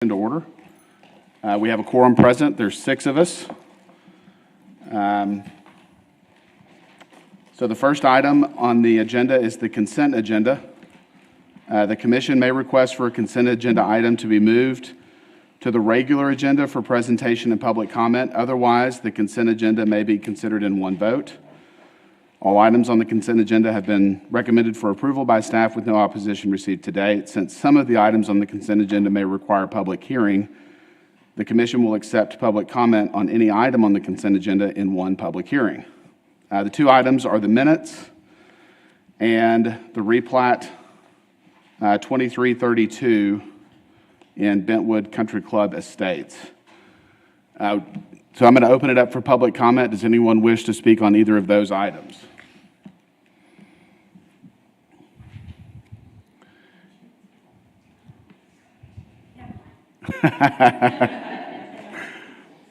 Into order. We have a quorum present. There's 6 of us. So the first item on the agenda is the consent agenda. The commission may request for a consent agenda item to be moved to the regular agenda for presentation and public comment. Otherwise, the consent agenda may be considered in one vote. All items on the consent agenda have been recommended for approval by staff with no opposition received to date. Since some of the items on the consent agenda may require public hearing, the commission will accept public comment on any item on the consent agenda in one public hearing. The 2 items are the minutes and the replat 2332 in Bentwood Country Club Estates. So I'm going to open it up for public comment. Does anyone wish to speak on either of those items?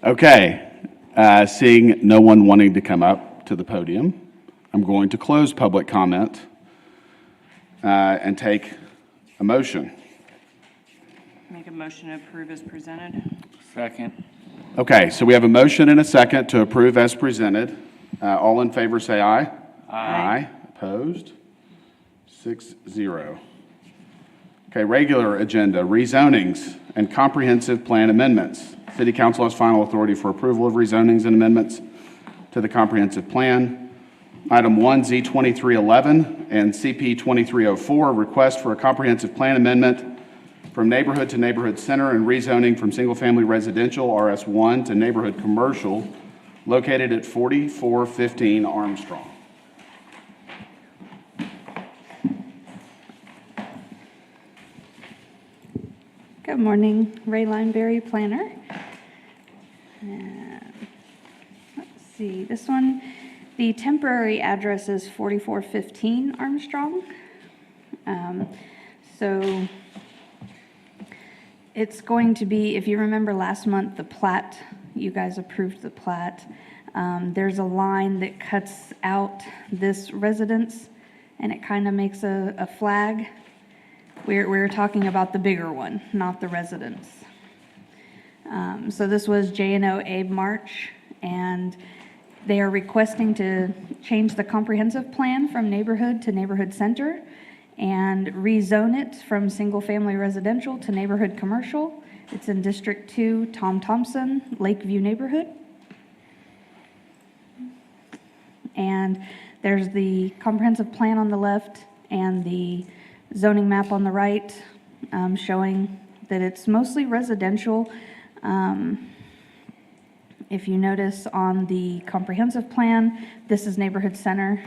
Okay, seeing no one wanting to come up to the podium, I'm going to close public comment and take a motion. Make a motion to approve as presented. Second. Okay, so we have a motion and a second to approve as presented. All in favor say aye. Aye. Opposed? 6-0. Okay, regular agenda, rezonings and comprehensive plan amendments. City Council has final authority for approval of rezonings and amendments to the comprehensive plan. Item 1, Z2311 and CP 2304, request for a comprehensive plan amendment from neighborhood to neighborhood center and rezoning from single-family residential RS1 to neighborhood commercial located at 4415 Armstrong. Good morning, Ray Lineberry, planner. Let's see, this one, the temporary address is 4415 Armstrong. So it's going to be, if you remember last month, the plat, you guys approved the plat. There's a line that cuts out this residence and it kind of makes a flag. We're talking about the bigger one, not the residence. So this was J&O Abe March, and they are requesting to change the comprehensive plan from neighborhood to neighborhood center and rezone it from single-family residential to neighborhood commercial. It's in District 2, Tom Thompson, Lakeview neighborhood. And there's the comprehensive plan on the left and the zoning map on the right, showing that it's mostly residential. If you notice on the comprehensive plan, this is neighborhood center.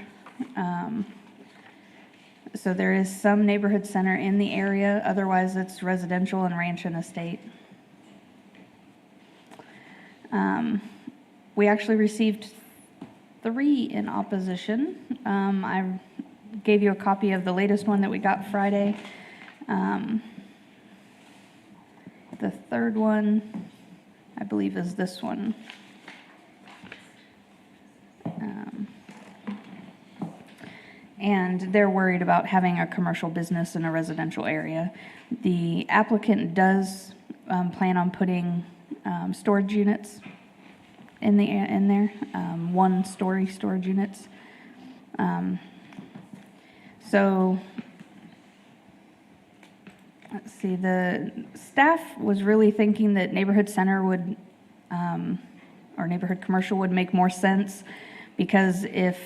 So there is some neighborhood center in the area, otherwise it's residential and ranch and estate. We actually received 3 in opposition. I gave you a copy of the latest one that we got Friday. The third one, I believe, is this one. And they're worried about having a commercial business in a residential area. The applicant does plan on putting storage units in there, 1-story storage units. So, let's see, the staff was really thinking that neighborhood center would, or neighborhood commercial would make more sense, because if,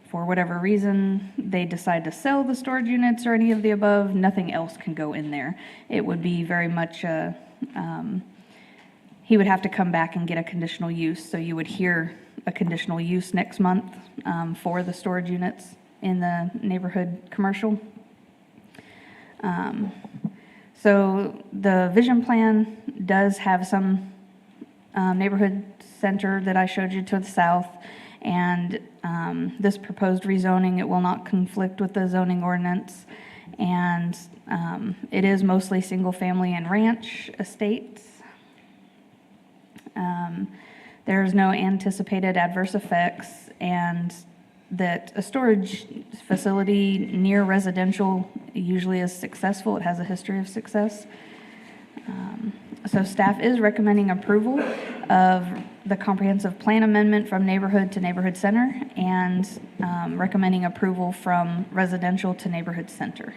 for whatever reason, they decide to sell the storage units or any of the above, nothing else can go in there. It would be very much he would have to come back and get a conditional use, so you would hear a conditional use next month for the storage units in the neighborhood commercial. So the vision plan does have some neighborhood center that I showed you to the south, and this proposed rezoning, it will not conflict with the zoning ordinance, and it is mostly single family and ranch estates. There's no anticipated adverse effects, and that a storage facility near residential usually is successful. It has a history of success. So staff is recommending approval of the comprehensive plan amendment from neighborhood to neighborhood center and recommending approval from residential to neighborhood center.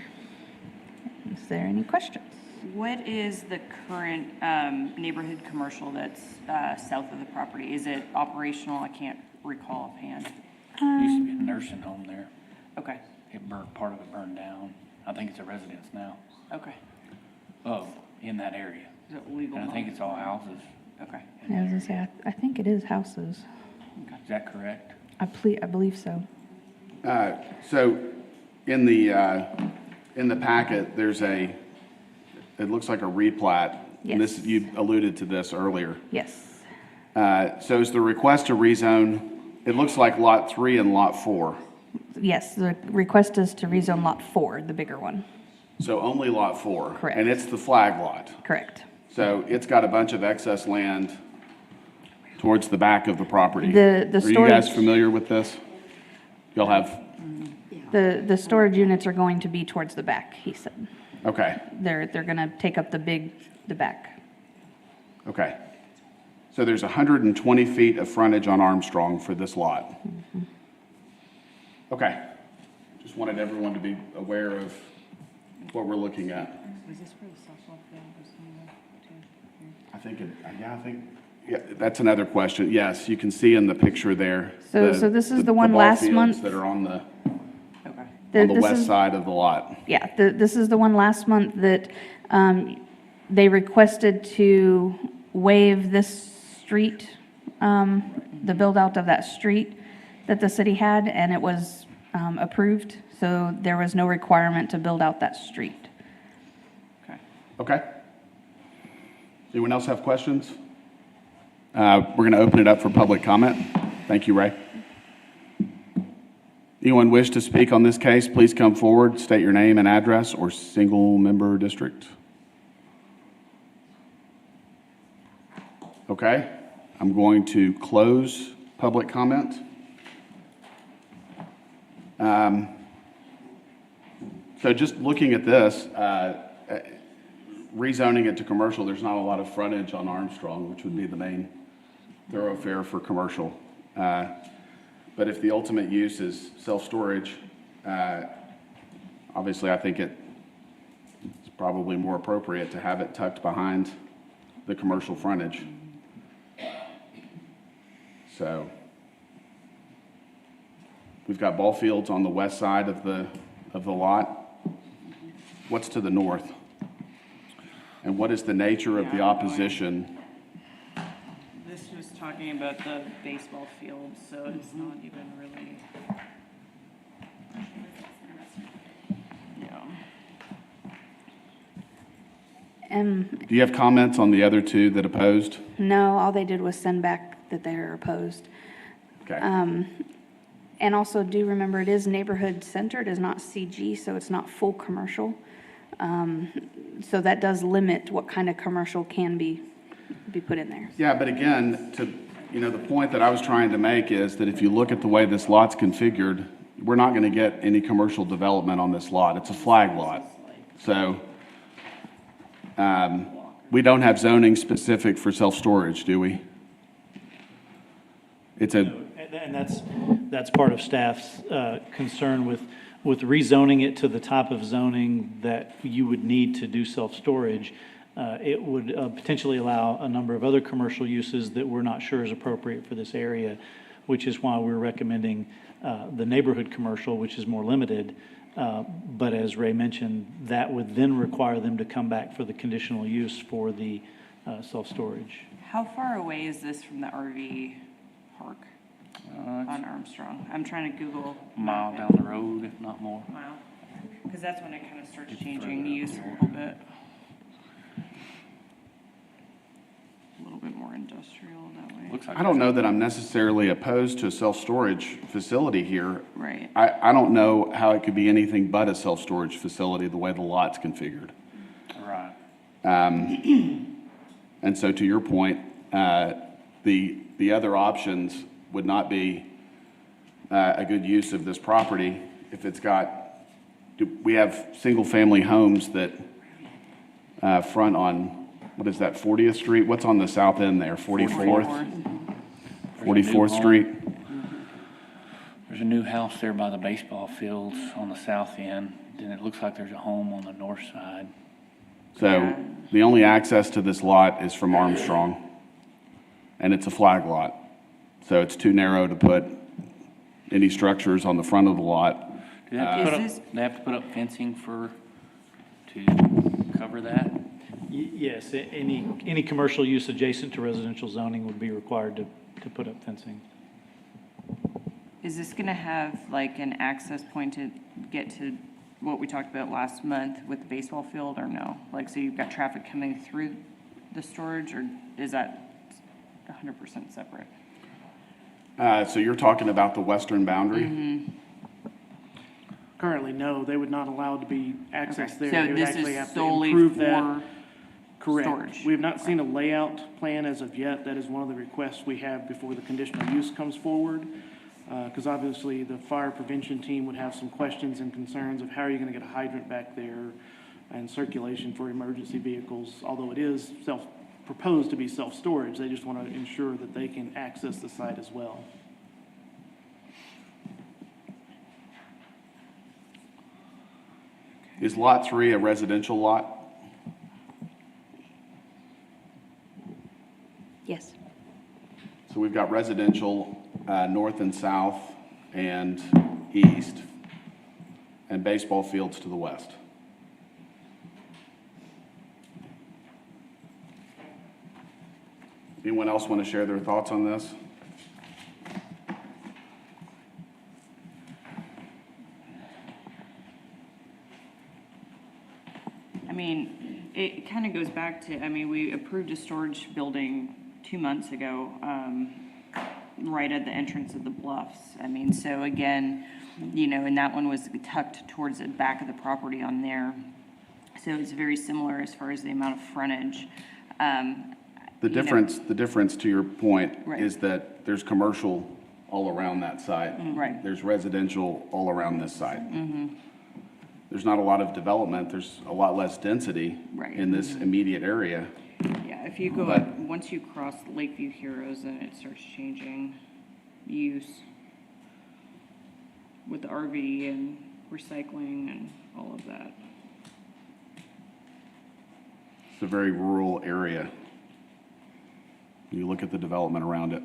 Is there any questions? What is the current neighborhood commercial that's south of the property? Is it operational? I can't recall offhand. Used to be a nursing home there. Okay, Part of it burned down. I think it's a residence now. okay. Oh, in that area. Is it legal? And I think it's all houses. Okay. I was gonna say, I think it is houses. Is that correct? I believe so. So in the packet, there's it looks like a replat. And Yes. you alluded to this earlier. Yes. So is the request to rezone, it looks like Lot 3 and Lot 4. Yes, the request is to rezone Lot 4, the bigger one. So only Lot 4. Correct. And it's the flag lot. Correct. So it's got a bunch of excess land towards the back of the property. The Are you guys storage- familiar with this? You'll have, The storage units are going to be towards the back, he said. okay, They're gonna take up the back. okay. So there's 120 feet of frontage on Armstrong for this lot. Okay. Just wanted everyone to be aware of what we're looking at. Was this for the softball field or something? I think, yeah, that's another question. Yes, you can see in the picture there. So this is the one ball last fields month. that are on the Okay. the This west is- side of the lot. Yeah, this is the one last month that they requested to waive this street, the build-out of that street that the city had, and it was approved, so there was no requirement to build out that street. Okay. Okay. Anyone else have questions? We're going to open it up for public comment. Thank you, Ray. Anyone wish to speak on this case, please come forward, state your name and address or single-member district. Okay, I'm going to close public comment. So just looking at this, rezoning it to commercial, there's not a lot of frontage on Armstrong, which would be the main thoroughfare for commercial. But if the ultimate use is self-storage, obviously I think it's probably more appropriate to have it tucked behind the commercial frontage. So we've got ball fields on the west side of the lot. What's to the north? And what is the nature of the opposition? This was talking about the baseball field, so it's not even really. Yeah. Do you have comments on the other two that opposed? No, all they did was send back that they are opposed. Okay. And also do remember, it is neighborhood center, it is not CG, so it's not full commercial. So that does limit what kind of commercial can be put in there. Yeah, but again, the point that I was trying to make is that if you look at the way this lot's configured, we're not going to get any commercial development on this lot. It's a flag lot. So we don't have zoning specific for self-storage, do we? It's a, And that's part of staff's concern with rezoning it to the type of zoning that you would need to do self-storage. It would potentially allow a number of other commercial uses that we're not sure is appropriate for this area, which is why we're recommending the neighborhood commercial, which is more limited. But as Ray mentioned, that would then require them to come back for the conditional use for the self-storage. How far away is this from the RV park on Armstrong? I'm trying to Google. Mile down the road, if not more. Mile, because that's when it kind of starts changing use a little bit. A little bit more industrial that way. Looks like I don't know that I'm necessarily opposed to a self-storage facility here. Right. I don't know how it could be anything but a self-storage facility the way the lot's configured. Right. And so to your point, the other options would not be a good use of this property if it's got, we have single-family homes that front on what is that, 40th Street? What's on the south end there, 44th? 44th home. Street? There's a new house there by the baseball fields on the south end. Then it looks like there's a home on the north side. So the only access to this lot is from Armstrong, and it's a flag lot. So it's too narrow to put any structures on the front of the lot. Do they have to put Is up, they have to put up fencing to cover that? Yes, any commercial use adjacent to residential zoning would be required to put up fencing. Is this gonna have like an access point to get to what we talked about last month with the baseball field, or no? Like, so you've got traffic coming through the storage, or is that 100% separate? So you're talking about the western boundary? Currently, no, they would not allow it to be accessed Okay. there. So They would this actually is have to solely improve that. for Correct. storage? We have not seen a layout plan as of yet. That is one of the requests we have before the conditional use comes forward. Because obviously, the fire prevention team would have some questions and concerns of how are you going to get a hydrant back there and circulation for emergency vehicles. Although it is proposed to be self-storage, they just want to ensure that they can access the site as well. Is Lot 3 a residential lot? Yes. So we've got residential north and south and east, and baseball fields to the west. Anyone else want to share their thoughts on this? I mean, it kind of goes back to, I mean, we approved a storage building 2 months ago, right at the entrance of the Bluffs. I mean, so again, you know, and that one was tucked towards the back of the property on there. So it's very similar as far as the amount of frontage. The difference to your point Right. is that there's commercial all around that site. Right. There's residential all around this site. There's not a lot of development, there's a lot less density Right. in this immediate area. Yeah, if you go But- up, once you cross Lakeview Heroes, then it starts changing use with the RV and recycling and all of that. It's a very rural area. You look at the development around it.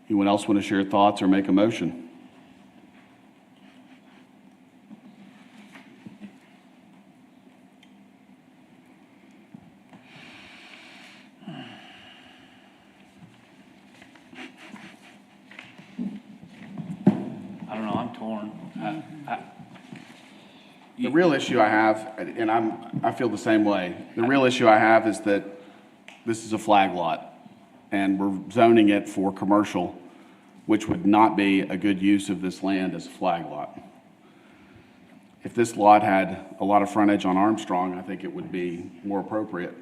Anyone else want to share thoughts or make a motion? I don't know, I'm torn. The real issue I have, and I feel the same way, the real issue I have is that this is a flag lot, and we're zoning it for commercial, which would not be a good use of this land as a flag lot. If this lot had a lot of frontage on Armstrong, I think it would be more appropriate.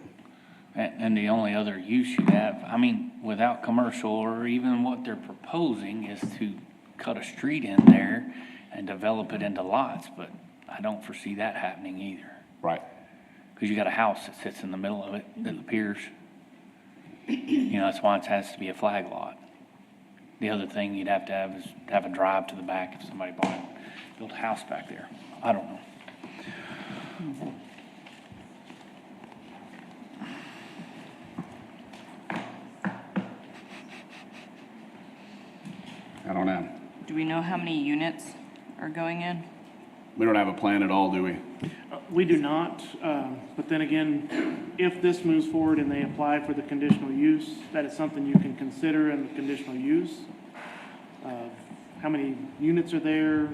And the only other use you'd have, I mean, without commercial or even what they're proposing is to cut a street in there and develop it into lots, but I don't foresee that happening either. Right. Because you got a house that sits in the middle of it that appears, you know, that's why it has to be a flag lot. The other thing you'd have to have is to have a drive to the back if somebody built a house back there. I don't know. I don't know. Do we know how many units are going in? We don't have a plan at all, do we? We do not, but then again, if this moves forward and they apply for the conditional use, that is something you can consider in the conditional use. How many units are there,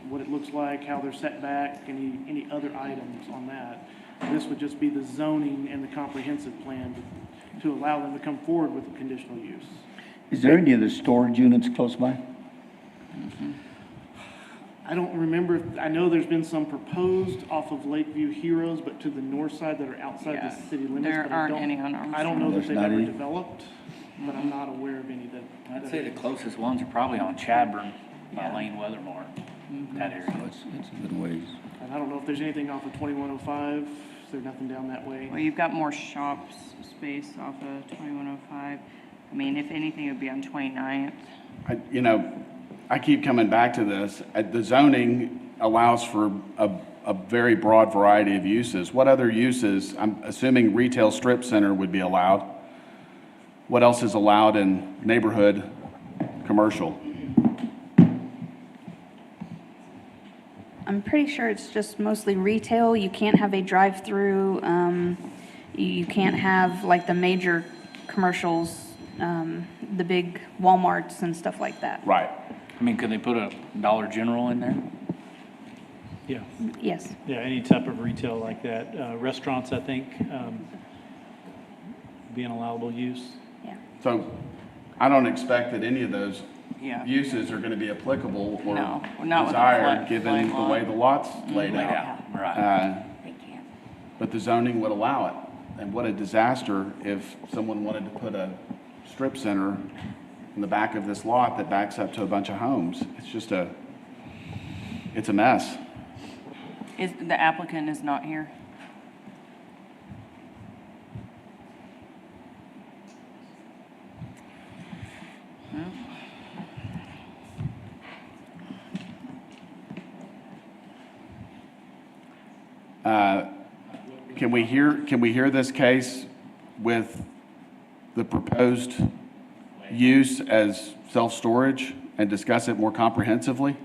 what it looks like, how they're set back, any other items on that. This would just be the zoning and the comprehensive plan to allow them to come forward with the conditional use. Is there any other storage units close by? I don't remember, I know there's been some proposed off of Lakeview Heroes, but to the north side that are outside Yeah, the city limits. there but I aren't don't- any on Armstrong. I don't know that There's they've not ever any? developed, but I'm not aware of any that. I'd that say are- the closest ones are probably on Chadburn by Yeah. Lane Weathermore, that area. It's a good ways. And I don't know if there's anything off of 2105, is there nothing down that way? Well, you've got more shops space off of 2105. I mean, if anything, it would be on 29th. I keep coming back to this. The zoning allows for a very broad variety of uses. What other uses? I'm assuming retail strip center would be allowed. What else is allowed in neighborhood commercial? I'm pretty sure it's just mostly retail. You can't have a drive-through. You can't have like the major commercials, the big Walmarts and stuff like that. Right. I mean, could they put a Dollar General in there? Yeah, Yes. yeah, any type of retail like that. Restaurants, I think, be an allowable use. Yeah. So I don't expect that any of those Yeah. uses are going to be applicable or No, not with a desired, flood- given the flood way lot. the lot's laid Laid out. out, right. They can't. But the zoning would allow it. And what a disaster if someone wanted to put a strip center in the back of this lot that backs up to a bunch of homes. It's a mess. Is, the applicant is not here? Can we hear this case with the proposed use as self-storage and discuss it more comprehensively?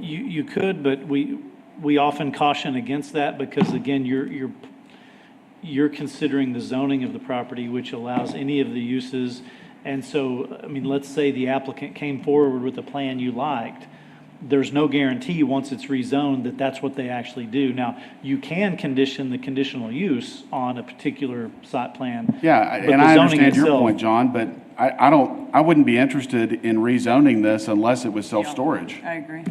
You could, but we often caution against that because again, you're considering the zoning of the property, which allows any of the uses. And so, I mean, let's say the applicant came forward with a plan you liked. There's no guarantee once it's rezoned that that's what they actually do. Now, you can condition the conditional use on a particular site plan. Yeah, but and the I zoning understand your itself- point, John, but I wouldn't be interested in rezoning this unless it was self-storage. I agree.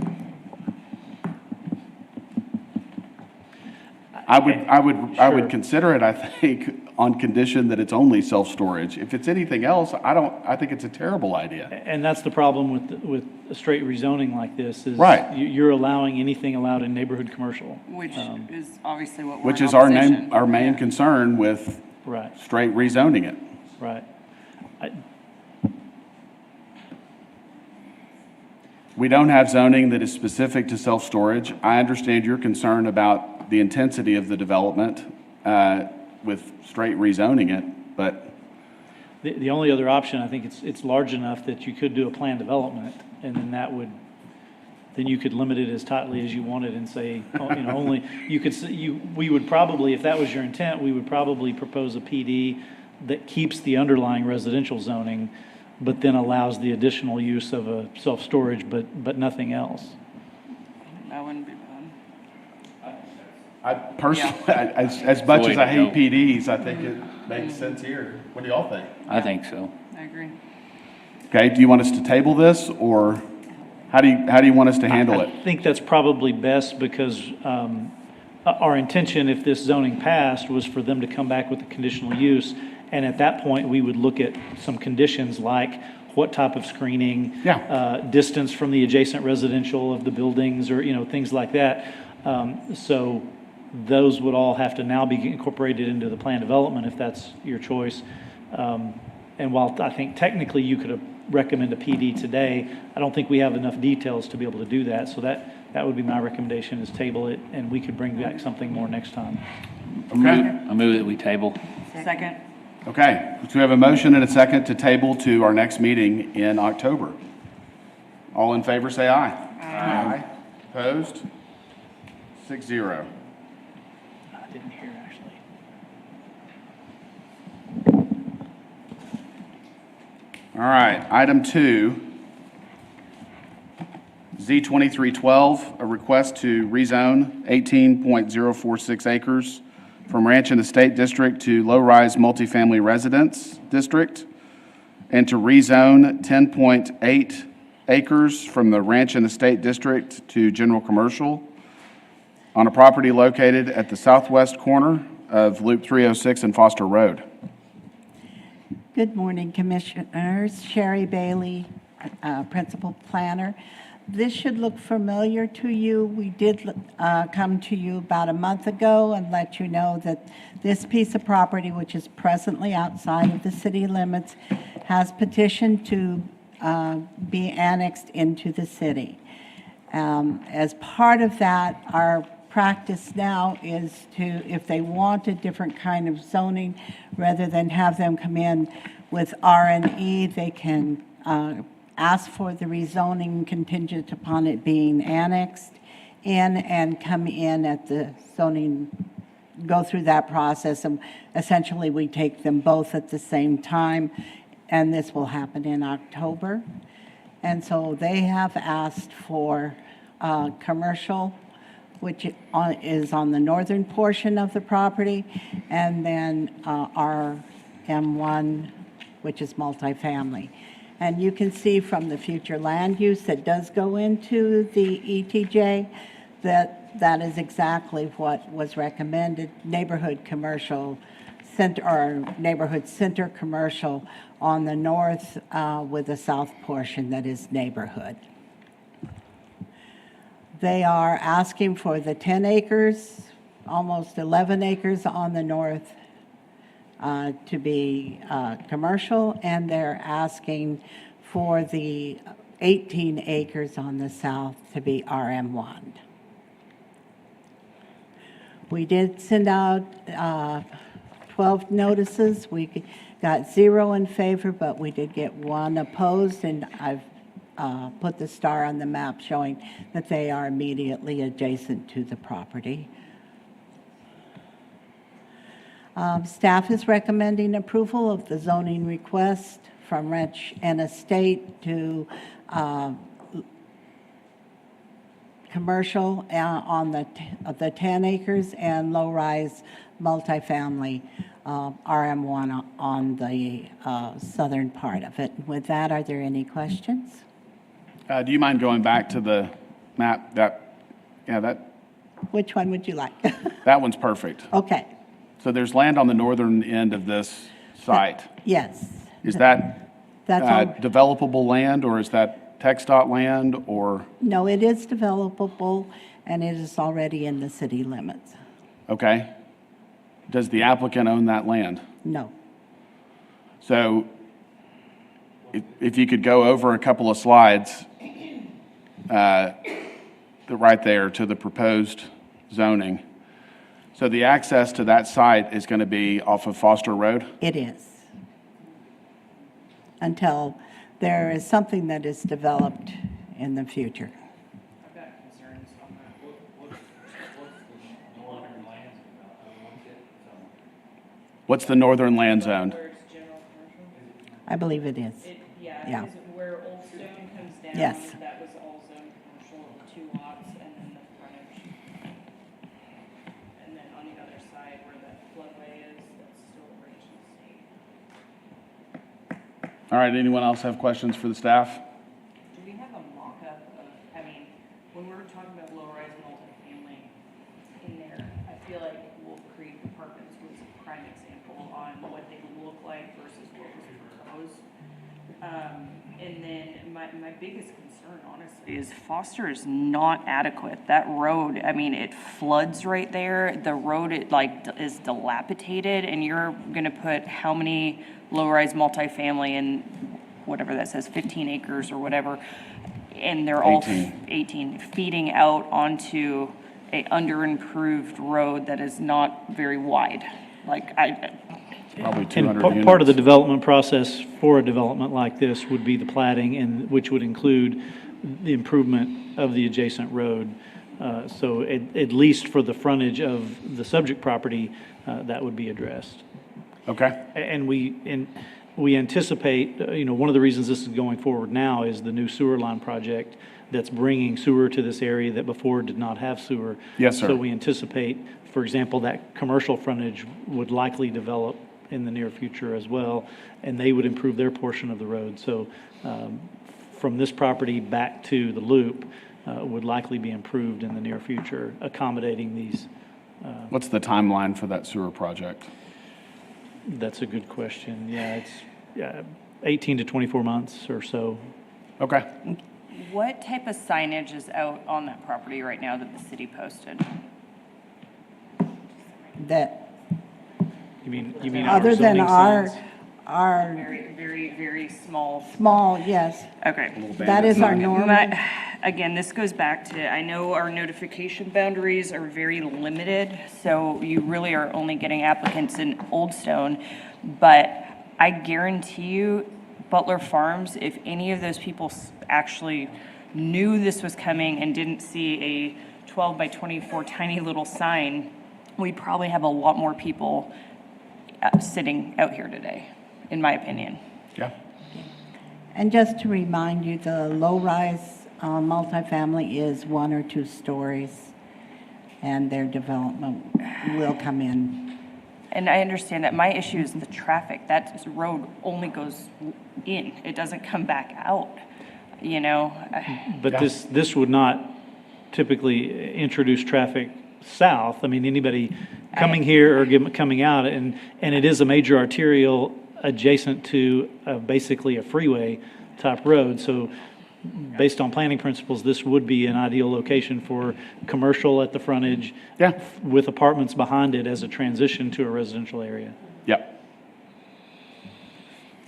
I Sure. would consider it, I think, on condition that it's only self-storage. If it's anything else, I think it's a terrible idea. And that's the problem with a straight rezoning like this is. Right. You're allowing anything allowed in neighborhood commercial. Which is obviously what we're Which in is our opposition. main Yeah. concern with Right, straight rezoning it. right. We don't have zoning that is specific to self-storage. I understand your concern about the intensity of the development with straight rezoning it, but The only other option, I think it's large enough that you could do a planned development, and then then you could limit it as tightly as you wanted and say, only, we would probably, if that was your intent, we would probably propose a PD that keeps the underlying residential zoning, but then allows the additional use of a self-storage, but nothing else. That wouldn't be bad. I personally, as much way as I to hate go. PDs, I think it makes sense here. What do y'all think? I think so. I agree. Okay, do you want us to table this, or how do you want us to handle I it? think that's probably best because our intention, if this zoning passed, was for them to come back with a conditional use. And at that point, we would look at some conditions like what type of screening. Yeah. Distance from the adjacent residential of the buildings or, things like that. So those would all have to now be incorporated into the plan development if that's your choice. And while I think technically you could recommend a PD today, I don't think we have enough details to be able to do that. So that would be my recommendation is table it and we could bring back something more next time. Okay, I move that we table. Second? okay. So we have a motion and a second to table to our next meeting in October. All in favor, say aye. Aye. Opposed? 6-0. I didn't hear actually. All right, item 2, Z2312, a request to rezone 18.046 acres from Ranch and Estate District to low-rise multifamily residence district, and to rezone 10.8 acres from the Ranch and Estate District to general commercial on a property located at the southwest corner of Loop 306 and Foster Road. Good morning, Commissioners. Sherry Bailey, Principal Planner. This should look familiar to you. We did come to you about a month ago and let you know that this piece of property, which is presently outside of the city limits, has petitioned to be annexed into the city. As part of that, our practice now is to, if they want a different kind of zoning, rather than have them come in with R&E, they can ask for the rezoning contingent upon it being annexed in and come in at the zoning, go through that process. And essentially, we take them both at the same time, and this will happen in October. And so they have asked for commercial, which is on the northern portion of the property, and then RM1, which is multifamily. And you can see from the future land use that does go into the ETJ that that is exactly what was recommended, neighborhood commercial center, or neighborhood center commercial on the north with the south portion that is neighborhood. They are asking for the 10 acres, almost 11 acres on the north to be commercial, and they're asking for the 18 acres on the south to be RM1. We did send out 12 notices. We got 0 in favor, but we did get 1 opposed, and I've put the star on the map showing that they are immediately adjacent to the property. Staff is recommending approval of the zoning request from Ranch and Estate to commercial on the 10 acres and low-rise multifamily RM1 on the southern part of it. With that, are there any questions? Do you mind going back to the map? Which one would you like? That one's perfect. Okay, So there's land on the northern end of this site. yes. Is that That's all. developable land, or is that TxDOT land, or, No, it is developable, and it is already in the city limits. okay? Does the applicant own that land? No. So if you could go over a couple of slides, right there to the proposed zoning. So the access to that site is going to be off of Foster Road? It is. Until there is something that is developed in the future. I've got concerns on that. What's the northern land zone? Where it's general commercial? I believe it is. Yeah, Yeah. because where Old Stone comes down. Yes. That was all zone commercial, the 2 lots, and then the frontage. And then on the other side where that floodway is, that's still a range and state. All right, anyone else have questions for the staff? Do we have a mock-up of, I mean, when we're talking about low-rise multifamily in there, I feel like Wolf Creek Apartments was a prime example on what they look like versus what was proposed. And then my biggest concern, honestly, is Foster is not adequate. That road, I mean, it floods right there. The road, is dilapidated, and you're gonna put how many low-rise multifamily in whatever that says, 15 acres or whatever, and they're all 18 feeding out onto a under-improved road that is not very wide. Probably 200 And units. part of the development process for a development like this would be the platting, and which would include the improvement of the adjacent road. So at least for the frontage of the subject property, that would be addressed. Okay, And we anticipate, one of the reasons this is going forward now is the new sewer line project that's bringing sewer to this area that before did not have sewer. Yes, sir. So we anticipate, for example, that commercial frontage would likely develop in the near future as well, and they would improve their portion of the road. So from this property back to the loop would likely be improved in the near future, accommodating these. What's the timeline for that sewer project? That's a good question. Yeah, it's 18 to 24 months or so. Okay. What type of signage is out on that property right now that the city posted? That, You mean our other than zoning our, signs? our Very, very, very small. small, yes, Okay. that is our normal. Again, this goes back to, I know our notification boundaries are very limited, so you really are only getting applicants in Old Stone. But I guarantee you, Butler Farms, if any of those people actually knew this was coming and didn't see a 12 by 24 tiny little sign, we'd probably have a lot more people sitting out here today, in my opinion. Yeah. And just to remind you, the low-rise multifamily is 1 or 2 stories, and their development will come in. And I understand that. My issue is the traffic. That road only goes in. It doesn't come back out, you know? But Yeah. this would not typically introduce traffic south. I mean, anybody coming here or coming out, and it is a major arterial adjacent to basically a freeway type road. So based on planning principles, this would be an ideal location for commercial at the frontage. Yeah. With apartments behind it as a transition to a residential area. Yep.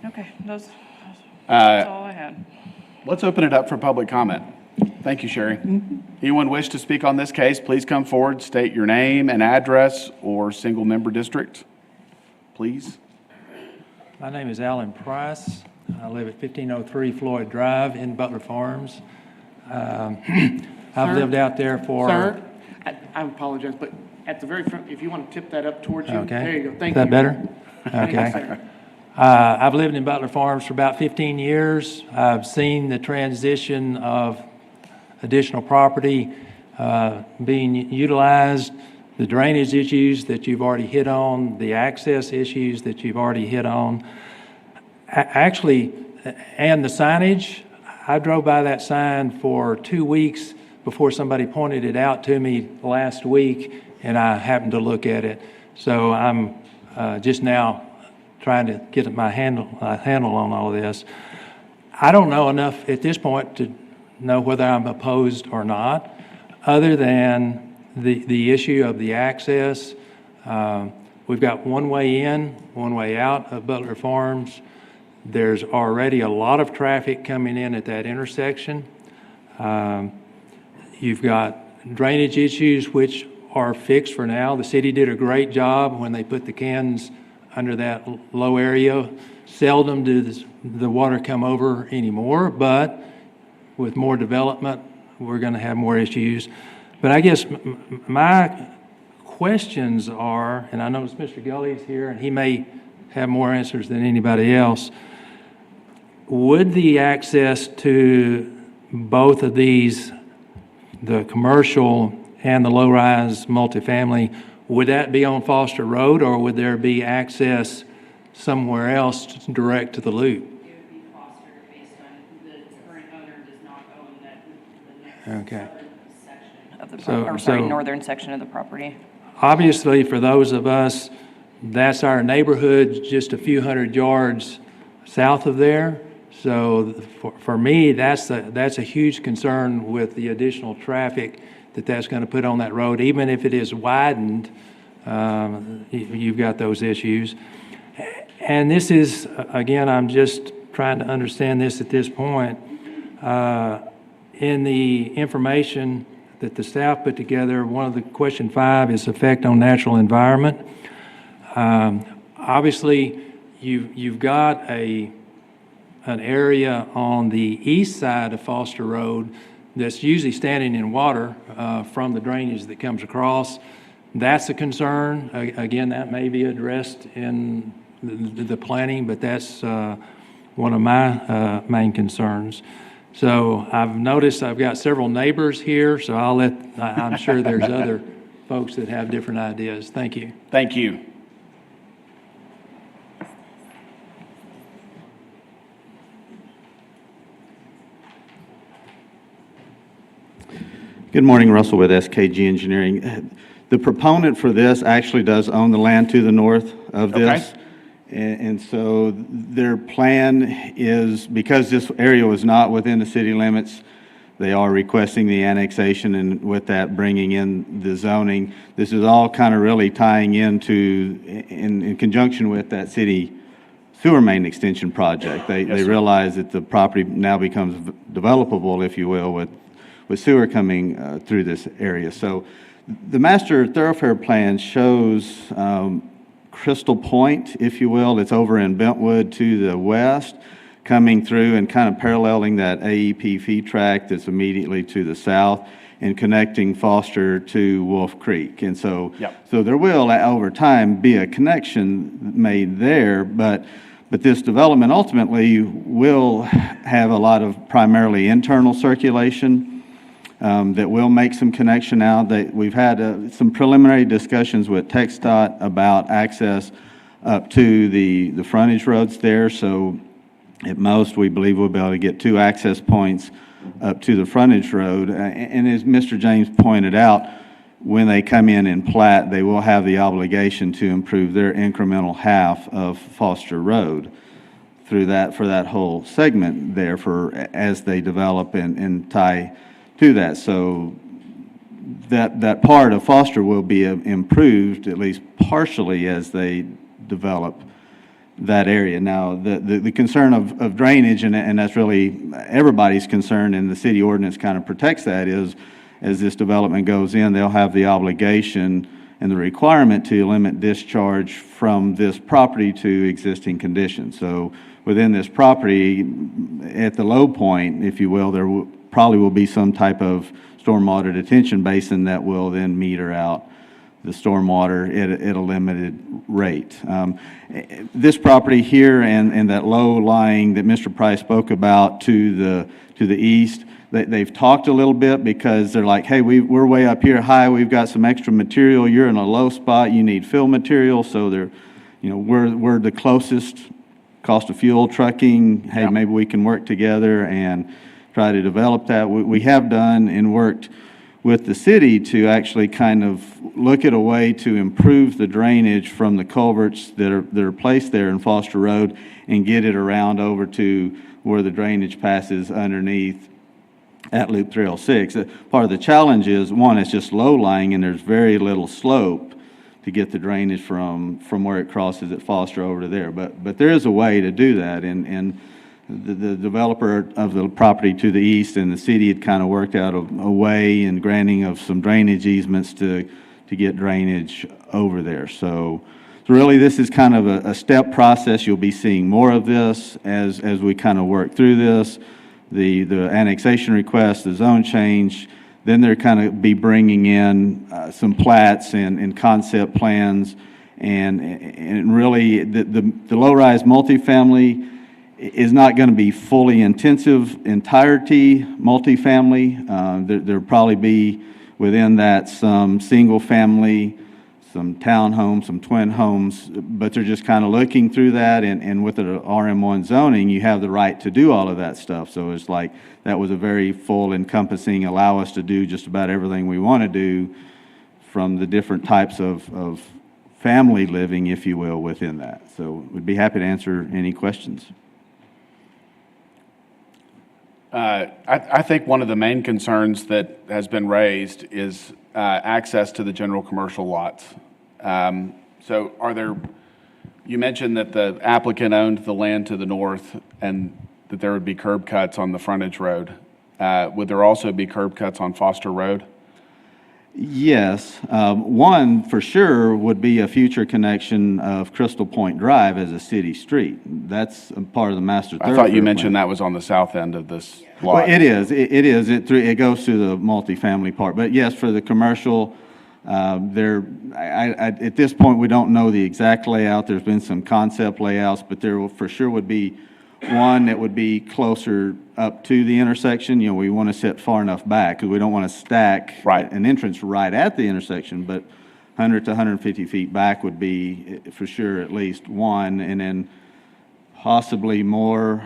Okay, that's Uh, all I had. Let's open it up for public comment. Thank you, Sherry. Anyone wish to speak on this case, please come forward, state your name and address or single-member district, please. My name is Alan Price. I live at 1503 Floyd Drive in Butler Farms. I've lived out there for... Sir, I apologize, but at the very front, if you want to tip that up towards you. Okay. There you go. Thank Is you. that better? Thank you, Okay. sir. I've lived in Butler Farms for about 15 years. I've seen the transition of additional property being utilized, the drainage issues that you've already hit on, the access issues that you've already hit on. Actually, and the signage, I drove by that sign for 2 weeks before somebody pointed it out to me last week, and I happened to look at it. So I'm just now trying to get my handle on all of this. I don't know enough at this point to know whether I'm opposed or not, other than the issue of the access. We've got one way in, one way out of Butler Farms. There's already a lot of traffic coming in at that intersection. You've got drainage issues which are fixed for now. The city did a great job when they put the cans under that low area. Seldom does the water come over anymore, but with more development, we're going to have more issues. But I guess my questions are, and I notice Mr. Gully's here, and he may have more answers than anybody else. Would the access to both of these, the commercial and the low-rise multifamily, would that be on Foster Road, or would there be access somewhere else direct to the loop? It would be Foster based on the current owner does not own the next Okay. section of the So- property, or sorry, so- northern section of the property. Obviously, for those of us, that's our neighborhood just a few hundred yards south of there. So for me, that's a huge concern with the additional traffic that's going to put on that road. Even if it is widened, you've got those issues. And this is, again, I'm just trying to understand this at this point. In the information that the staff put together, one of the question 5 is effect on natural environment. Obviously, you've got an area on the east side of Foster Road that's usually standing in water from the drainage that comes across. That's a concern. Again, that may be addressed in the planning, but that's one of my main concerns. So I've noticed I've got several neighbors here, so I'm sure there's other folks that have different ideas. Thank you. Thank you. Good morning, Russell with SKG Engineering. The proponent for this actually does own the land to the north of this. Okay. And so their plan is, because this area was not within the city limits, they are requesting the annexation, and with that, bringing in the zoning. This is all kind of really tying into, in conjunction with that city sewer main extension project. They sir. realize that the property now becomes developable, if you will, with sewer coming through this area. So the master thoroughfare plan shows Crystal Point, if you will. It's over in Bentwood to the west, coming through and kind of paralleling that AEP feed track that's immediately to the south and connecting Foster to Wolf Creek. And so, Yep. so there will, over time, be a connection made there, but this development ultimately will have a lot of primarily internal circulation that will make some connection out. We've had some preliminary discussions with TxDOT about access up to the frontage roads there. So at most, we believe we'll be able to get 2 access points up to the frontage road. And as Mr. James pointed out, when they come in and plat, they will have the obligation to improve their incremental half of Foster Road through that, for that whole segment there, for as they develop and tie to that. So that part of Foster will be improved, at least partially, as they develop that area. Now, the concern of drainage, and that's really everybody's concern, and the city ordinance kind of protects that, is as this development goes in, they'll have the obligation and the requirement to limit discharge from this property to existing conditions. So within this property, at the low point, if you will, there probably will be some type of stormwater detention basin that will then meter out the stormwater at a limited rate. This property here and that low lying that Mr. Price spoke about to the east, they've talked a little bit because they're like, hey, we're way up here high, we've got some extra material, you're in a low spot, you need fill material, so they're, you know, we're the closest cost of fuel, trucking, hey, Yeah. maybe we can work together and try to develop that. We have done and worked with the city to actually kind of look at a way to improve the drainage from the culverts that are placed there in Foster Road and get it around over to where the drainage passes underneath at Loop 306. Part of the challenge is, one, it's just low-lying and there's very little slope to get the drainage from where it crosses at Foster over to there. But there is a way to do that, and the developer of the property to the east and the city had kind of worked out a way and granting of some drainage easements to get drainage over there. So really, this is kind of a step process. You'll be seeing more of this as we kind of work through this. The annexation request, the zone change, then they're kind of be bringing in some plats and concept plans, and really the low-rise multifamily is not going to be fully intensive entirety multifamily. There'll probably be within that some single family, some townhomes, some twin homes, but they're just kind of looking through that, and with the RM1 zoning, you have the right to do all of that stuff. So it's like, that was a very full encompassing, allow us to do just about everything we want to do from the different types of family living, if you will, within that. So we'd be happy to answer any questions. I think one of the main concerns that has been raised is access to the general commercial lots. So you mentioned that the applicant owned the land to the north and that there would be curb cuts on the frontage road. Would there also be curb cuts on Foster Road? Yes. One, for sure, would be a future connection of Crystal Point Drive as a city street. That's a part of the master thoroughfare I thought you plan. mentioned that was on the south end of this lot. Well, it is. It is. It goes through the multifamily part. But yes, for the commercial, at this point, we don't know the exact layout. There's been some concept layouts, but there will, for sure would be one that would be closer up to the intersection. You know, we want to sit far enough back because we don't want to stack Right. an entrance right at the intersection, but 100 to 150 feet back would be for sure at least one, and then possibly more,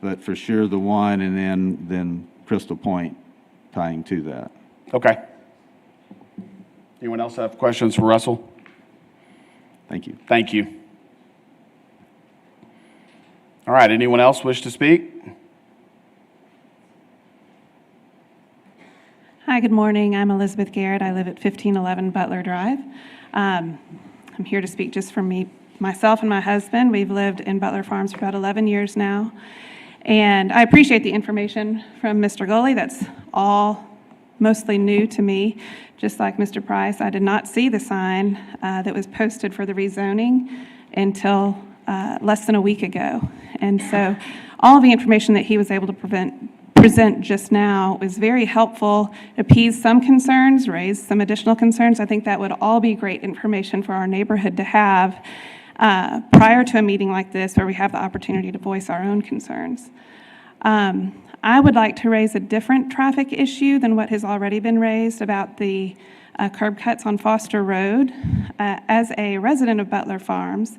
but for sure the one, and then Crystal Point tying to that. Okay. Anyone else have questions for Russell? Thank you. Thank you. All right, anyone else wish to speak? Hi, good morning. I'm Elizabeth Garrett. I live at 1511 Butler Drive. I'm here to speak just for myself and my husband. We've lived in Butler Farms for about 11 years now. And I appreciate the information from Mr. Gully. That's all mostly new to me. Just like Mr. Price, I did not see the sign that was posted for the rezoning until less than a week ago. And so all the information that he was able to present just now was very helpful, appeased some concerns, raised some additional concerns. I think that would all be great information for our neighborhood to have prior to a meeting like this where we have the opportunity to voice our own concerns. I would like to raise a different traffic issue than what has already been raised about the curb cuts on Foster Road. As a resident of Butler Farms,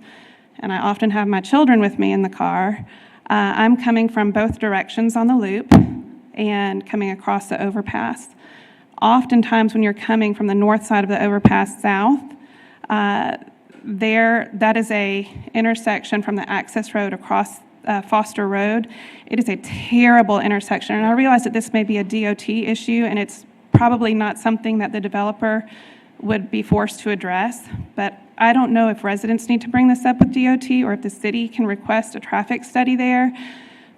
and I often have my children with me in the car, I'm coming from both directions on the loop and coming across the overpass. Oftentimes when you're coming from the north side of the overpass south, that is a intersection from the access road across Foster Road. It is a terrible intersection, and I realize that this may be a DOT issue, and it's probably not something that the developer would be forced to address, but I don't know if residents need to bring this up with DOT or if the city can request a traffic study there,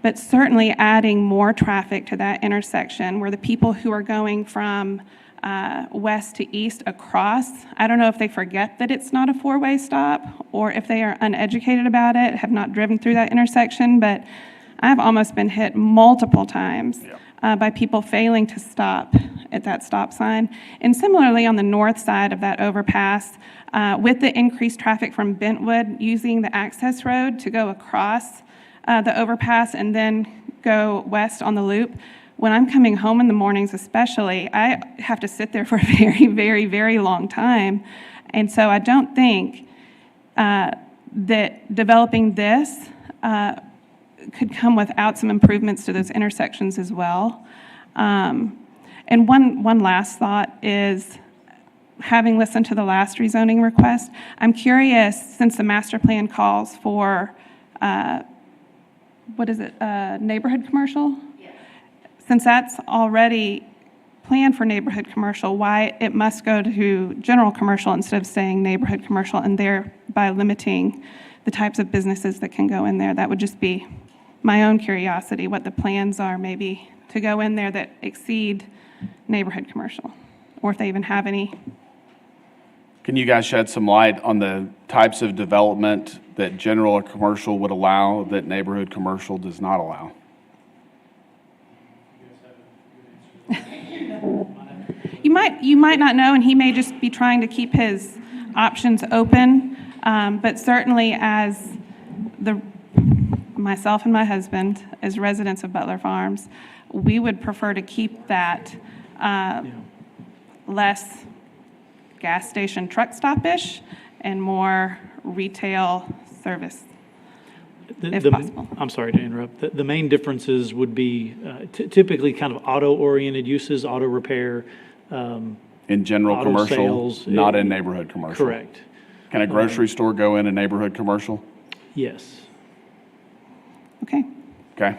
but certainly adding more traffic to that intersection where the people who are going from west to east across, I don't know if they forget that it's not a four-way stop or if they are uneducated about it, have not driven through that intersection, but I've almost been hit multiple times by people failing to stop at that stop sign. And similarly, on the north side of that overpass, with the increased traffic from Bentwood using the access road to go across the overpass and then go west on the loop, when I'm coming home in the mornings especially, I have to sit there for a very, very, very long time. And so I don't think that developing this could come without some improvements to those intersections as well. And one last thought is, having listened to the last rezoning request, I'm curious, since the master plan calls for, neighborhood commercial? Yes. Since that's already planned for neighborhood commercial, why it must go to general commercial instead of saying neighborhood commercial, and thereby limiting the types of businesses that can go in there. That would just be my own curiosity, what the plans are maybe to go in there that exceed neighborhood commercial, or if they even have any. Can you guys shed some light on the types of development that general or commercial would allow that neighborhood commercial does not allow? You might not know, and he may just be trying to keep his options open, but certainly as myself and my husband, as residents of Butler Farms, we would prefer to keep that less gas station truck stop-ish and more retail service, if possible. I'm sorry to interrupt. The main differences would be typically kind of auto-oriented uses, auto repair. In general auto commercial, sales, not in neighborhood commercial? Correct. Can a grocery store go in a neighborhood commercial? Yes. Okay. Okay.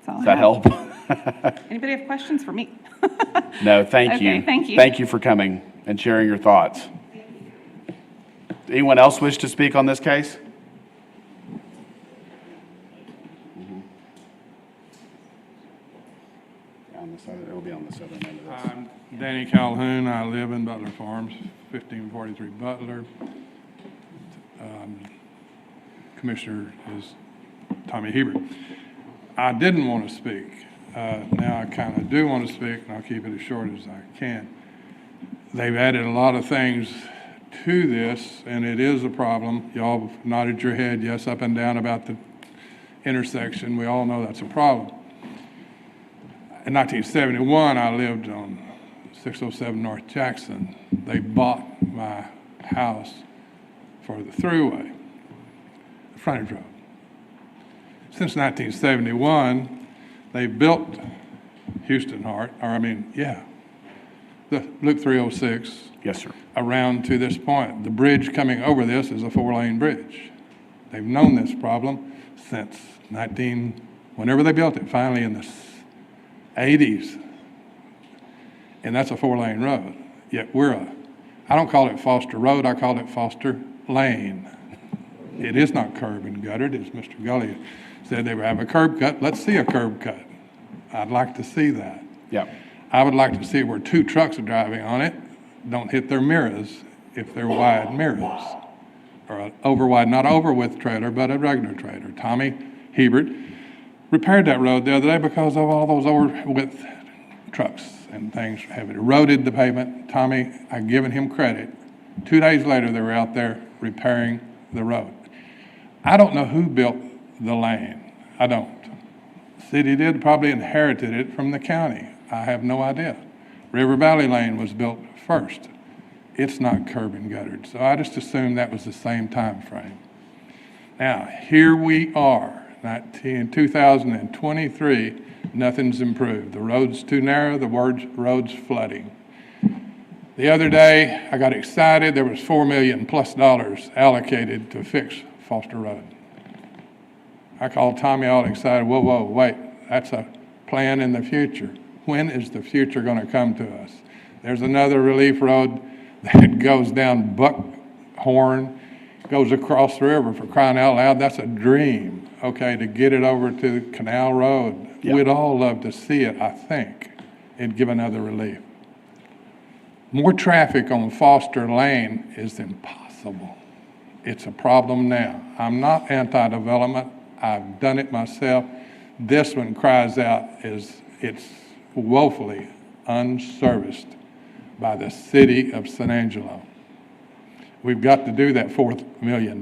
That's all Does I that have. help? Anybody have questions for me? No, thank you. Okay, thank you. Thank you for coming and sharing your thoughts. Anyone else wish to speak on this case? It'll be on the southern end of this. I'm Danny Calhoun. I live in Butler Farms, 1543 Butler. Commissioner is Tommy Hebert. I didn't want to speak. Now I kind of do want to speak, and I'll keep it as short as I can. They've added a lot of things to this, and it is a problem. Y'all nodded your head yes up and down about the intersection. We all know that's a problem. In 1971, I lived on 607 North Jackson. They bought my house for the thruway, the frontage road. Since 1971, they built Loop 306 Yes, sir. around to this point. The bridge coming over this is a 4-lane bridge. They've known this problem since whenever they built it, finally in the 80s. And that's a 4-lane road. Yet I don't call it Foster Road, I call it Foster Lane. It is not curb and guttered, as Mr. Gully said they would have a curb cut. Let's see a curb cut. I'd like to see that. Yep. I would like to see where 2 trucks are driving on it, don't hit their mirrors if they're wide mirrors. Or an over-wide, not over-width trailer, but a regular trailer. Tommy Hebert repaired that road the other day because of all those over-width trucks and things have eroded the pavement. Tommy, I've given him credit. 2 days later, they were out there repairing the road. I don't know who built the lane. I don't. City did, probably inherited it from the county. I have no idea. River Valley Lane was built first. It's not curb and guttered, so I just assumed that was the same time frame. Now, here we are, in 2023, nothing's improved. The road's too narrow, the road's flooding. The other day, I got excited, there was $4 million plus allocated to fix Foster Road. I called Tommy all excited, whoa, wait, that's a plan in the future. When is the future gonna come to us? There's another relief road that goes down Buckhorn, goes across the river, for crying out loud, that's a dream, okay, to get it over to Canal Road. Yeah. We'd all love to see it, I think. It'd give another relief. More traffic on Foster Lane is impossible. It's a problem now. I'm not anti-development. I've done it myself. This one cries out it's woefully unserviced by the city of San Angelo. We've got to do that $4 million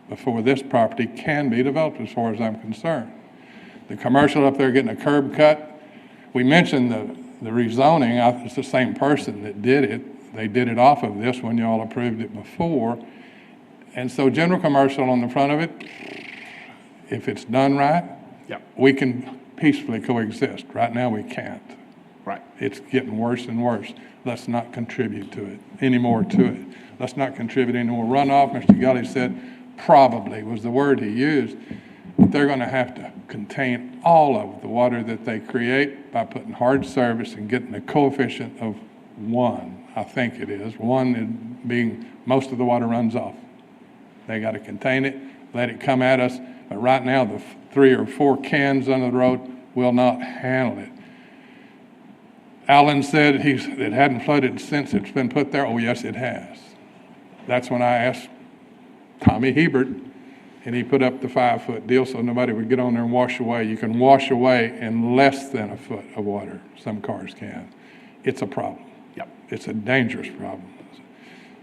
before this property can be developed, as far as I'm concerned. The commercial up there getting a curb cut, we mentioned the rezoning. It's the same person that did it. They did it off of this when y'all approved it before. And so general commercial on the front of it, if it's done right, Yep. we can peacefully coexist. Right now we can't. Right. It's getting worse and worse. Let's not contribute to it, anymore to it. Let's not contribute any more runoff. Mr. Gully said probably was the word he used. But they're going to have to contain all of the water that they create by putting hard service and getting a coefficient of 1, I think it is. 1 being most of the water runs off. They got to contain it, let it come at us. But right now, the 3 or 4 cans under the road will not handle it. Alan said it hadn't flooded since it's been put there. Oh, yes, it has. That's when I asked Tommy Hebert, and he put up the 5-foot deal so nobody would get on there and wash away. You can wash away in less than a foot of water. Some cars can. It's a problem. Yep. It's a dangerous problem.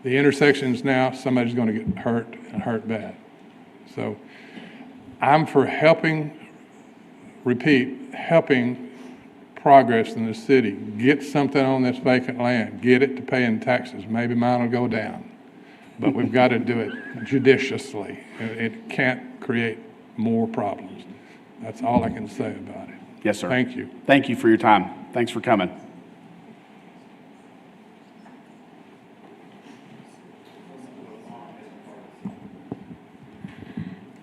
The intersections now, somebody's going to get hurt and hurt bad. So I'm for helping progress in the city. Get something on this vacant land. Get it to pay in taxes. Maybe mine will go down. But we've got to do it judiciously. It can't create more problems. That's all I can say about it. Yes, sir. Thank you. Thank you for your time. Thanks for coming.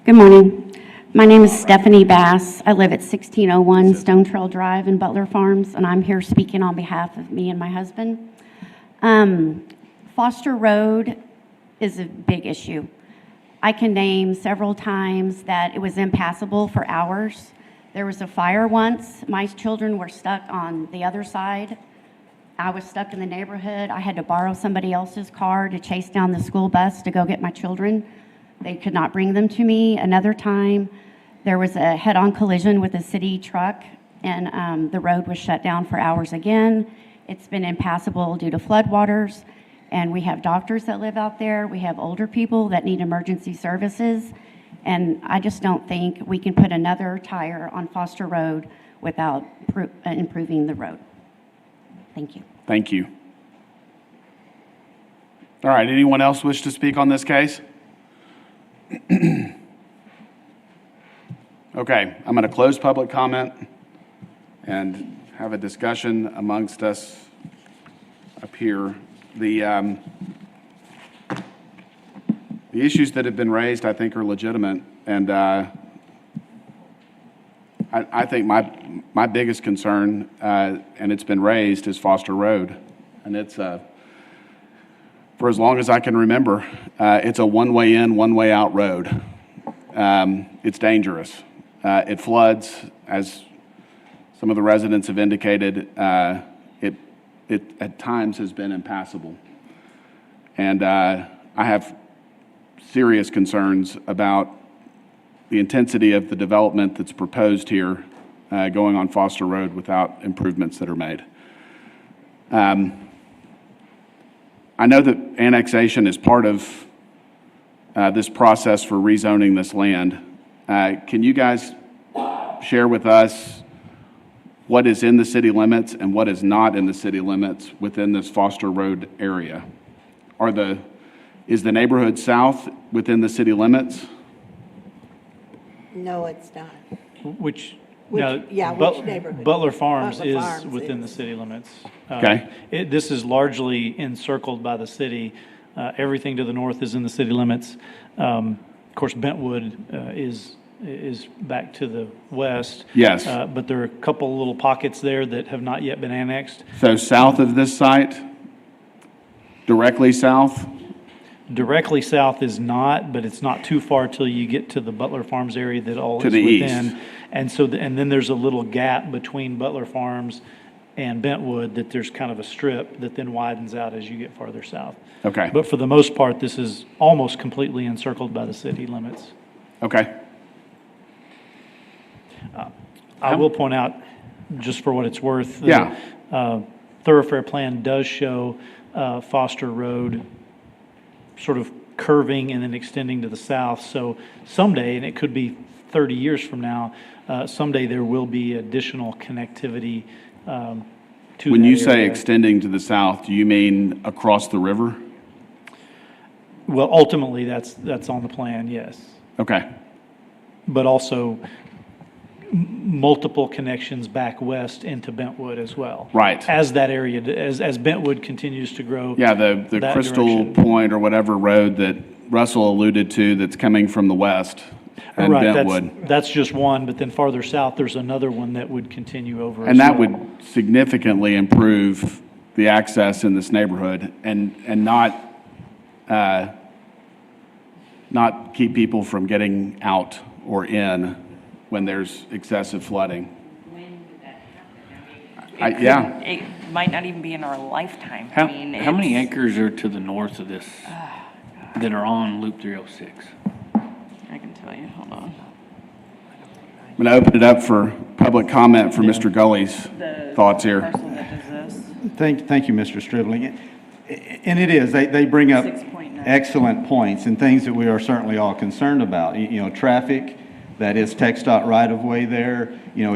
Good morning. My name is Stephanie Bass. I live at 1601 Stone Trail Drive in Butler Farms, and I'm here speaking on behalf of me and my husband. Foster Road is a big issue. I can name several times that it was impassable for hours. There was a fire once. My children were stuck on the other side. I was stuck in the neighborhood. I had to borrow somebody else's car to chase down the school bus to go get my children. They could not bring them to me. Another time, there was a head-on collision with a city truck, and the road was shut down for hours again. It's been impassable due to floodwaters, and we have doctors that live out there. We have older people that need emergency services, and I just don't think we can put another tire on Foster Road without improving the road. Thank you. Thank you. All right, anyone else wish to speak on this case? Okay, I'm going to close public comment and have a discussion amongst us here. The issues that have been raised, I think, are legitimate, and I think my biggest concern, and it's been raised, is Foster Road. And it's, for as long as I can remember, it's a one-way in, one-way out road. It's dangerous. It floods, as some of the residents have indicated. It at times has been impassable. And I have serious concerns about the intensity of the development that's proposed here going on Foster Road without improvements that are made. I know that annexation is part of this process for rezoning this land. Can you guys share with us what is in the city limits and what is not in the city limits within this Foster Road area? Is the neighborhood south within the city limits? No, it's not. Which, Which- no, yeah, But- which neighborhood? Butler Farms Butler is Farms within the is. city limits. Okay. This is largely encircled by the city. Everything to the north is in the city limits. Of course, Bentwood is back to the west. Yes. But there are a couple little pockets there that have not yet been annexed. So south of this site, directly south? Directly south is not, but it's not too far till you get to the Butler Farms area that all To is the east. within. And so, and then there's a little gap between Butler Farms and Bentwood that there's kind of a strip that then widens out as you get farther south. Okay. But for the most part, this is almost completely encircled by the city limits. Okay. I will point out, just for what it's worth, the Yeah. thoroughfare plan does show Foster Road sort of curving and then extending to the south. So someday, and it could be 30 years from now, someday there will be additional connectivity to When that you say area. extending to the south, do you mean across the river? Well, ultimately, that's on the plan, yes. Okay. But also multiple connections back west into Bentwood as well. Right. As that area, as Bentwood continues to grow. Yeah, the that Crystal direction. Point or whatever road that Russell alluded to that's coming from the west and Right, Bentwood. that's just one, but then farther south, there's another one that would continue over as And that well. would significantly improve the access in this neighborhood and not keep people from getting out or in when there's excessive flooding. Yeah. It might not even be in our lifetime. How, I mean, how many it's- acres are to the north of this that are on Loop 306? I can tell you, hold on. I'm going to open it up for public comment for Mr. Gully's The thoughts here. parcel that does this. Thank you, Mr. Stribling. And it is, they bring up 6.9. excellent points and things that we are certainly all concerned about. You know, traffic, that is TxDOT right-of-way there, you know,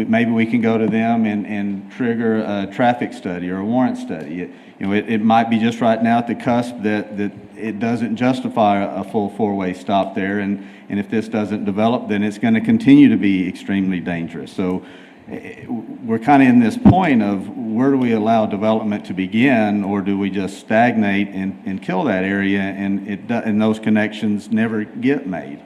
maybe we can go to them and trigger a traffic study or a warrant study. It might be just right now at the cusp that it doesn't justify a full four-way stop there, and if this doesn't develop, then it's going to continue to be extremely dangerous. So we're kind of in this point of where do we allow development to begin, or do we just stagnate and kill that area, and those connections never get made?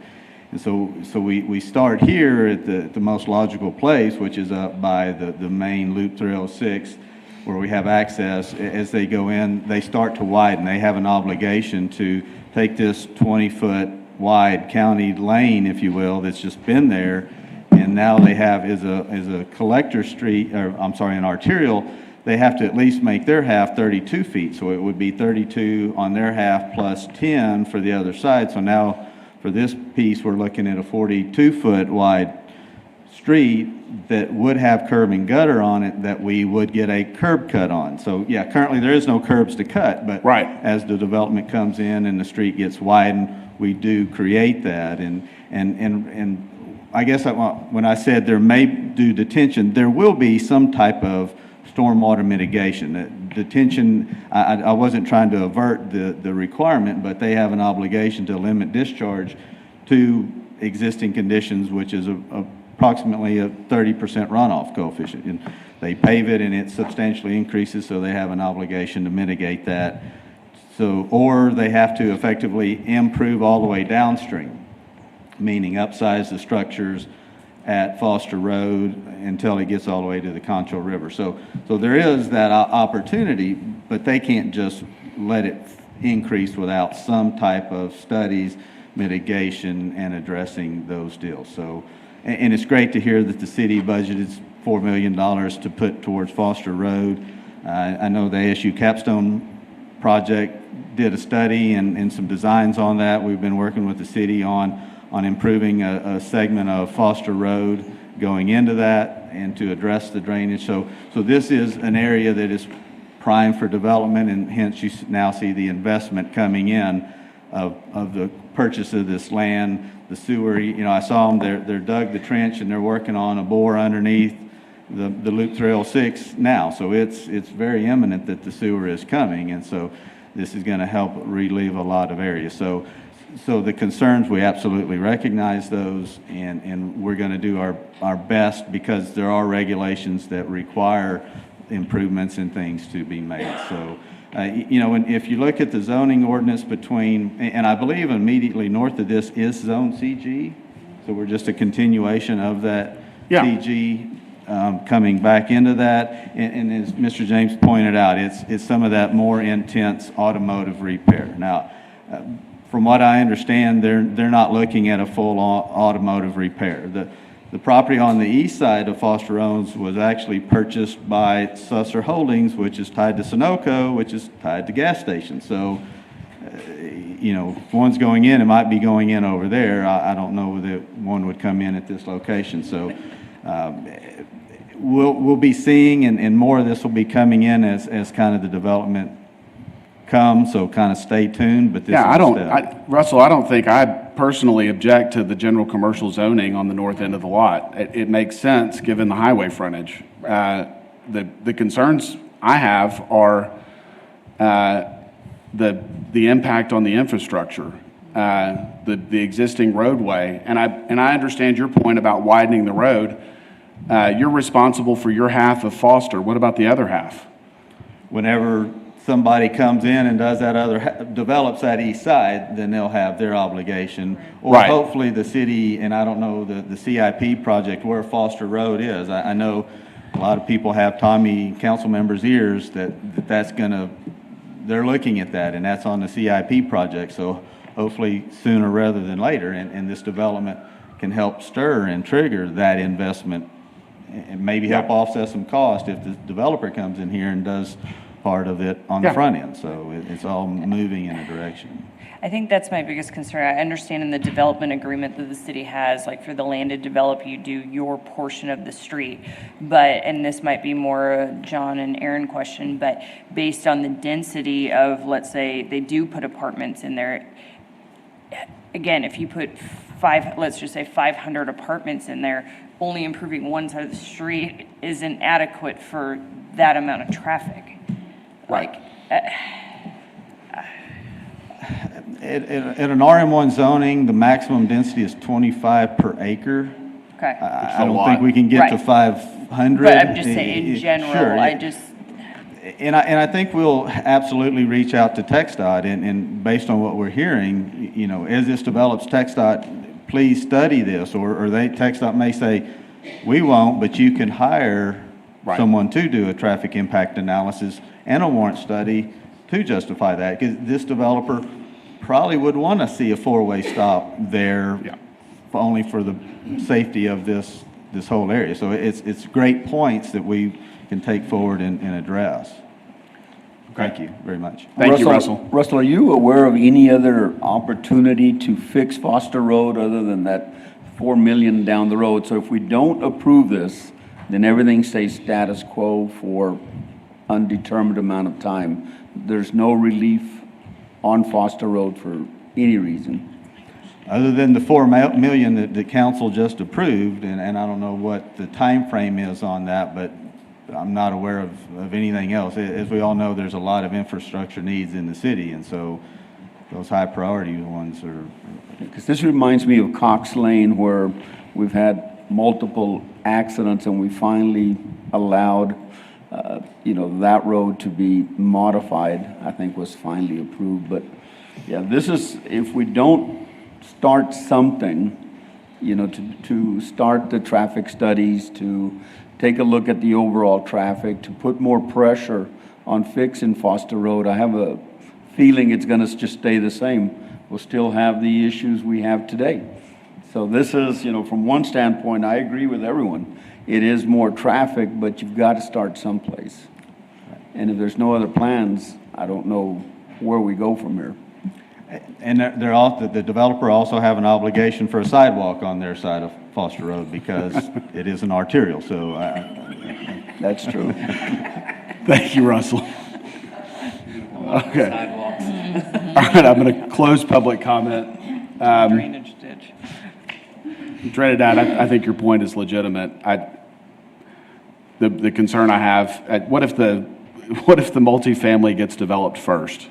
And so we start here at the most logical place, which is up by the main Loop 306, where we have access. As they go in, they start to widen. They have an obligation to take this 20-foot wide county lane, if you will, that's just been there, and now they have is a collector street, or I'm sorry, an arterial. They have to at least make their half 32 feet, so it would be 32 on their half plus 10 for the other side. So now, for this piece, we're looking at a 42-foot wide street that would have curb and gutter on it that we would get a curb cut on. So, yeah, currently there is no curbs to cut, but Right. as the development comes in and the street gets widened, we do create that. And I guess when I said there may do detention, there will be some type of stormwater mitigation. Detention, I wasn't trying to avert the requirement, but they have an obligation to limit discharge to existing conditions, which is a approximately a 30% runoff coefficient. And they pave it and it substantially increases, so they have an obligation to mitigate that. So, or they have to effectively improve all the way downstream, meaning upsize the structures at Foster Road until it gets all the way to the Concho River. So there is that opportunity, but they can't just let it increase without some type of studies, mitigation, and addressing those deals. So, and it's great to hear that the city budgeted $4 million to put towards Foster Road. I know the ASU Capstone project did a study and some designs on that. We've been working with the city on improving a segment of Foster Road going into that and to address the drainage. So this is an area that is prime for development, and hence you now see the investment coming in of the purchase of this land, the sewer. You know, I saw them, they're dug the trench and they're working on a bore underneath the Loop 306 now. So it's very imminent that the sewer is coming, and so this is going to help relieve a lot of areas. So the concerns, we absolutely recognize those, and we're going to do our best, because there are regulations that require improvements and things to be made. So, you know, and if you look at the zoning ordinance between, and I believe immediately north of this is Zone CG, so we're just a continuation of that CG coming back into that. And as Mr. James pointed out, it's some of that more intense automotive repair. Now, from what I understand, they're not looking at a full automotive repair. The property on the east side of Foster Owens was actually purchased by Susser Holdings, which is tied to Sunoco, which is tied to gas stations. So, you know, if one's going in, it might be going in over there. I don't know that one would come in at this location. So we'll be seeing, and more of this will be coming in as kind of the development comes, so kind of stay tuned, but this is a step. Russell, I don't think I personally object to the general commercial zoning on the north end of the lot. It makes sense given the highway frontage. The concerns I have are the impact on the infrastructure, the existing roadway, and I understand your point about widening the road. You're responsible for your half of Foster. What about the other half? Whenever somebody comes in and does that develops that east side, then they'll have their obligation. Or right. Hopefully the city, and I don't know the CIP project where Foster Road is. I know a lot of people have Tommy council members' ears that's gonna, they're looking at that, and that's on the CIP project. So hopefully sooner rather than later, and this development can help stir and trigger that investment and maybe help offset some cost if the developer comes in here and does part of it on the front end. So it's all moving in a direction. I think that's my biggest concern. I understand in the development agreement that the city has, like for the land to develop, you do your portion of the street. But, and this might be more a John and Aaron question, but based on the density of, let's say, they do put apartments in there. Again, if you put let's just say 500 apartments in there, only improving one side of the street isn't adequate for that amount of traffic. Right. At an RM1 zoning, the maximum density is 25 per acre. Okay. I don't think we can get to 500. But I'm just saying, in general, Sure. And I think we'll absolutely reach out to TxDOT, and based on what we're hearing, you know, as this develops, TxDOT, please study this, or TxDOT may say, we won't, but you can hire someone to do a traffic impact analysis and a warrant study to justify that, because this developer probably would want to see a four-way stop there, only for the safety of this whole area. So it's great points that we can take forward and address. Thank you very much. Thank you, Russell. Russell, are you aware of any other opportunity to fix Foster Road other than that $4 million down the road? So if we don't approve this, then everything stays status quo for undetermined amount of time. There's no relief on Foster Road for any reason. Other than the $4 million that the council just approved, and I don't know what the time frame is on that, but I'm not aware of anything else. As we all know, there's a lot of infrastructure needs in the city, and so those high priority ones are. Because this reminds me of Cox Lane, where we've had multiple accidents, and we finally allowed, that road to be modified, I think was finally approved. But yeah, this is, if we don't start something, to start the traffic studies, to take a look at the overall traffic, to put more pressure on fixing Foster Road, I have a feeling it's gonna just stay the same. We'll still have the issues we have today. So this is, from one standpoint, I agree with everyone. It is more traffic, but you've got to start someplace. And if there's no other plans, I don't know where we go from here. And the developer also have an obligation for a sidewalk on their side of Foster Road because it is an arterial, so. That's true. Thank you, Russell. Okay. All right, I'm going to close public comment. Drainage ditch. Dreaded Dad, I think your point is legitimate. The concern I have, what if the multifamily gets developed first?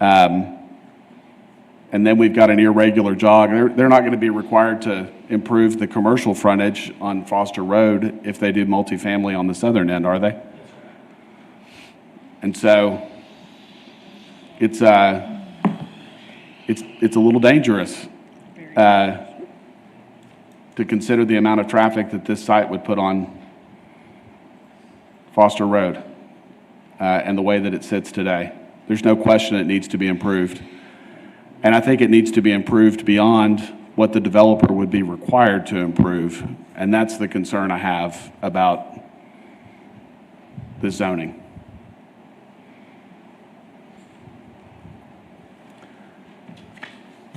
And then we've got an irregular jog. They're not going to be required to improve the commercial frontage on Foster Road if they do multifamily on the southern end, are they? And so it's a little dangerous to consider the amount of traffic that this site would put on Foster Road and the way that it sits today. There's no question it needs to be improved. And I think it needs to be improved beyond what the developer would be required to improve. And that's the concern I have about the zoning.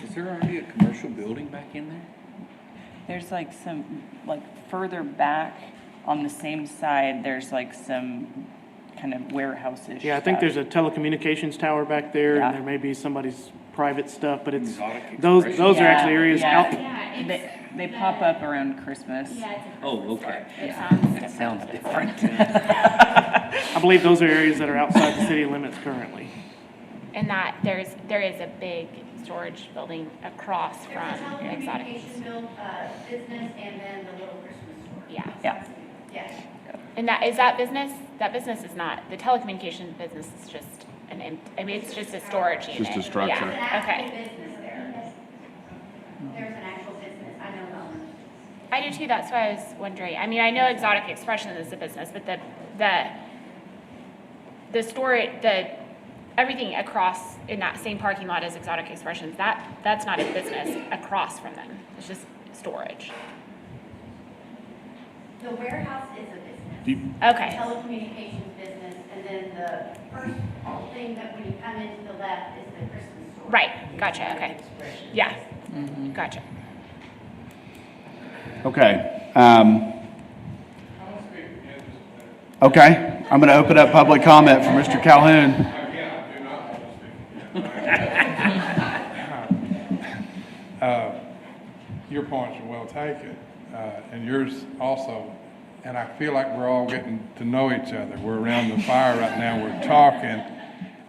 Is there already a commercial building back in there? There's like some, further back on the same side, there's like some kind of warehouse-ish Yeah, I think stuff. there's a telecommunications tower back there, Yeah. and there may be somebody's private stuff, but it's, Exotic those expression. are actually areas Yeah. out. They pop up around Christmas. Oh, okay. It Sounds different. I believe those are areas that are outside the city limits currently. And that there is a big storage building across from Exotic. business and then the little Christmas store. Yeah. Yeah. Yes. And that business is not, the telecommunications business is just it's just a storage unit. Just a structure. Yeah. Okay. Business there. There's an actual business, I know the owner. I do too, that's why I was wondering. I mean, I know Exotic Expression is a business, but the store, everything across in that same parking lot as Exotic Expressions, that's not a business across from them. It's just storage. The warehouse is a business. Okay. Telecommunications business, and then the first thing that when you come into the left is the Christmas store. Right, gotcha, okay. Yeah, gotcha. Okay. Okay, I'm going to open up public comment for Mr. Calhoun. Your points are well taken, and yours also. And I feel like we're all getting to know each other. We're around the fire right now, we're talking.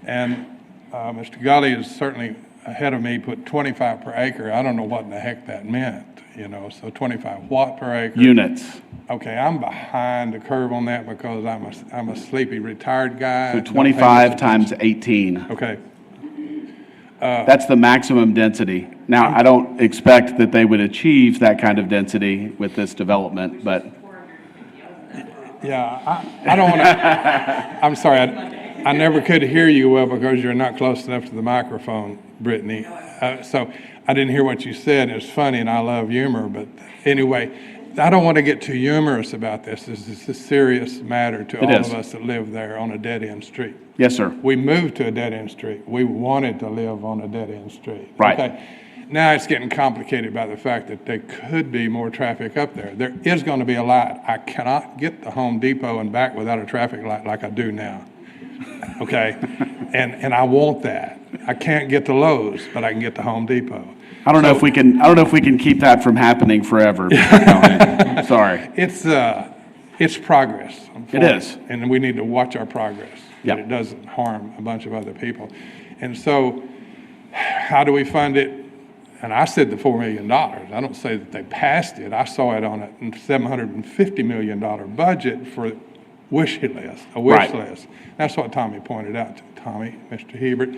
And Mr. Gully is certainly ahead of me, put 25 per acre. I don't know what in the heck that meant, so 25 what per acre? Units. Okay, I'm behind the curve on that because I'm a sleepy retired guy. So 25 times 18. Okay. That's the maximum density. Now, I don't expect that they would achieve that kind of density with this development, but. Yeah, I don't want to, I'm sorry, I never could hear you well because you're not close enough to the microphone, Brittany. So I didn't hear what you said. It was funny, and I love humor. But anyway, I don't want to get too humorous about this. This is a serious matter to all of us that live there on a dead-end street. Yes, sir. We moved to a dead-end street. We wanted to live on a dead-end street. Right. Okay. Now it's getting complicated by the fact that there could be more traffic up there. There is going to be a light. I cannot get to Home Depot and back without a traffic light like I do now. Okay? and I want that. I can't get to Lowe's, but I can get to Home Depot. I don't know if we can keep that from happening forever. Sorry. It's progress. It is. And we need to watch our progress. Yep. That it doesn't harm a bunch of other people. And so how do we fund it? And I said the $4 million. I don't say that they passed it. I saw it on a $750 million budget for wish list, a wish Right. list. That's what Tommy pointed out to Tommy, Mr. Hebert,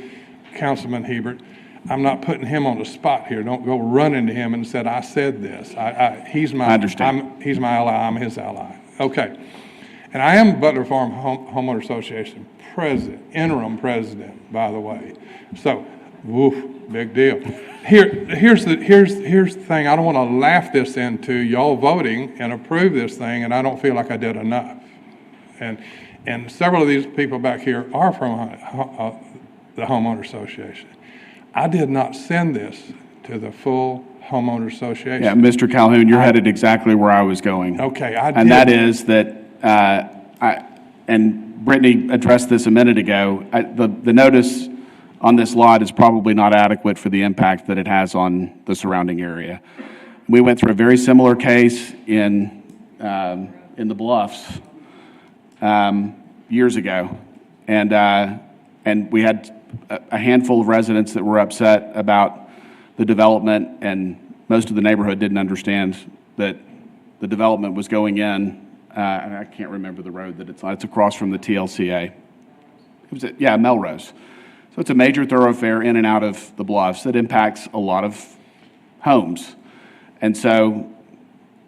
Councilman Hebert. I'm not putting him on the spot here. Don't go running to him and said, I said this. He's my, I understand. he's my ally, I'm his ally. Okay. And I am Butler Farm Homeowner Association president, interim president, by the way. So, woof, big deal. Here's the thing. I don't want to laugh this into y'all voting and approve this thing, and I don't feel like I did enough. And several of these people back here are from the homeowner association. I did not send this to the full homeowner association. Yeah, Mr. Calhoun, you're headed exactly where I was going. Okay, I did. And that is that, and Brittany addressed this a minute ago, the notice on this lot is probably not adequate for the impact that it has on the surrounding area. We went through a very similar case in the Bluffs years ago, and we had a handful of residents that were upset about the development, and most of the neighborhood didn't understand that the development was going in. And I can't remember the road that it's on. It's across from the TLCA. Melrose. So it's a major thoroughfare in and out of the Bluffs that impacts a lot of homes. And so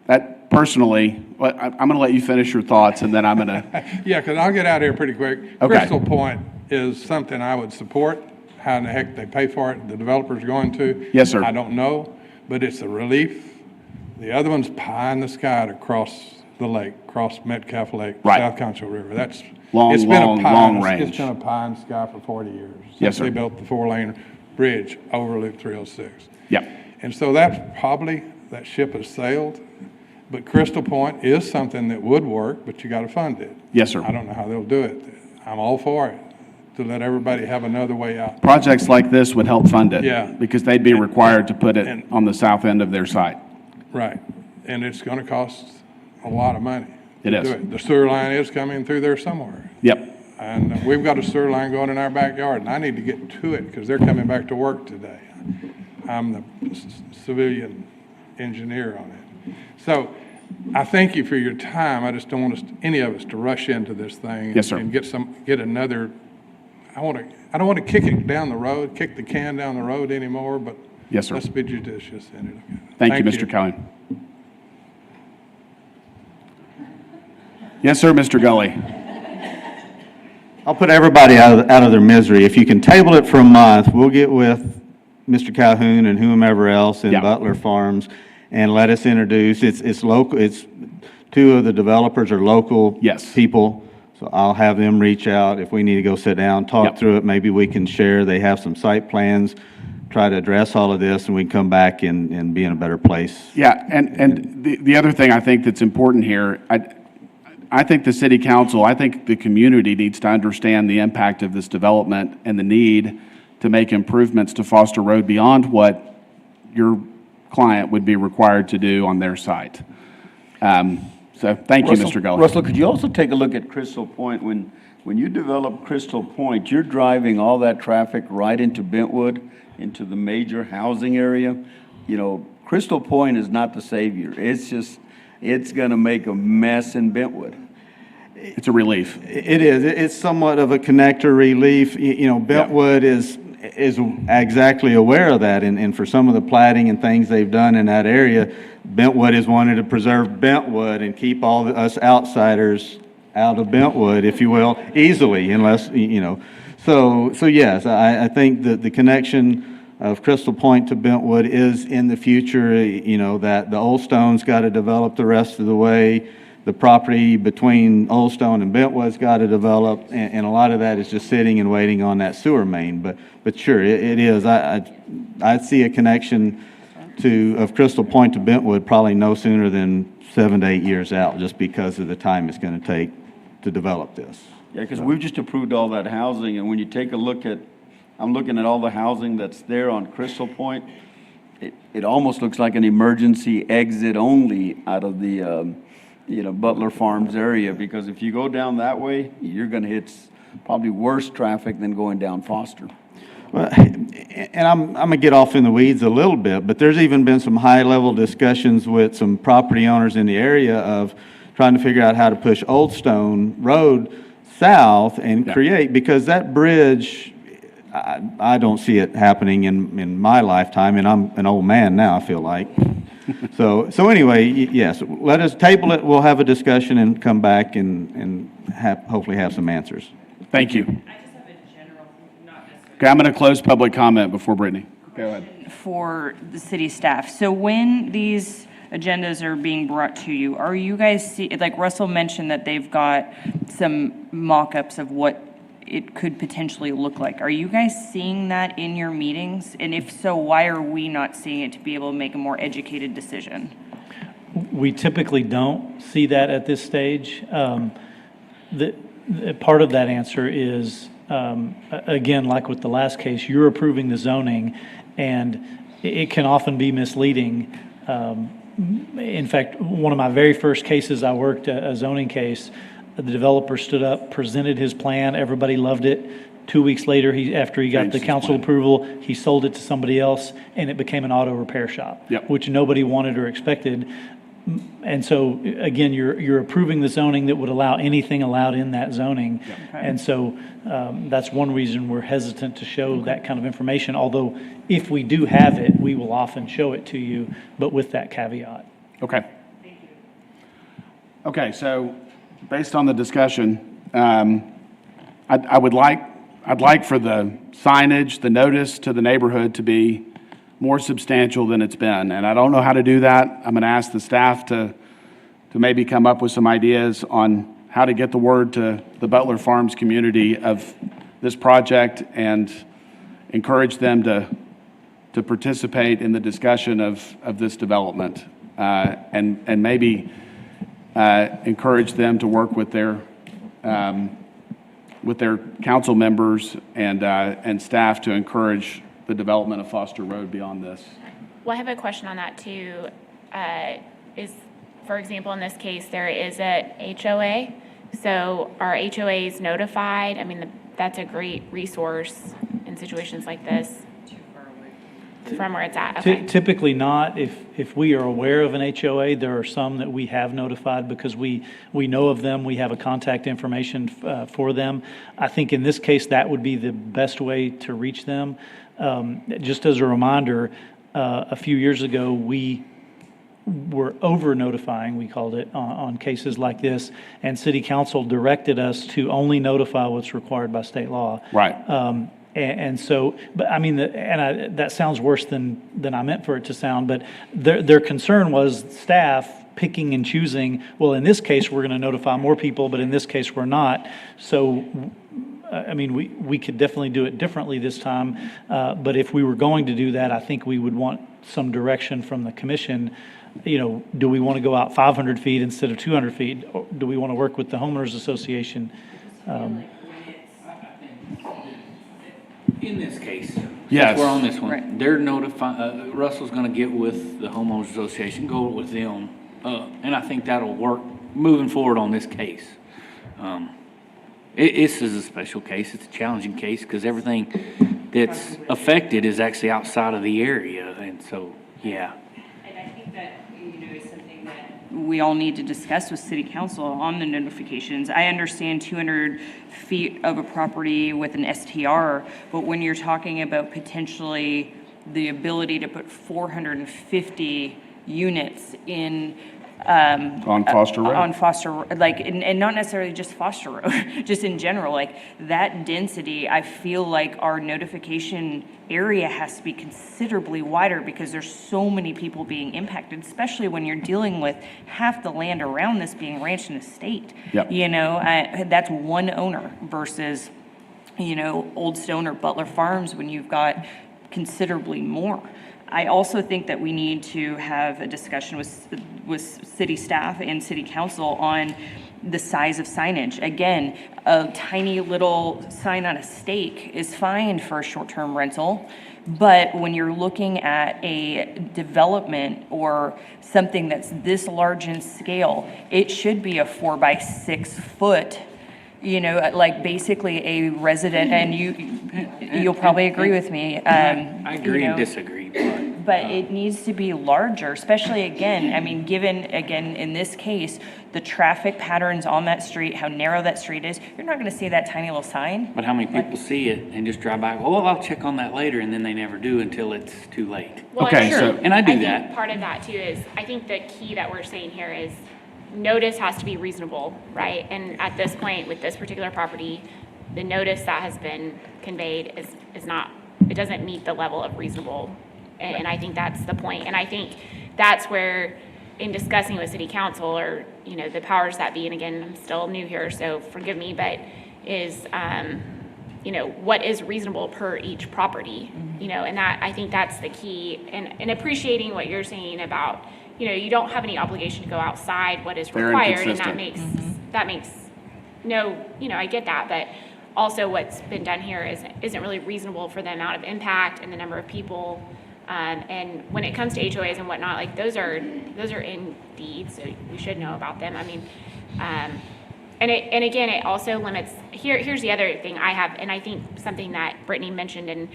that personally, I'm going to let you finish your thoughts, and then I'm going to. Yeah, because I'll get out of here pretty quick. Okay. Crystal Point is something I would support. How in the heck they pay for it, the developer's going to. Yes, sir. I don't know, but it's a relief. The other one's pie in the sky to cross the lake, cross Metcalf Lake, Right. South Concho River. That's Long it's been a long pie, range. It's been a pie in the sky for 40 years. Yes, Since sir. they built the 4-lane bridge over Loop 306. Yep. And so that's probably, that ship has sailed. But Crystal Point is something that would work, but you got to fund it. Yes, sir. I don't know how they'll do it. I'm all for it, to let everybody have another way out. Projects like this would help fund it. Yeah. Because they'd be required to put it and- on the south end of their site. Right. And it's going to cost a lot of money. It to is. do The sewer line is coming through there somewhere. Yep. And we've got a sewer line going in our backyard, and I need to get to it because they're coming back to work today. I'm the civilian engineer on it. So I thank you for your time. I just don't want any of us to rush into this thing. Yes, sir. And get another, I don't want to kick it down the road, kick the can down the road anymore, but Yes, sir. let's be judicious in it. Thank you, Mr. Calhoun. Yes, sir, Mr. Gully. I'll put everybody out of their misery. If you can table it for a month, we'll get with Mr. Calhoun and whomever else in Yeah. Butler Farms and let us introduce, it's local, it's, two of the developers are local Yes. people, so I'll have them reach out. If we need to go sit down, talk Yep. through it, maybe we can share. They have some site plans, try to address all of this, and we can come back and be in a better place. Yeah, and the other thing I think that's important here, I think the city council, I think the community needs to understand the impact of this development and the need to make improvements to Foster Road beyond what your client would be required to do on their site. So thank you, Mr. Gully. Russell, could you also take a look at Crystal Point? When you develop Crystal Point, you're driving all that traffic right into Bentwood, into the major housing area. You know, Crystal Point is not the savior. It's going to make a mess in Bentwood. It's a relief. It is. It's somewhat of a connector relief. You know, Bentwood is exactly aware of that, and for some of the plating and things they've done in that area, Bentwood has wanted to preserve Bentwood and keep all us outsiders out of Bentwood, if you will, easily, unless, you know. So yes, I think that the connection of Crystal Point to Bentwood is in the future, you know, that the Old Stone's got to develop the rest of the way. The property between Old Stone and Bentwood's got to develop, and a lot of that is just sitting and waiting on that sewer main. But sure, it is. I see a connection of Crystal Point to Bentwood probably no sooner than 7 to 8 years out, just because of the time it's going to take to develop this. Yeah, because we've just approved all that housing, and when you take a look at, I'm looking at all the housing that's there on Crystal Point, it almost looks like an emergency exit only out of the, Butler Farms area, because if you go down that way, you're going to hit probably worse traffic than going down Foster. Well, and I'm going to get off in the weeds a little bit, but there's even been some high-level discussions with some property owners in the area of trying to figure out how to push Old Stone Road south and create, because that bridge, I don't see it happening in my lifetime, and I'm an old man now, I feel like. So anyway, yes, let us table it, we'll have a discussion and come back and hopefully have some answers. Thank you. Okay, I'm going to close public comment before Brittany. Go ahead. For the city staff. So when these agendas are being brought to you, are you guys like Russell mentioned that they've got some mock-ups of what it could potentially look like. Are you guys seeing that in your meetings? And if so, why are we not seeing it to be able to make a more educated decision? We typically don't see that at this stage. Part of that answer is, again, like with the last case, you're approving the zoning, and it can often be misleading. In fact, one of my very first cases, I worked a zoning case. The developer stood up, presented his plan, everybody loved it. 2 weeks later, after he got the council approval, he sold it to somebody else, and it became an auto repair shop, which nobody wanted or expected. And so, again, you're approving the zoning that would allow anything allowed in that zoning. And so that's one reason we're hesitant to show that kind of information, although if we do have it, we will often show it to you, but with that caveat. Okay. Thank you. Okay, so based on the discussion, I'd like for the signage, the notice to the neighborhood to be more substantial than it's been. And I don't know how to do that. I'm going to ask the staff to maybe come up with some ideas on how to get the word to the Butler Farms community of this project and encourage them to participate in the discussion of this development, and maybe encourage them to work with their council members and staff to encourage the development of Foster Road beyond this. Well, I have a question on that too. For example, in this case, there is a HOA. So are HOAs notified? I mean, that's a great resource in situations like this. From where it's at, okay. Typically not. If we are aware of an HOA, there are some that we have notified because we know of them. We have a contact information for them. I think in this case, that would be the best way to reach them. Just as a reminder, a few years ago, we were over-notifying, we called it, on cases like this, and City Council directed us to only notify what's required by state law. Right. And so, but I mean, that sounds worse than I meant for it to sound, but their concern was staff picking and choosing, well, in this case, we're going to notify more people, but in this case, we're not. So, I mean, we could definitely do it differently this time, but if we were going to do that, I think we would want some direction from the commission. You know, do we want to go out 500 feet instead of 200 feet? Or do we want to work with the homeowners association? In this case, yes, we're on this one. Right. They're notifying. Russell's going to get with the homeowners association, go with them, and I think that'll work moving forward on this case. This is a special case. It's a challenging case because everything that's affected is actually outside of the area, and so yeah. And I think that is something that we all need to discuss with City Council on the notifications. I understand 200 feet of a property with an STR, but when you're talking about potentially the ability to put 450 units in on Foster Road. On Foster, like, and not necessarily just Foster Road, just in general, like that density, I feel like our notification area has to be considerably wider because there's so many people being impacted, especially when you're dealing with half the land around this being ranch and estate. Yep. That's one owner versus, Old Stone or Butler Farms when you've got considerably more. I also think that we need to have a discussion with city staff and city council on the size of signage. Again, a tiny little sign on a stake is fine for a short-term rental, but when you're looking at a development or something that's this large in scale, it should be a 4 by 6 foot, like basically a resident, and you'll probably agree with me. I agree you and know, disagree, But it needs to be larger, especially again, I mean, given, again, in this case, the traffic patterns on that street, how narrow that street is, you're not gonna see that tiny little sign. but how many people see it and just drive by, oh, I'll check on that later, and then they never do until it's too late. Well, Okay, think- so- And I do think that. part of that too is, I think the key that we're saying here is notice has to be reasonable, right? And at this point, with this particular property, the notice that has been conveyed is not, it doesn't meet the level of reasonable. And I think that's the point. And I think that's where, in discussing with city council or, you know, the powers that be, and again, I'm still new here, so forgive me, but is, you know, what is reasonable per each property, you know, and that, I think that's the key. And appreciating what you're saying about, you know, you don't have any obligation to go outside what is Fair and required, and consistent. that makes no, you know, I get that, but also what's been done here isn't really reasonable for the amount of impact and the number of people. And when it comes to HOAs and whatnot, like those are in deeds, so we should know about them. I mean, and again, it also limits, here's the other thing I have, and I think something that Brittany mentioned, and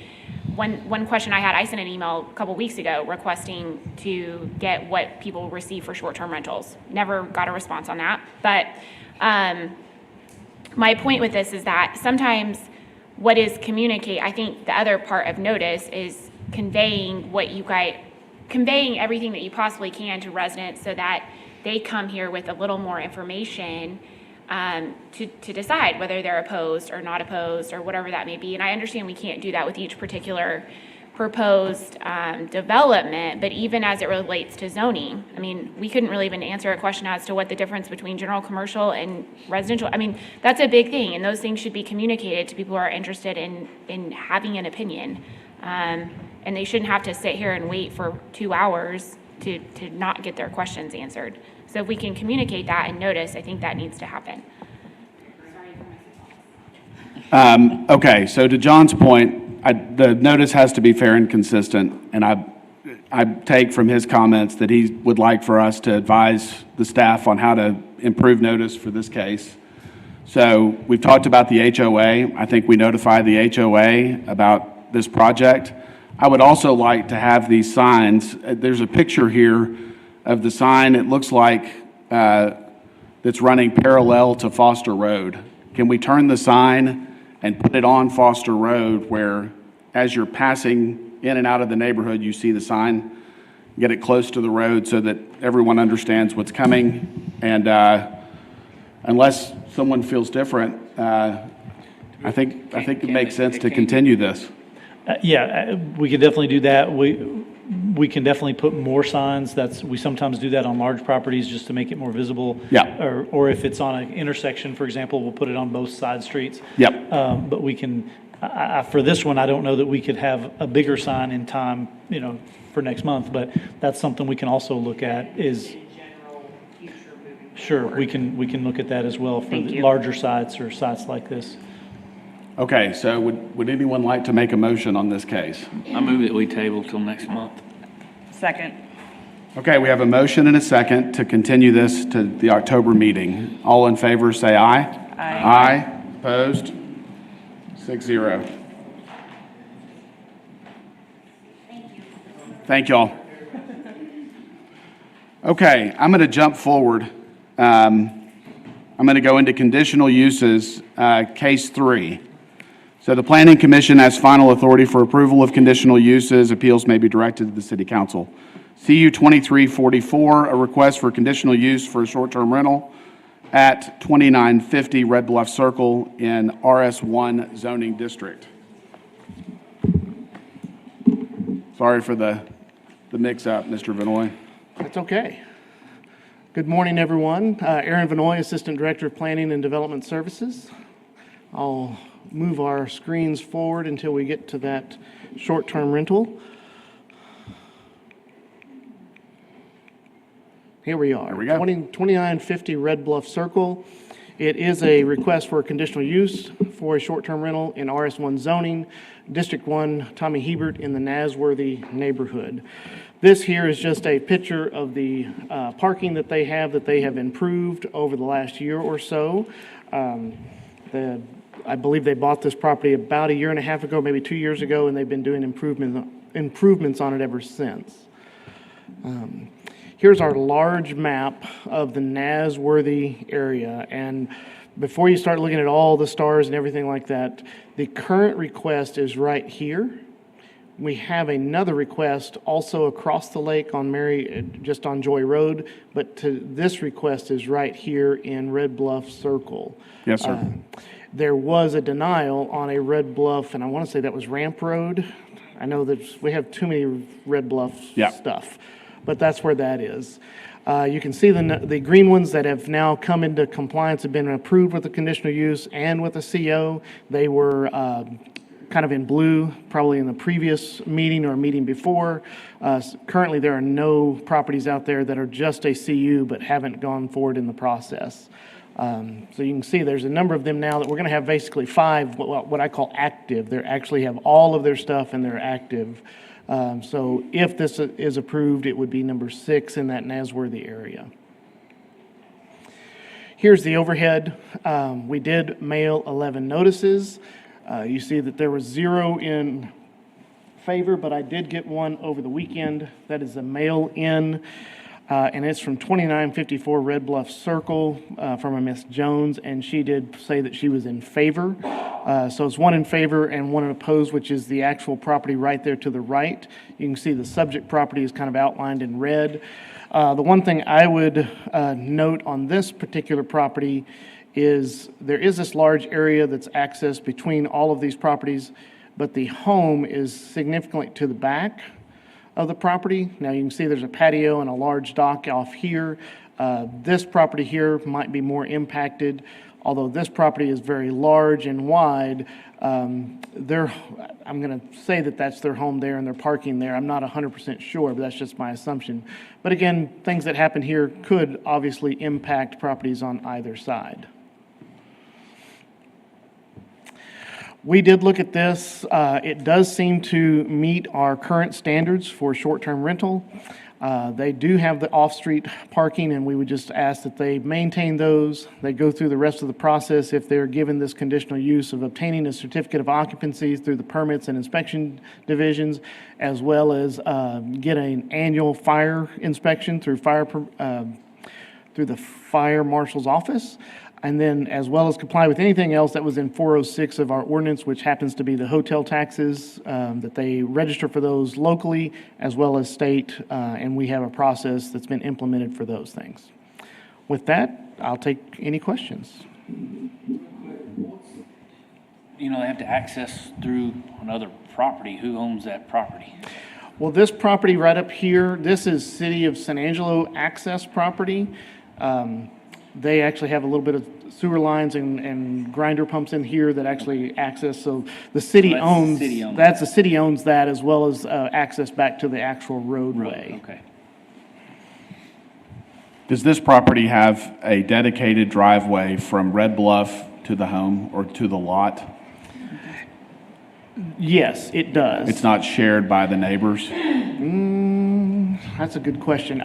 one question I had, I sent an email a couple weeks ago requesting to get what people receive for short-term rentals. Never got a response on that, but my point with this is that sometimes what is communicate, I think the other part of notice is conveying everything that you possibly can to residents so that they come here with a little more information to decide whether they're opposed or not opposed or whatever that may be. And I understand we can't do that with each particular proposed development, but even as it relates to zoning, I mean, we couldn't really even answer a question as to what the difference between general commercial and residential, I mean, that's a big thing, and those things should be communicated to people who are interested in having an opinion. And they shouldn't have to sit here and wait for 2 hours to not get their questions answered. So if we can communicate that and notice, I think that needs to happen. Okay, so to John's point, the notice has to be fair and consistent, and I take from his comments that he would like for us to advise the staff on how to improve notice for this case. So we've talked about the HOA. I think we notify the HOA about this project. I would also like to have these signs. There's a picture here of the sign. It looks like that's running parallel to Foster Road. Can we turn the sign and put it on Foster Road where, as you're passing in and out of the neighborhood, you see the sign? Get it close to the road so that everyone understands what's coming. And unless someone feels different, I think it makes sense to continue this. Yeah, we could definitely do that. We can definitely put more signs. We sometimes do that on large properties just to make it more visible. Yeah. Or if it's on an intersection, for example, we'll put it on both side streets. Yep. But we can, for this one, I don't know that we could have a bigger sign in time, you know, for next month, but that's something we can also look at is. Sure, we can look at that as well for the larger sites or sites like this. Okay, so would anyone like to make a motion on this case? I move that we table till next month. Second. Okay, we have a motion and a second to continue this to the October meeting. All in favor, say aye. Aye. Aye. Opposed? 6-0. Thank y'all. Okay, I'm going to jump forward. I'm going to go into conditional uses, case 3. So the Planning Commission has final authority for approval of conditional uses. Appeals may be directed to the City Council. CU 2344, a request for conditional use for a short-term rental at 2950 Red Bluff Circle in RS1 zoning district. Sorry for the mix-up, Mr. Vinoy. That's okay. Good morning, everyone. Aaron Vinoy, Assistant Director of Planning and Development Services. I'll move our screens forward until we get to that short-term rental. Here we are. Here we go. 2950 Red Bluff Circle. It is a request for conditional use for a short-term rental in RS1 zoning, District 1, Tommy Hebert in the Nasworthy neighborhood. This here is just a picture of the parking that they have improved over the last year or so. The I believe they bought this property about a year and a half ago, maybe 2 years ago, and they've been doing improvements on it ever since. Here's our large map of the Nasworthy area, and before you start looking at all the stars and everything like that, the current request is right here. We have another request also across the lake on just on Joy Road, but this request is right here in Red Bluff Circle. Yes, sir. There was a denial on a Red Bluff, and I want to say that was Ramp Road. I know that we have too many Red Bluff stuff, but that's where that is. You can see the green ones that have now come into compliance have been approved with the conditional use and with the CO. They were kind of in blue, probably in the previous meeting or meeting before. Currently, there are no properties out there that are just a CU but haven't gone forward in the process. So you can see there's a number of them now that we're going to have basically 5, what I call active. They actually have all of their stuff and they're active. So if this is approved, it would be number 6 in that Nasworthy area. Here's the overhead. We did mail 11 notices. You see that there was 0 in favor, but I did get one over the weekend. That is a mail-in, and it's from 2954 Red Bluff Circle from a Miss Jones, and she did say that she was in favor. So it's 1 in favor and 1 opposed, which is the actual property right there to the right. You can see the subject property is kind of outlined in red. The one thing I would note on this particular property is there is this large area that's accessed between all of these properties, but the home is significantly to the back of the property. Now you can see there's a patio and a large dock off here. This property here might be more impacted, although this property is very large and wide. I'm going to say that that's their home there and they're parking there. I'm not 100% sure, but that's just my assumption. But again, things that happen here could obviously impact properties on either side. We did look at this. It does seem to meet our current standards for short-term rental. They do have the off-street parking, and we would just ask that they maintain those. They go through the rest of the process if they're given this conditional use of obtaining a certificate of occupancy through the permits and inspection divisions, as well as get an annual fire inspection through the fire marshal's office. And then as well as comply with anything else that was in 406 of our ordinance, which happens to be the hotel taxes, that they register for those locally as well as state, and we have a process that's been implemented for those things. With that, I'll take any questions. You know, they have to access through another property. Who owns that property? Well, this property right up here, this is City of San Angelo access property. They actually have a little bit of sewer lines and grinder pumps in here that actually access, so the city owns, the city owns that as well as access back to the actual roadway. Okay. Does this property have a dedicated driveway from Red Bluff to the home or to the lot? Yes, it does. It's not shared by the neighbors? That's a good question.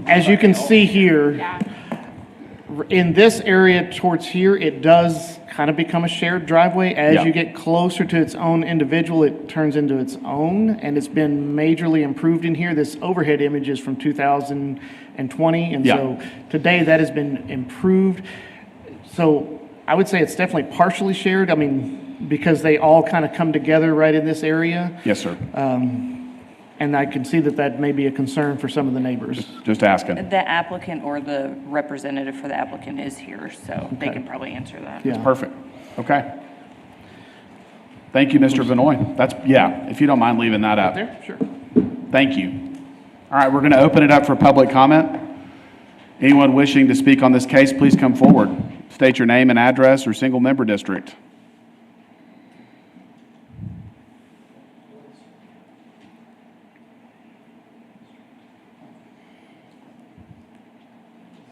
As you can see here, in this area towards here, it does kind of become a shared driveway. As you get closer to its own individual, it turns into its own, and it's been majorly improved in here. This overhead image is from 2020, and so today that has been improved. So I would say it's definitely partially shared. I mean, because they all kind of come together right in this area. Yes, sir. And I can see that that may be a concern for some of the neighbors. Just asking. The applicant or the representative for the applicant is here, so they can probably answer that. Yeah. Perfect. Okay. Thank you, Mr. Vinoy. If you don't mind leaving that up. There, sure. Thank you. All right, we're going to open it up for public comment. Anyone wishing to speak on this case, please come forward. State your name and address or single member district.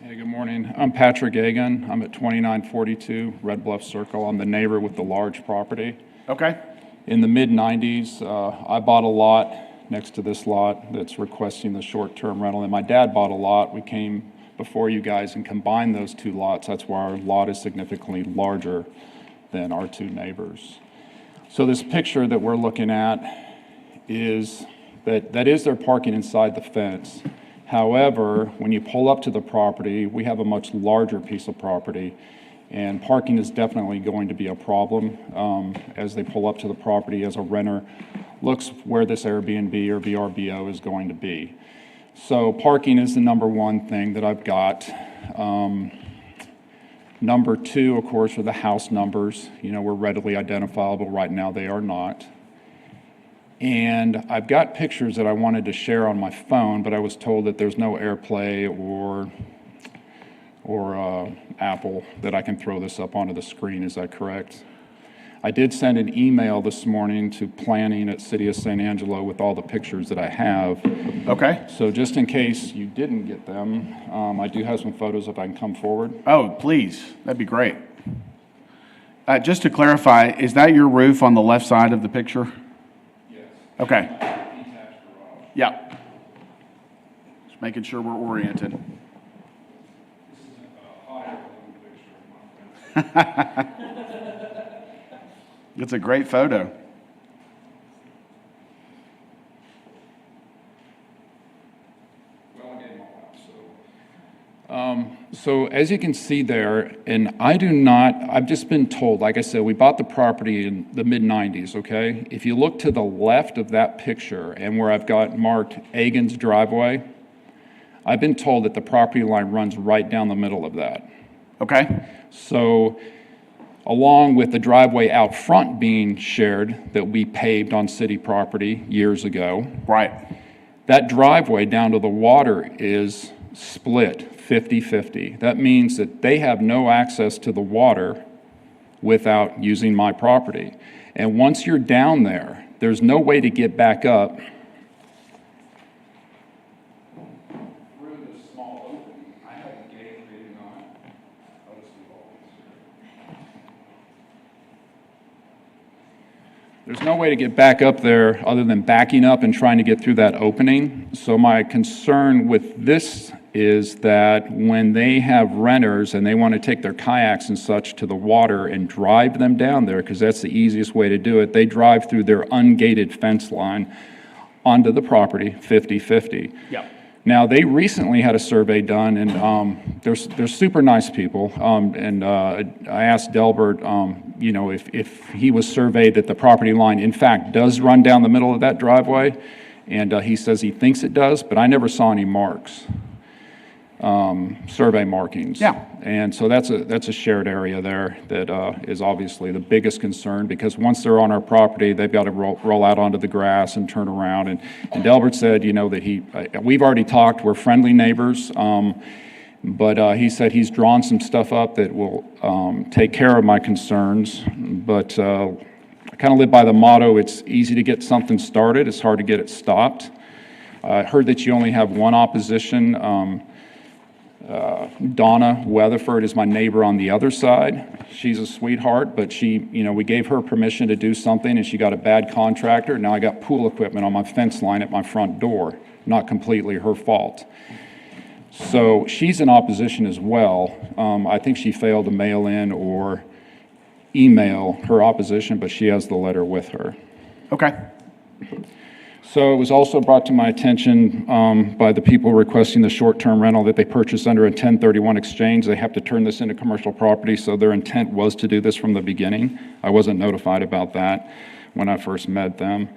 Hey, good morning. I'm Patrick Agan. I'm at 2942 Red Bluff Circle. I'm the neighbor with the large property. Okay. In the mid-90s, I bought a lot next to this lot that's requesting the short-term rental, and my dad bought a lot. We came before you guys and combine those two lots. That's why our lot is significantly larger than our two neighbors. So this picture that we're looking at is that is their parking inside the fence. However, when you pull up to the property, we have a much larger piece of property, and parking is definitely going to be a problem as they pull up to the property, as a renter looks where this Airbnb or VRBO is going to be. So parking is the number one thing that I've got. Number two, of course, are the house numbers. We're readily identifiable. Right now, they are not. And I've got pictures that I wanted to share on my phone, but I was told that there's no AirPlay or Apple that I can throw this up onto the screen. Is that correct? I did send an email this morning to planning at City of San Angelo with all the pictures that I have. Okay. So just in case you didn't get them, I do have some photos if I can come forward. Oh, please. That'd be great. Just to clarify, is that your roof on the left side of the picture? Yes. Okay. Yeah. Just making sure we're oriented. This is a higher picture of my friend. It's a great photo. Well, I gave them all out, so as you can see there, and I've just been told, like I said, we bought the property in the mid-90s, okay? If you look to the left of that picture and where I've got marked Agan's driveway, I've been told that the property line runs right down the middle of that. Okay. So along with the driveway out front being shared that we paved on city property years ago. Right. That driveway down to the water is split 50-50. That means that they have no access to the water without using my property. And once you're down there, there's no way to get back up through this small opening. I have a gate leading on it. I'll just do all this. There's no way to get back up there other than backing up and trying to get through that opening. So my concern with this is that when they have renters and they want to take their kayaks and such to the water and drive them down there, because that's the easiest way to do it, they drive through their ungated fence line onto the property 50-50. Yeah. Now, they recently had a survey done, and they're super nice people. I asked Delbert, if he was surveyed that the property line, in fact, does run down the middle of that driveway, and he says he thinks it does, but I never saw any marks, survey markings. Yeah. And so that's a shared area there that is obviously the biggest concern, because once they're on our property, they've got to roll out onto the grass and turn around. And Delbert said, that we've already talked, we're friendly neighbors, but he said he's drawn some stuff up that will take care of my concerns. But I kind of live by the motto, it's easy to get something started, it's hard to get it stopped. I heard that you only have one opposition. Donna Weatherford is my neighbor on the other side. She's a sweetheart, but we gave her permission to do something, and she got a bad contractor. Now I got pool equipment on my fence line at my front door. Not completely her fault. So she's in opposition as well. I think she failed to mail in or email her opposition, but she has the letter with her. Okay. So it was also brought to my attention by the people requesting the short-term rental that they purchased under a 1031 exchange. They have to turn this into commercial property, so their intent was to do this from the beginning. I wasn't notified about that when I first met them.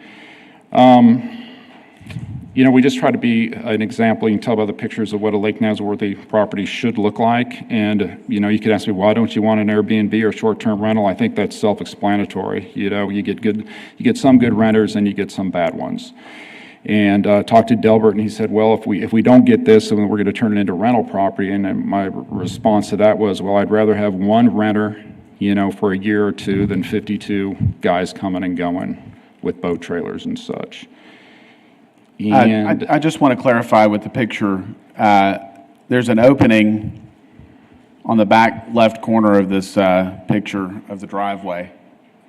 We just try to be an example. You can tell by the pictures of what a Lake Nasworthy property should look like. And, you could ask me, why don't you want an Airbnb or short-term rental? I think that's self-explanatory. You get some good renters and you get some bad ones. And talked to Delbert, and he said, well, if we don't get this, then we're going to turn it into rental property. And my response to that was, well, I'd rather have one renter, for a year or two than 52 guys coming and going with boat trailers and such. And I just want to clarify with the picture. There's an opening on the back left corner of this picture of the driveway.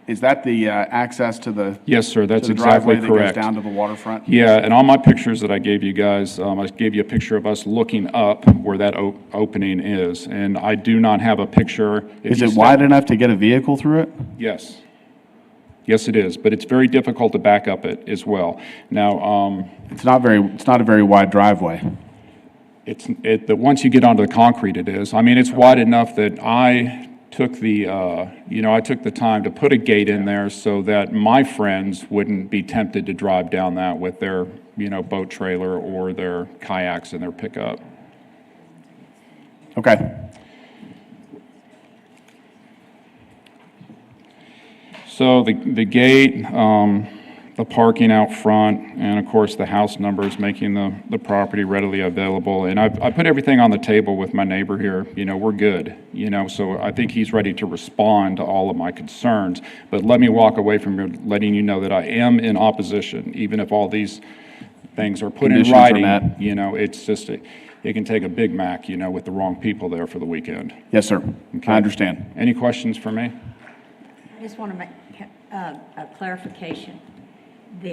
Is that the access to the? Yes, sir, that's to the exactly driveway that goes correct. down to the waterfront? Yeah, and on my pictures that I gave you guys, I gave you a picture of us looking up where that opening is, and I do not have a picture. If Is you it step- wide enough to get a vehicle through it? Yes. Yes, it is, but it's very difficult to back up it as well. Now, It's not a very wide driveway. once you get onto the concrete, it is. I mean, it's wide enough that I took I took the time to put a gate in there so that my friends wouldn't be tempted to drive down that with their, boat trailer or their kayaks and their pickup. Okay. So the gate, the parking out front, and of course the house numbers making the property readily available. And I put everything on the table with my neighbor here, we're good, so I think he's ready to respond to all of my concerns. But let me walk away from here letting you know that I am in opposition, even if all these things are put in Conditions are writing, met. it's just, it can take a Big Mac, with the wrong people there for the weekend. Yes, sir. Okay. I understand. Any questions for me? I just want to make a clarification. Do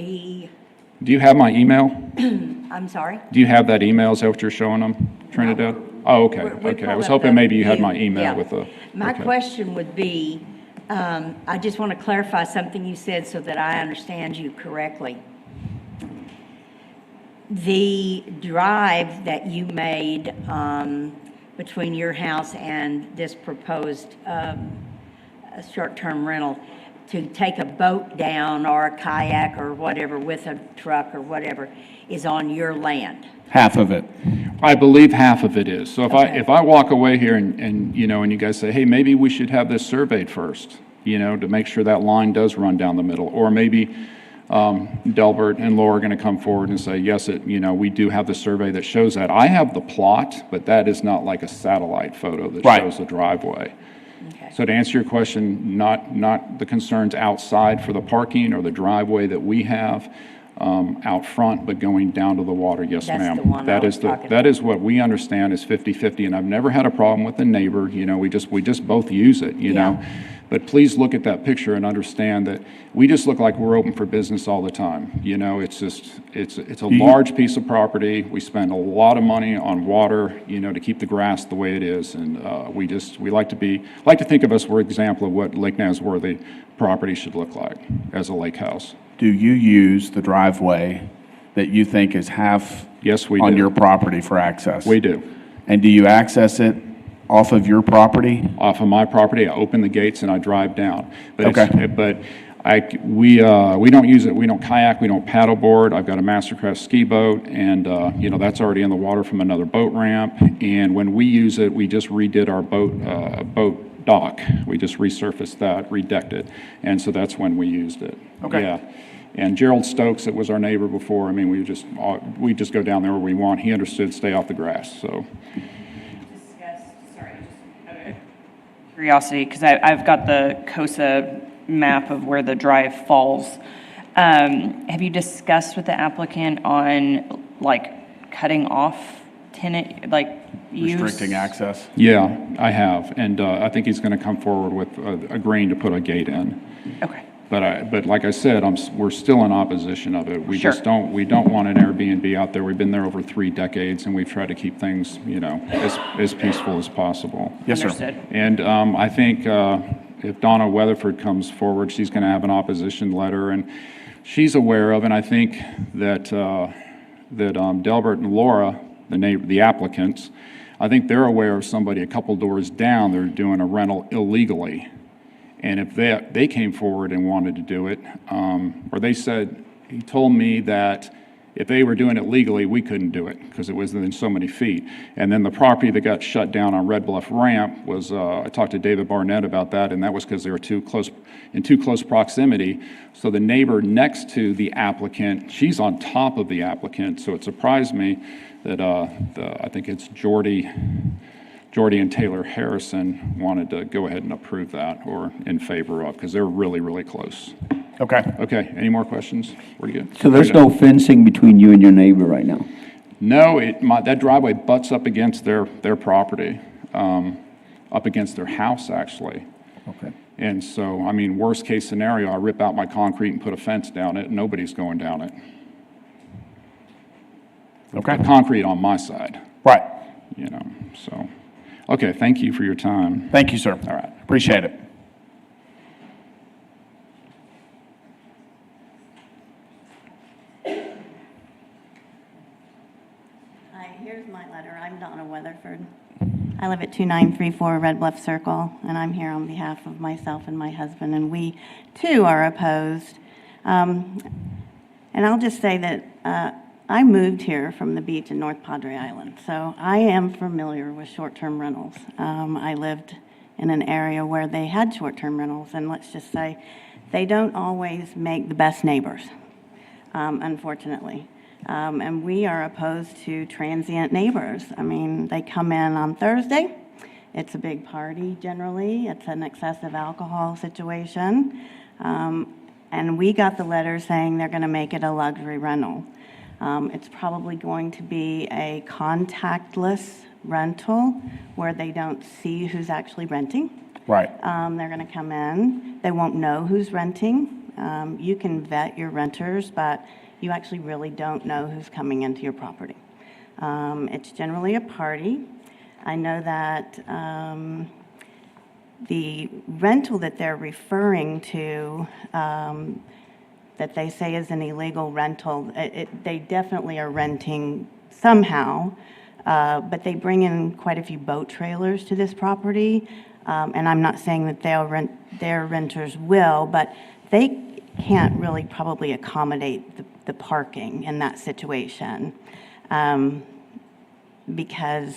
you have my email? I'm sorry? Do you have that email? Is that what you're showing them, Trinidad? Oh, okay, We okay. I pulled was up hoping the maybe you had view. my email Yeah. with the. My okay. question would be, I just want to clarify something you said so that I understand you correctly. The drive that you made between your house and this proposed short-term rental, to take a boat down or a kayak or whatever with a truck or whatever, is on your land? Half of it. I believe half of it is. So Okay. if I walk away here and you guys say, hey, maybe we should have this surveyed first, to make sure that line does run down the middle, or maybe Delbert and Laura are going to come forward and say, yes, we do have the survey that shows that. I have the plot, but that is not like a satellite photo that Right. shows the driveway. Okay. So to answer your question, not the concerns outside for the parking or the driveway that we have out front, but going down to the water, yes, That's ma'am. the one I was talking That about. is what we understand is 50/50, and I've never had a problem with the neighbor, we just both use it, Yeah. But please look at that picture and understand that we just look like we're open for business all the time. It's just, it's a large piece of property. We spend a lot of money on water, to keep the grass the way it is. And we like to think of us, we're an example of what Lake Nasworthy property should look like as a lake house. Do you use the driveway that you think is half Yes, we on do. your property for access? We do. And do you access it off of your property? Off of my property, I open the gates and I drive down. Okay. But we don't use it, we don't kayak, we don't paddleboard. I've got a Mastercraft ski boat, and, that's already in the water from another boat ramp. And when we use it, we just redid our boat dock. We just resurfaced that, redecked it, and so that's when we used it. Okay. Yeah. And Gerald Stokes, that was our neighbor before, we just go down there where we want. He understood stay off the grass, so. Curiosity, because I've got the COSA map of where the drive falls. Have you discussed with the applicant on, cutting off tenant, use? Restricting access? Yeah, I have, and I think he's going to come forward with agreeing to put a gate in. Okay. But like I said, we're still in opposition of it. We Sure. just we don't want an Airbnb out there. We've been there over 3 decades, and we've tried to keep things, as peaceful as possible. Yes, sir. Understood. And I think if Donna Weatherford comes forward, she's going to have an opposition letter, and she's aware of, and I think that Delbert and Laura, the applicants, I think they're aware of somebody a couple doors down, they're doing a rental illegally. And if they came forward and wanted to do it, or he told me that if they were doing it legally, we couldn't do it because it was within so many feet. And then the property that got shut down on Red Bluff Ramp was, I talked to David Barnett about that, and that was because they were in too close proximity. So the neighbor next to the applicant, she's on top of the applicant, so it surprised me that I think it's Jordy and Taylor Harrison wanted to go ahead and approve that or in favor of, because they're really, really close. Okay. Okay, any more questions? We're good? So there's no fencing between you and your neighbor right now? No, that driveway butts up against their property, up against their house, actually. Okay. And so, I mean, worst case scenario, I rip out my concrete and put a fence down it, nobody's going down it. Okay. The concrete on my side, Right. you know, so. Okay, thank you for your time. Thank you, sir. All right. Appreciate it. Hi, here's my letter. I'm Donna Weatherford. I live at 2934 Red Bluff Circle, and I'm here on behalf of myself and my husband, and we, too, are opposed. And I'll just say that I moved here from the beach in North Padre Island, so I am familiar with short-term rentals. I lived in an area where they had short-term rentals, and let's just say they don't always make the best neighbors, unfortunately. And we are opposed to transient neighbors. I mean, they come in on Thursday. It's a big party generally. It's an excessive alcohol situation. And we got the letter saying they're going to make it a luxury rental. It's probably going to be a contactless rental where they don't see who's actually renting. Right. They're going to come in. They won't know who's renting. You can vet your renters, but you actually really don't know who's coming into your property. It's generally a party. I know that the rental that they're referring to, that they say is an illegal rental, they definitely are renting somehow, but they bring in quite a few boat trailers to this property, and I'm not saying that their renters will, but they can't really probably accommodate the parking in that situation, because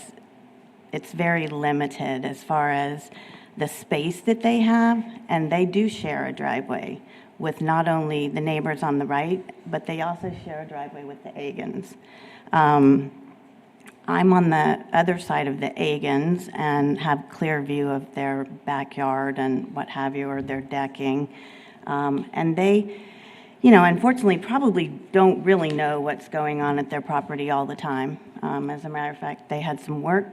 it's very limited as far as the space that they have, and they do share a driveway with not only the neighbors on the right, but they also share a driveway with the Agans. I'm on the other side of the Agans and have clear view of their backyard and what have you, or their decking. And they, unfortunately probably don't really know what's going on at their property all the time. As a matter of fact, they had some work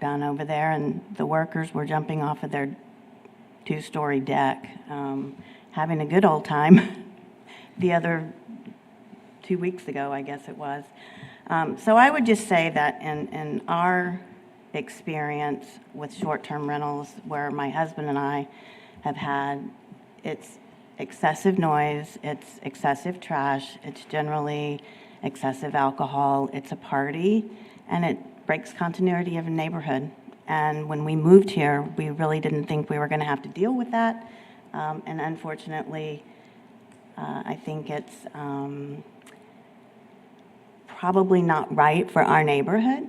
done over there, and the workers were jumping off of their two-story deck, having a good old time the other 2 weeks ago, I guess it was. So I would just say that in our experience with short-term rentals, where my husband and I have had, it's excessive noise, it's excessive trash, it's generally excessive alcohol, it's a party, and it breaks continuity of a neighborhood. And when we moved here, we really didn't think we were going to have to deal with that. And unfortunately, I think it's probably not right for our neighborhood,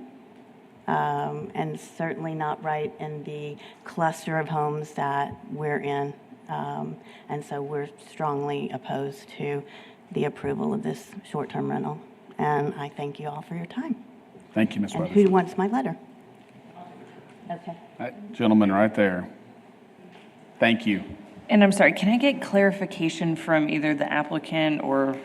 and certainly not right in the cluster of homes that we're in. And so we're strongly opposed to the approval of this short-term rental. And I thank you all for your time. Thank you, Ms. And Weatherford. who wants my letter? Okay. That gentleman right there. Thank you. And I'm sorry, can I get clarification from either the applicant or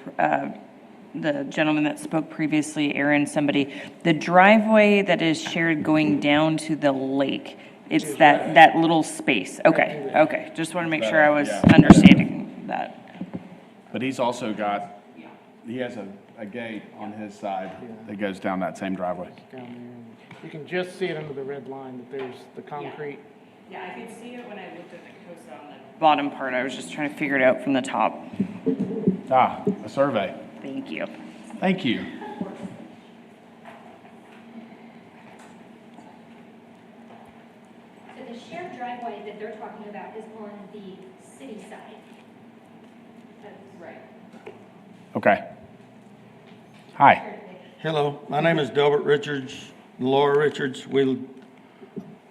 the gentleman that spoke previously, Aaron, somebody? The driveway that is shared going down to the lake, it's that little space. Okay, okay. Just want to make sure I was understanding that. But he's also got, he has a gate on his side that goes down that same driveway. Down there, and you can just see it under the red line that there's the concrete. Yeah, I could see it when I looked at the coast on the bottom part. I was just trying to figure it out from the top. Ah, a survey. Thank you. Thank you. So the shared driveway that they're talking about is on the city side. Right. Okay. Hi. Hello, my name is Delbert Richards, Laura Richards. We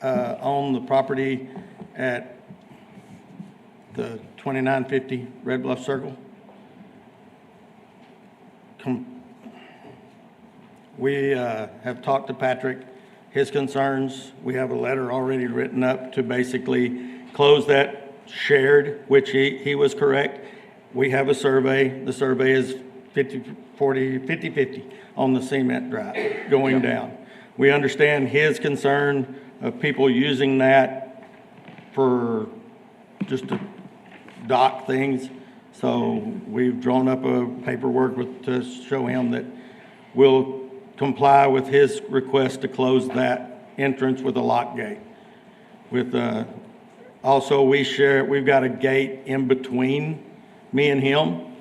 own the property at the 2950 Red Bluff Circle. We have talked to Patrick, his concerns. We have a letter already written up to basically close that shared, which he was correct. We have a survey. The survey is 50-50 on the cement drive going down. We understand his concern of people using that for just to dock things. So we've drawn up a paperwork to show him that we'll comply with his request to close that entrance with a lock gate. With, also we've got a gate in between me and him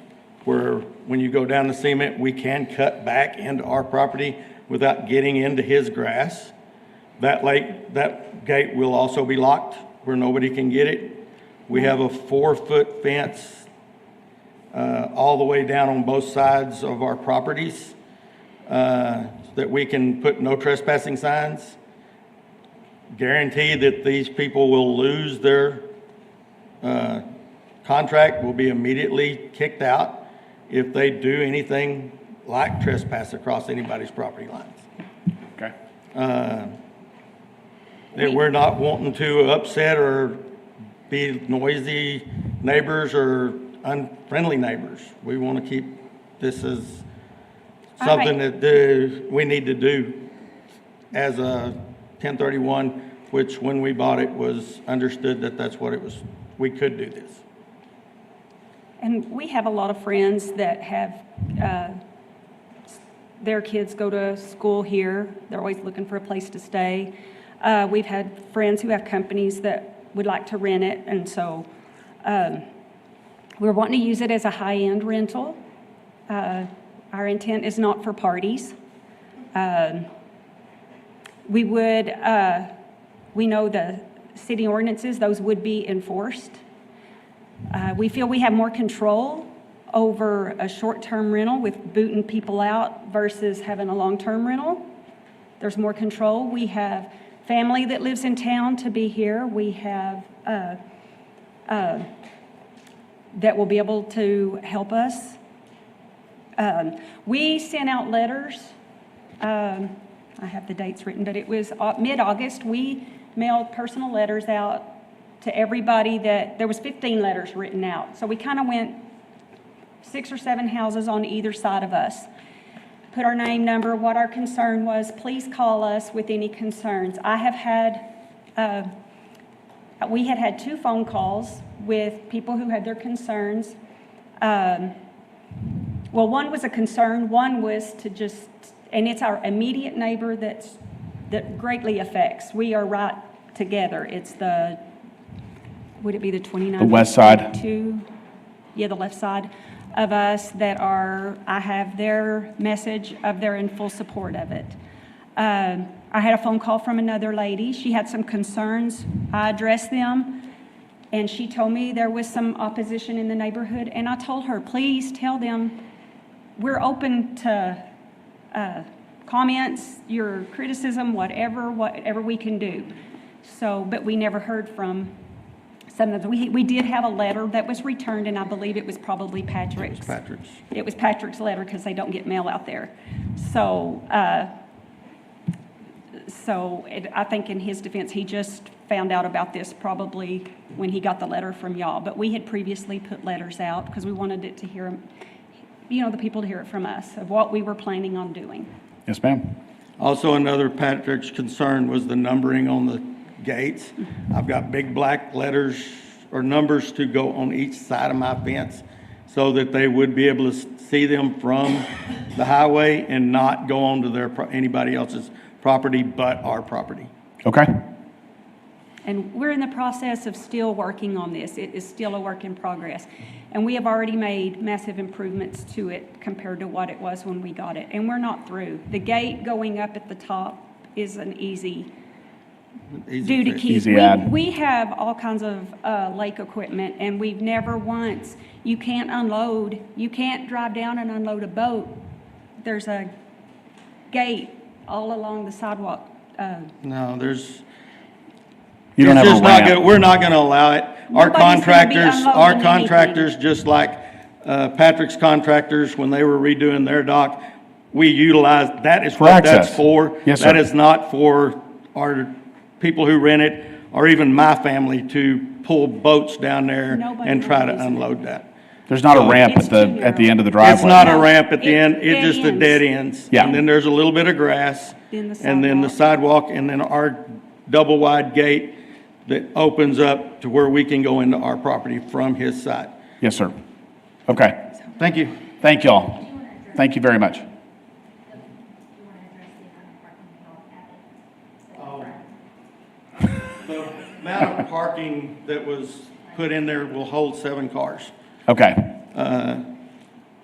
where when you go down the cement, we can cut back into our property without getting into his grass. That gate will also be locked where nobody can get it. We have a 4-foot fence all the way down on both sides of our properties that we can put no trespassing signs. Guarantee that these people will lose their contract, will be immediately kicked out if they do anything like trespass across anybody's property lines. Okay. That we're not wanting to upset or be noisy neighbors or unfriendly neighbors. We want to keep this as something that we need to do as a 1031, which when we bought it was understood that that's what it was. We could do this. And we have a lot of friends that have, their kids go to school here. They're always looking for a place to stay. We've had friends who have companies that would like to rent it, and so we're wanting to use it as a high-end rental. Our intent is not for parties. We know the city ordinances, those would be enforced. We feel we have more control over a short-term rental with booting people out versus having a long-term rental. There's more control. We have family that lives in town to be here. We have that will be able to help us. We sent out letters. I have the dates written, but it was mid-August. We mailed personal letters out to everybody there was 15 letters written out. So we kind of went 6 or 7 houses on either side of us. Put our name, number, what our concern was. Please call us with any concerns. I have had, we had 2 phone calls with people who had their concerns. Well, one was a concern. One was to just, and it's our immediate neighbor that greatly affects. We are right together. It's would it be the 29th? The west side. Yeah, the left side of us I have their message they're in full support of it. I had a phone call from another lady. She had some concerns. I addressed them, and she told me there was some opposition in the neighborhood, and I told her, please tell them we're open to comments, your criticism, whatever we can do. So, but we never heard from some of them. We did have a letter that was returned, and I believe it was probably Patrick's. It was Patrick's letter because they don't get mail out there. So, I think in his defense, he just found out about this probably when he got the letter from y'all. But we had previously put letters out because we wanted it to hear, the people to hear it from us of what we were planning on doing. Yes, ma'am. Also, another Patrick's concern was the numbering on the gates. I've got big black letters or numbers to go on each side of my fence so that they would be able to see them from the highway and not go onto anybody else's property but our property. Okay. And we're in the process of still working on this. It is still a work in progress. And we have already made massive improvements to it compared to what it was when we got it. And we're not through. The gate going up at the top is an easy do to keep. Easy add. We have all kinds of lake equipment, and we've never once, you can't unload, you can't drive down and unload a boat. There's a gate all along the sidewalk. No, there's, you don't have a ramp. We're not going to allow it. Our contractors, just like Patrick's contractors, when they were redoing their dock, we utilized, that is what that's for. Yes, sir. That is not for our people who rent it, or even my family to pull boats down there and try to unload that. There's not a ramp at the end of the driveway. It's not a ramp at the end, it's just a dead ends. Yeah. And then there's a little bit of grass, and then the sidewalk, and then our double wide gate that opens up to where we can go into our property from his side. Yes, sir. Okay. Thank you. Thank y'all. Thank you very much. The amount of parking that was put in there will hold 7 cars. Okay.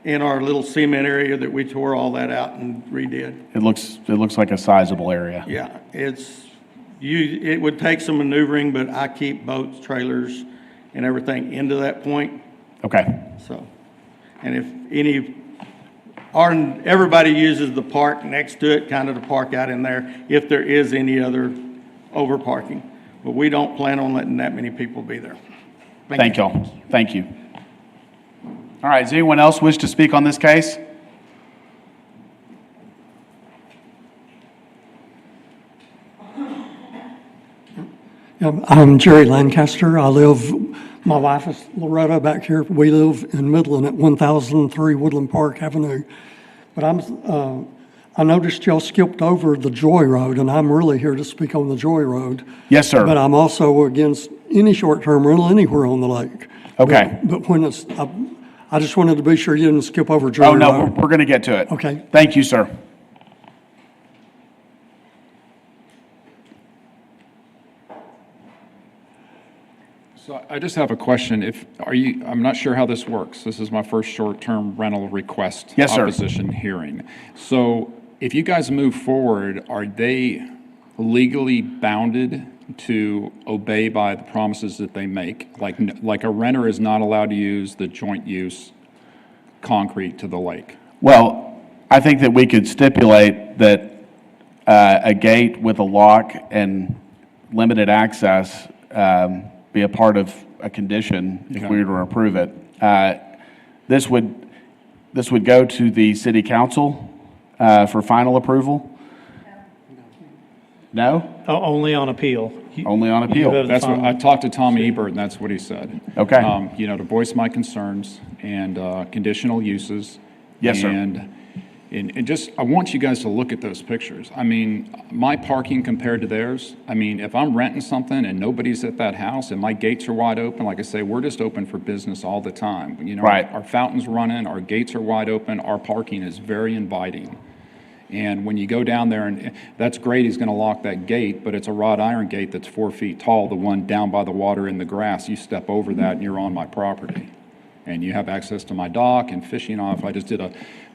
In our little cement area that we tore all that out and redid. It looks like a sizable area. Yeah, it would take some maneuvering, but I keep boats, trailers, and everything into that point. Okay. So, and if everybody uses the park next to it, kind of to park out in there, if there is any other over parking. But we don't plan on letting that many people be there. Thank y'all. Thank you. All right, does anyone else wish to speak on this case? I'm Jerry Lancaster. My wife is Loretta back here. We live in Midland at 1003 Woodland Park Avenue. But I noticed y'all skipped over the Joy Road, and I'm really here to speak on the Joy Road. Yes, sir. But I'm also against any short-term rental anywhere on the lake. Okay. But when I just wanted to be sure you didn't skip over Joy Oh, Road. no, we're going to get to it. Okay. Thank you, sir. So I just have a question. I'm not sure how this works. This is my first short-term rental request. Yes, sir. Opposition hearing. So if you guys move forward, are they legally bounded to obey by the promises that they make? Like a renter is not allowed to use the joint use concrete to the lake. Well, I think that we could stipulate that a gate with a lock and limited access be a part of a condition if we were to approve it. This would go to the city council for final approval? No? Only on appeal. Only on appeal. That's what, I talked to Tommy Ebert, and that's what he said. Okay. To voice my concerns and conditional uses. Yes, sir. And just, I want you guys to look at those pictures. I mean, my parking compared to theirs, I mean, if I'm renting something and nobody's at that house and my gates are wide open, like I say, we're just open for business all the time. Right. Our fountain's running, our gates are wide open, our parking is very inviting. And when you go down there, and that's great, he's gonna lock that gate, but it's a wrought iron gate that's 4 feet tall, the one down by the water in the grass. You step over that and you're on my property. And you have access to my dock and fishing off.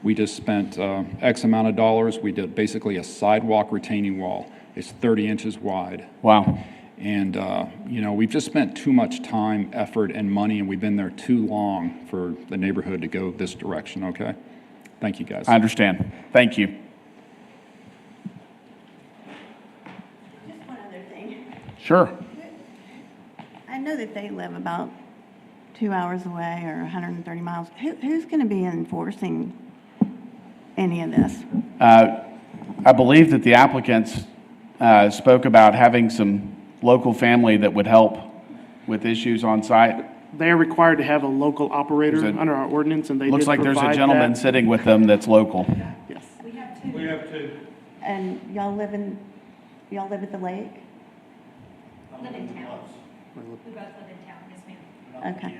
We just spent X amount of dollars. We did basically a sidewalk retaining wall. It's 30 inches wide. Wow. And, we've just spent too much time, effort, and money, and we've been there too long for the neighborhood to go this direction, okay? Thank you, guys. I understand. Thank you. Just one other thing. Sure. I know that they live about 2 hours away or 130 miles. Who's going to be enforcing any of this? I believe that the applicants spoke about having some local family that would help with issues on site. They are required to have a local operator under our ordinance, and they Looks did like there's a provide gentleman that. sitting with them that's local. Yes. We have two. We have two. And y'all live at the lake? Live in town. We both live in town, yes, ma'am. Okay.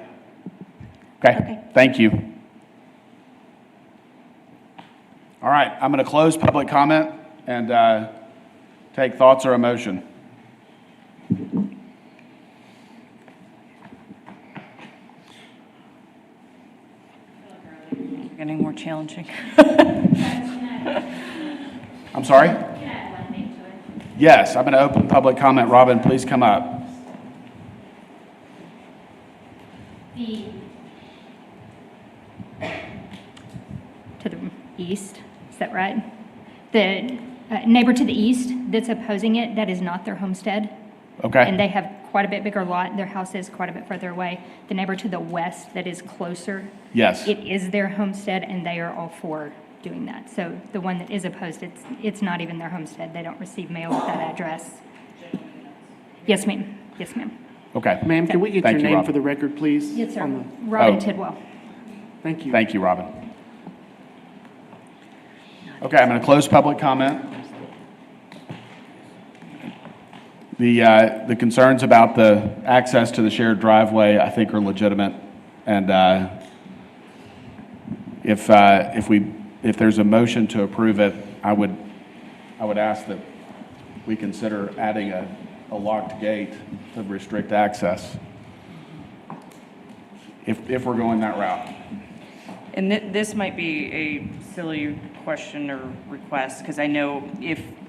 Okay. Thank you. All right, I'm going to close public comment and take thoughts or a motion. Getting more challenging. I'm sorry? Yes, I'm going to open public comment. Robin, please come up. To the east, is that right? The neighbor to the east that's opposing it, that is not their homestead. Okay. And they have quite a bit bigger lot. Their house is quite a bit further away. The neighbor to the west that is closer. Yes. It is their homestead, and they are all for doing that. So the one that is opposed, it's not even their homestead. They don't receive mail with that address. Yes, ma'am. Yes, ma'am. Okay. Ma'am, can we get Thank your you, name Robin. for the record, please? Yes, sir. On Robin Oh. Tidwell. Thank you. Thank you, Robin. Okay, I'm going to close public comment. The concerns about the access to the shared driveway, I think, are legitimate. And if there's a motion to approve it, I would ask that we consider adding a locked gate to restrict access, if we're going that route. And this might be a silly question or request, because I know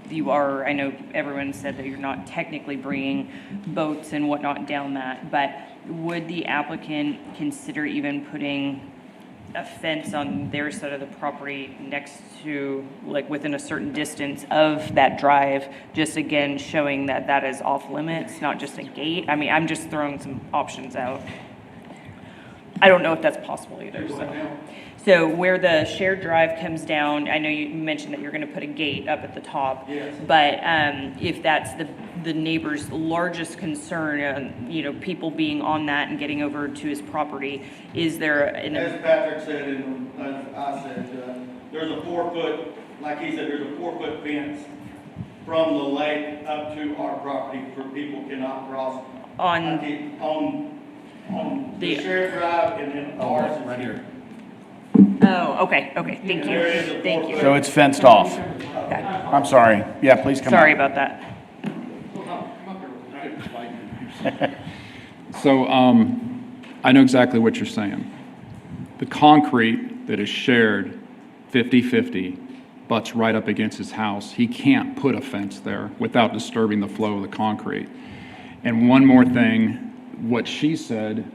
I know everyone said that you're not technically bringing boats and whatnot down that, but would the applicant consider even putting a fence on their side of the property next to, like, within a certain distance of that drive, just again showing that that is off limits, not just a gate? I mean, I'm just throwing some options out. I don't know if that's possible either. So where the shared drive comes down, I know you mentioned that you're going to put a gate up at the top. Yes. But if that's the neighbor's largest concern, people being on that and getting over to his property, is there As Patrick said, and as I said, there's a 4-foot, like he said, there's a 4-foot fence from the lake up to our property where people cannot cross on the shared drive, and then ours is right here. Oh, okay, thank you, thank you. So it's fenced off. I'm sorry. Yeah, please come Sorry up. about that. So I know exactly what you're saying. The concrete that is shared 50-50 butts right up against his house. He can't put a fence there without disturbing the flow of the concrete. And one more thing, what she said,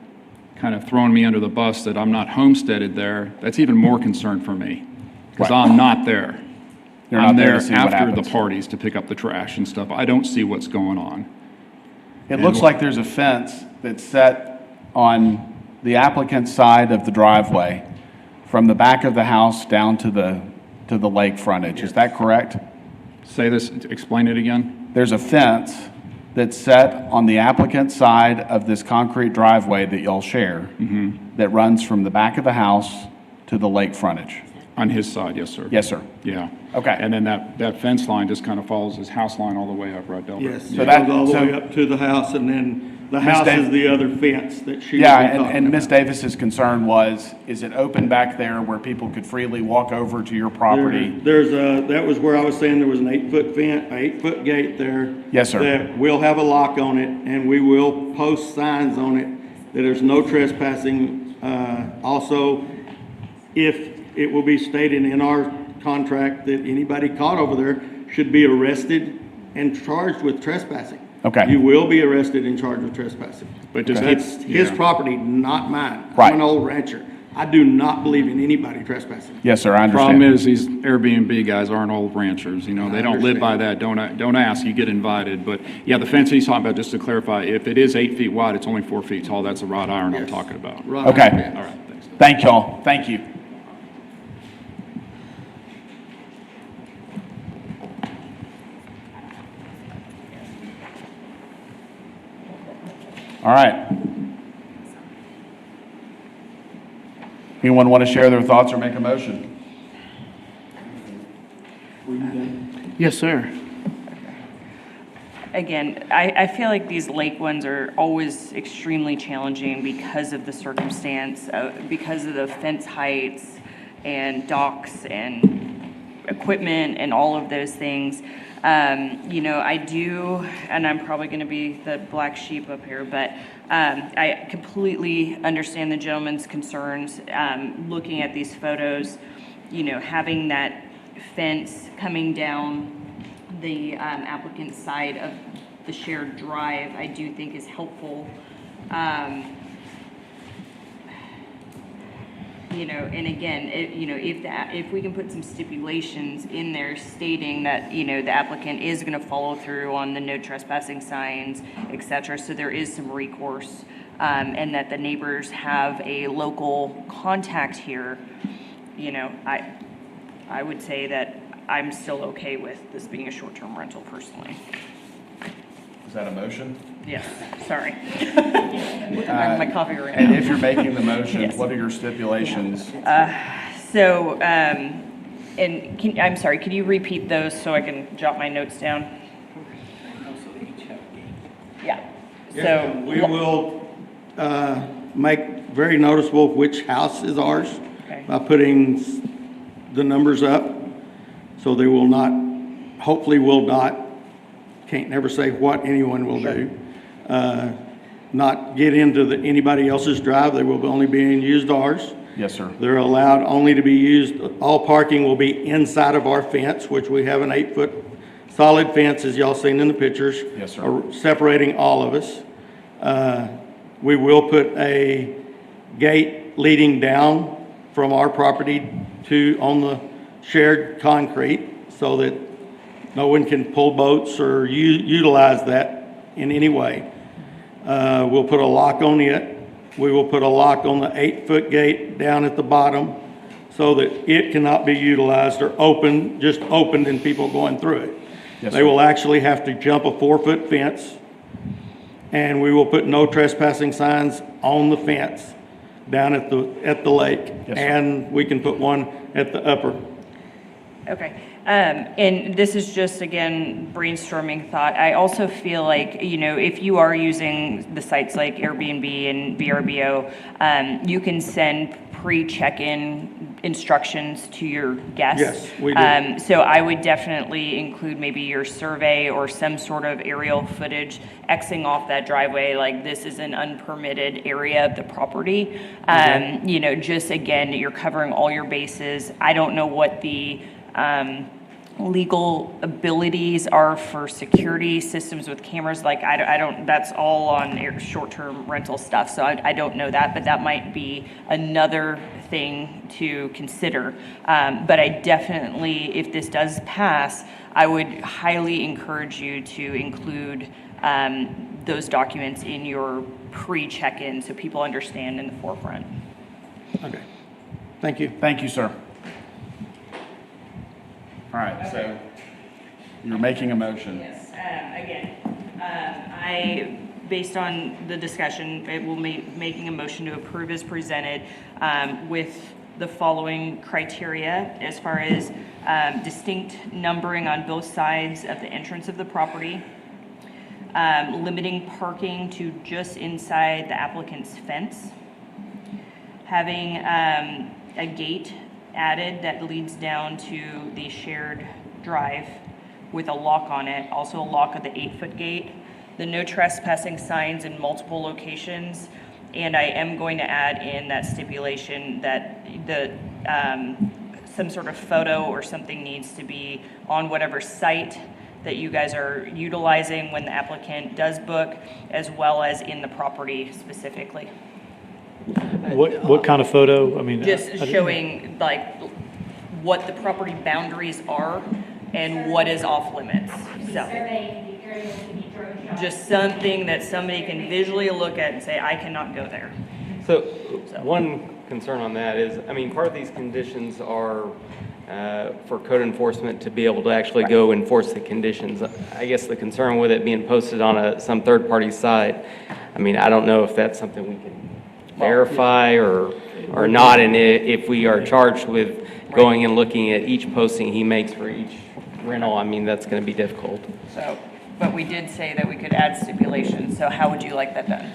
kind of throwing me under the bus that I'm not homesteaded there, that's even more concern for me, because I'm not there. You're I'm not there there to see what after the happens. parties to pick up the trash and stuff. I don't see what's going on. It looks like there's a fence that's set on the applicant's side of the driveway from the back of the house down to the lake frontage. Is that correct? Say this, explain it again. There's a fence that's set on the applicant's side of this concrete driveway that y'all share that runs from the back of the house to the lake frontage. On his side, yes, sir. Yes, sir. Yeah. Okay. And then that fence line just kind of follows his house line all the way up, right, Delbert? Yes, So it that- goes all the so- way up to the house, and then the Ms. house Dav- is the other fence that she was Yeah, talking and Ms. about. Davis's concern was, is it open back there where people could freely walk over to your property? That was where I was saying there was an 8-foot fence, an 8-foot gate there. Yes, sir. That will have a lock on it, and we will post signs on it that there's no trespassing. Also, if it will be stated in our contract that anybody caught over there should be arrested and charged with trespassing. Okay. You will be arrested and charged with trespassing. But just That's keep- his yeah. property, not mine. Right. I'm an old rancher. I do not believe in anybody trespassing. Yes, sir, I Problem understand. is, these Airbnb guys aren't old ranchers, they don't live by that, don't ask, you get invited. But, yeah, the fence he's talking about, just to clarify, if it is 8 feet wide, it's only 4 feet tall, that's a wrought iron I'm talking about. Right. Okay. All right, thanks. Thank y'all. Thank you. All right. Anyone want to share their thoughts or make a motion? Yes, sir. Again, I feel like these lake ones are always extremely challenging because of the circumstance, because of the fence heights and docks and equipment and all of those things. I do, and I'm probably going to be the black sheep up here, but I completely understand the gentleman's concerns. Looking at these photos, having that fence coming down the applicant's side of the shared drive, I do think is helpful. And again, if we can put some stipulations in there stating that, the applicant is going to follow through on the no trespassing signs, et cetera, so there is some recourse, and that the neighbors have a local contact here, I would say that I'm still okay with this being a short-term rental personally. Is that a motion? Yes, sorry. My coffee right And now. if you're making the motion, Yes. what are your stipulations? I'm sorry, could you repeat those so I can jot my notes down? Yeah. Yes, ma'am. We will make very noticeable which house is ours by putting the numbers up, so they will not, hopefully will not, can't never say what anyone will do, not get into anybody else's drive. They will only be used ours. Yes, sir. They're allowed only to be used, all parking will be inside of our fence, which we have an 8-foot solid fence, as y'all seen in the pictures. Yes, sir. Separating all of us. We will put a gate leading down from our property on the shared concrete so that no one can pull boats or utilize that in any way. We'll put a lock on it. We will put a lock on the 8-foot gate down at the bottom so that it cannot be utilized or opened, just opened and people going through it. Yes, They sir. will actually have to jump a 4-foot fence, and we will put no trespassing signs on the fence down at the lake. Yes, sir. And we can put one at the upper. Okay. And this is just, again, brainstorming thought. I also feel like, if you are using the sites like Airbnb and VRBO, you can send pre-check-in instructions to your guests. Yes, we do. So I would definitely include maybe your survey or some sort of aerial footage Xing off that driveway, like this is an unpermitted area of the property. Just again, you're covering all your bases. I don't know what the legal abilities are for security systems with cameras. Like I don't, that's all on short-term rental stuff. So I don't know that, but that might be another thing to consider. But I definitely, if this does pass, I would highly encourage you to include those documents in your pre-check-in so people understand in the forefront. Okay. Thank you. Thank you, sir. All right, so you're making a motion. Yes, based on the discussion, it will making a motion to approve as presented with the following criteria as far as distinct numbering on both sides of the entrance of the property, limiting parking to just inside the applicant's fence, having a gate added that leads down to the shared drive with a lock on it, also a lock at the 8-foot gate, the no trespassing signs in multiple locations, and I am going to add in that stipulation that some sort of photo or something needs to be on whatever site that you guys are utilizing when the applicant does book, as well as in the property specifically. What kind of photo? I mean, Just showing like what the property boundaries are and what is off limits. So just something that somebody can visually look at and say, I cannot go there. So one concern on that is, I mean, part of these conditions are for code enforcement to be able to actually go enforce the conditions. I guess the concern with it being posted on some third-party site, I mean, I don't know if that's something we can verify or not, and if we are charged with going and looking at each posting he makes for each rental, I mean, that's going to be difficult. So, but we did say that we could add stipulations, so how would you like that done?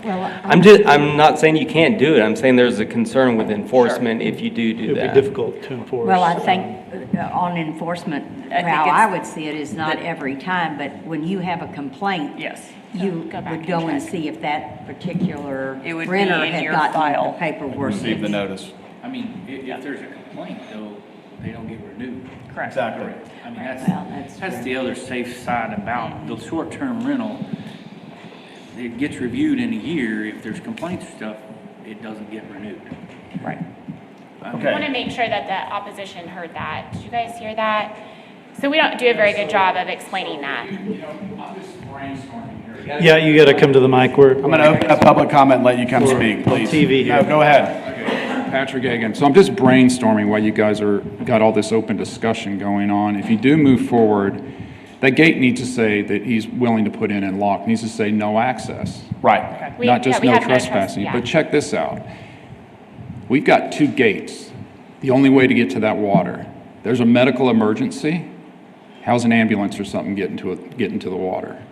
Well, I'm not saying you can't do it, I'm saying there's a concern with enforcement if you do that. It'd be difficult to enforce. Well, I think on enforcement, how I would see it is not every time, but when you have a complaint. Yes. You Go back would and go and check. see if that particular It would be renter in had your gotten file. the paperwork. Receive the notice. I mean, if there's a complaint, though, they don't get renewed. Correct. Exactly. I mean, Well, that's that's true. the other safe side about the short-term rental. It gets reviewed in a year. If there's complaints or stuff, it doesn't get renewed. Right. I want to make sure that the opposition heard that. Did you guys hear that? So we don't do a very good job of explaining that. Yeah, you got to come to the mic. I'm going to open up public comment and let you come speak, please. TV here. No, go ahead. Patrick again. So I'm just brainstorming while you guys got all this open discussion going on. If you do move forward, that gate needs to say that he's willing to put in and lock. It needs to say no access. Right. Not just we no have no trespassing. yeah. But check this out. We've got 2 gates. The only way to get to that water. There's a medical emergency. How's an ambulance or something get into the water?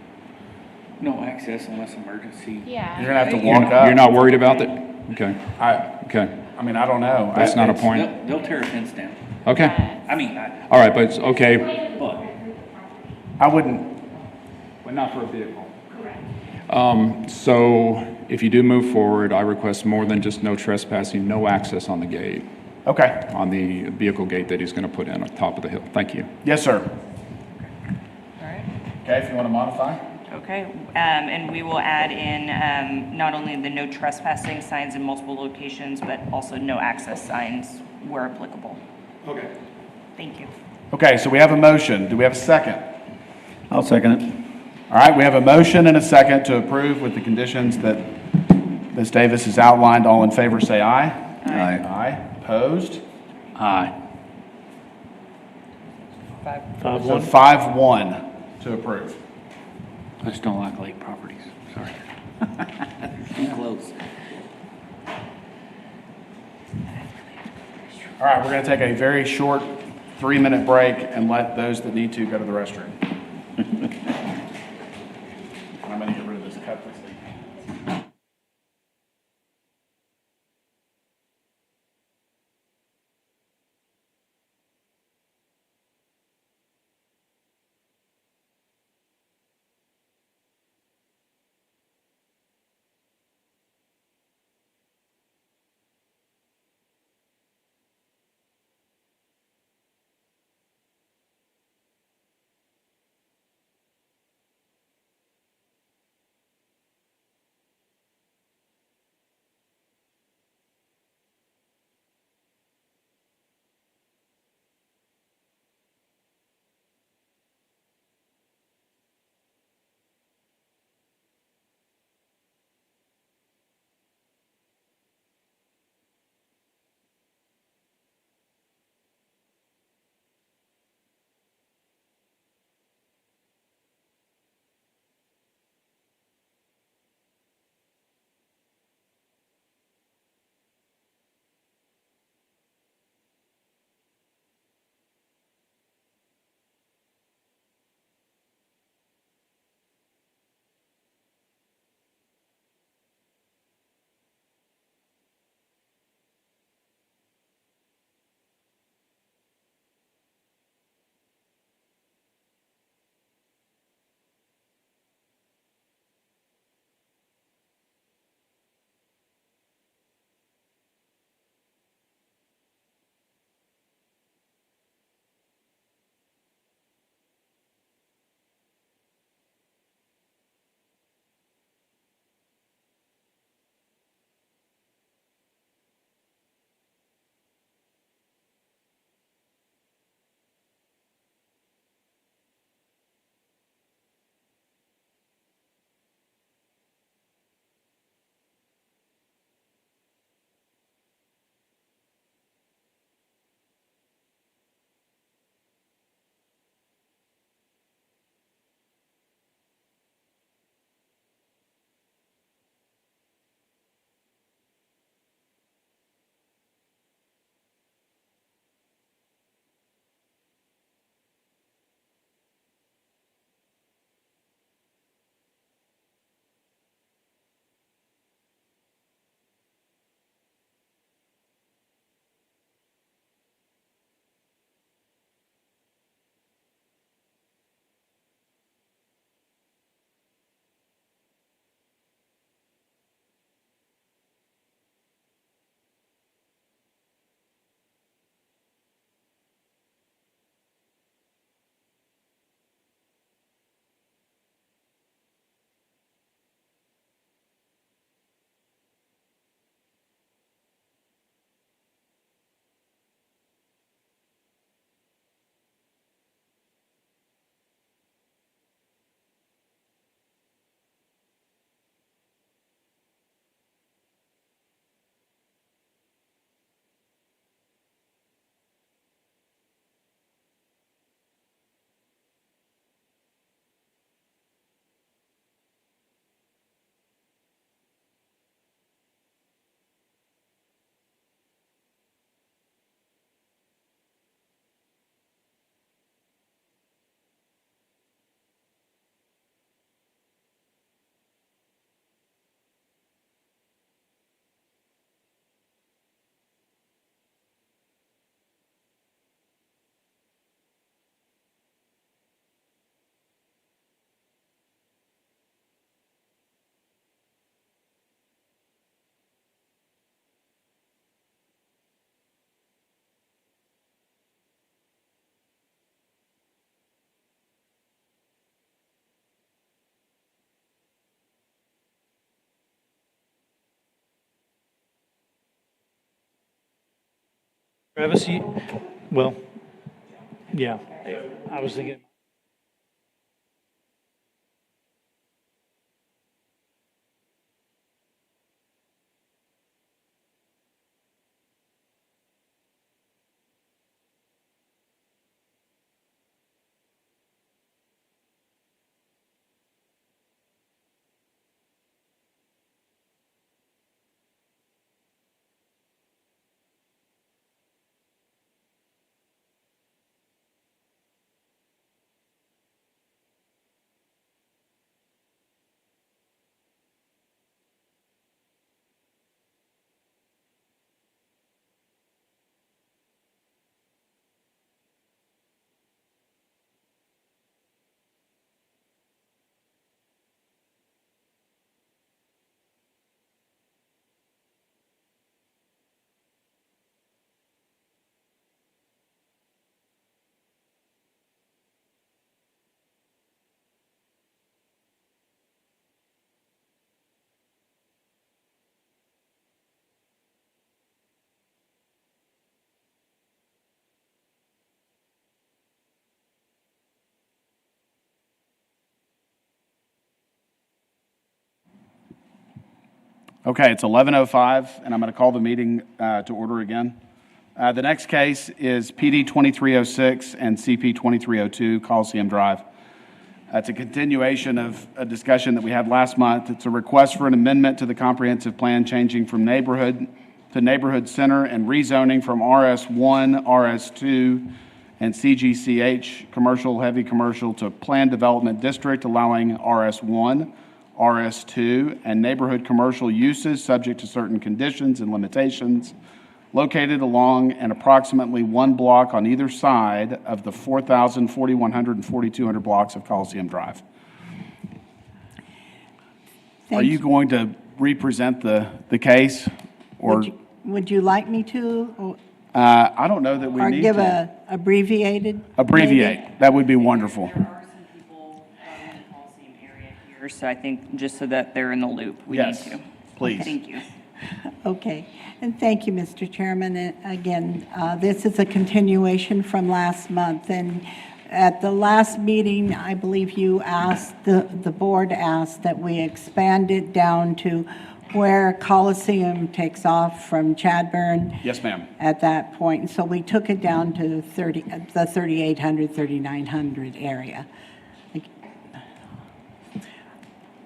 No access unless emergency. Yeah. You're gonna have to walk up. You're not worried about that? Okay, okay. I mean, I don't know. That's not a It's- point. They'll tear a fence down. Okay, I mean, all right, but, it's okay, but I wouldn't, but not for a vehicle. So if you do move forward, I request more than just no trespassing, no access on the gate, okay. on the vehicle gate that he's going to put in on top of the hill. Thank you. Yes, sir. All right. Okay, if you want to modify? Okay, and we will add in, not only the no trespassing signs in multiple locations, but also no access signs where applicable. Okay. Thank you. Okay, so we have a motion. Do we have a second? I'll second it. All right, we have a motion and a second to approve with the conditions that Ms. Davis has outlined. All in favor, say aye. Aye. Aye. Opposed? Aye. 5-1. So 5-1 to approve. I just don't like lake properties, sorry. Too close. All right, we're going to take a very short 3-minute break and let those that need to go to the restroom. I'm going to get rid of this cut this thing. Travis, well, yeah, I was thinking. Okay, it's 11:05, and I'm going to call the meeting to order again. The next case is PD 2306 and CP 2302, Coliseum Drive. It's a continuation of a discussion that we had last month. It's a request for an amendment to the comprehensive plan changing from neighborhood to neighborhood center and rezoning from RS1, RS2, and CGCH, commercial, heavy commercial, to planned development district, allowing RS1, RS2, and neighborhood commercial uses subject to certain conditions and limitations, located along and approximately one block on either side of the 4,000, 4,100, and 4,200 blocks of Coliseum Drive. Are you going to represent the case? Or Would you like me to? I don't know that we Or need give to. a abbreviated? Abbreviate. maybe? That would be wonderful. There are some people in the Coliseum area here, so I think just so that they're in the loop, we Yes, need to. please. Thank you. Okay, and thank you, Mr. Chairman. And again, this is a continuation from last month, and at the last meeting, I believe you asked, the board asked that we expand it down to where Coliseum takes off from Chadburn. Yes, ma'am. At that point, and so we took it down to the 3,800, 3,900 area.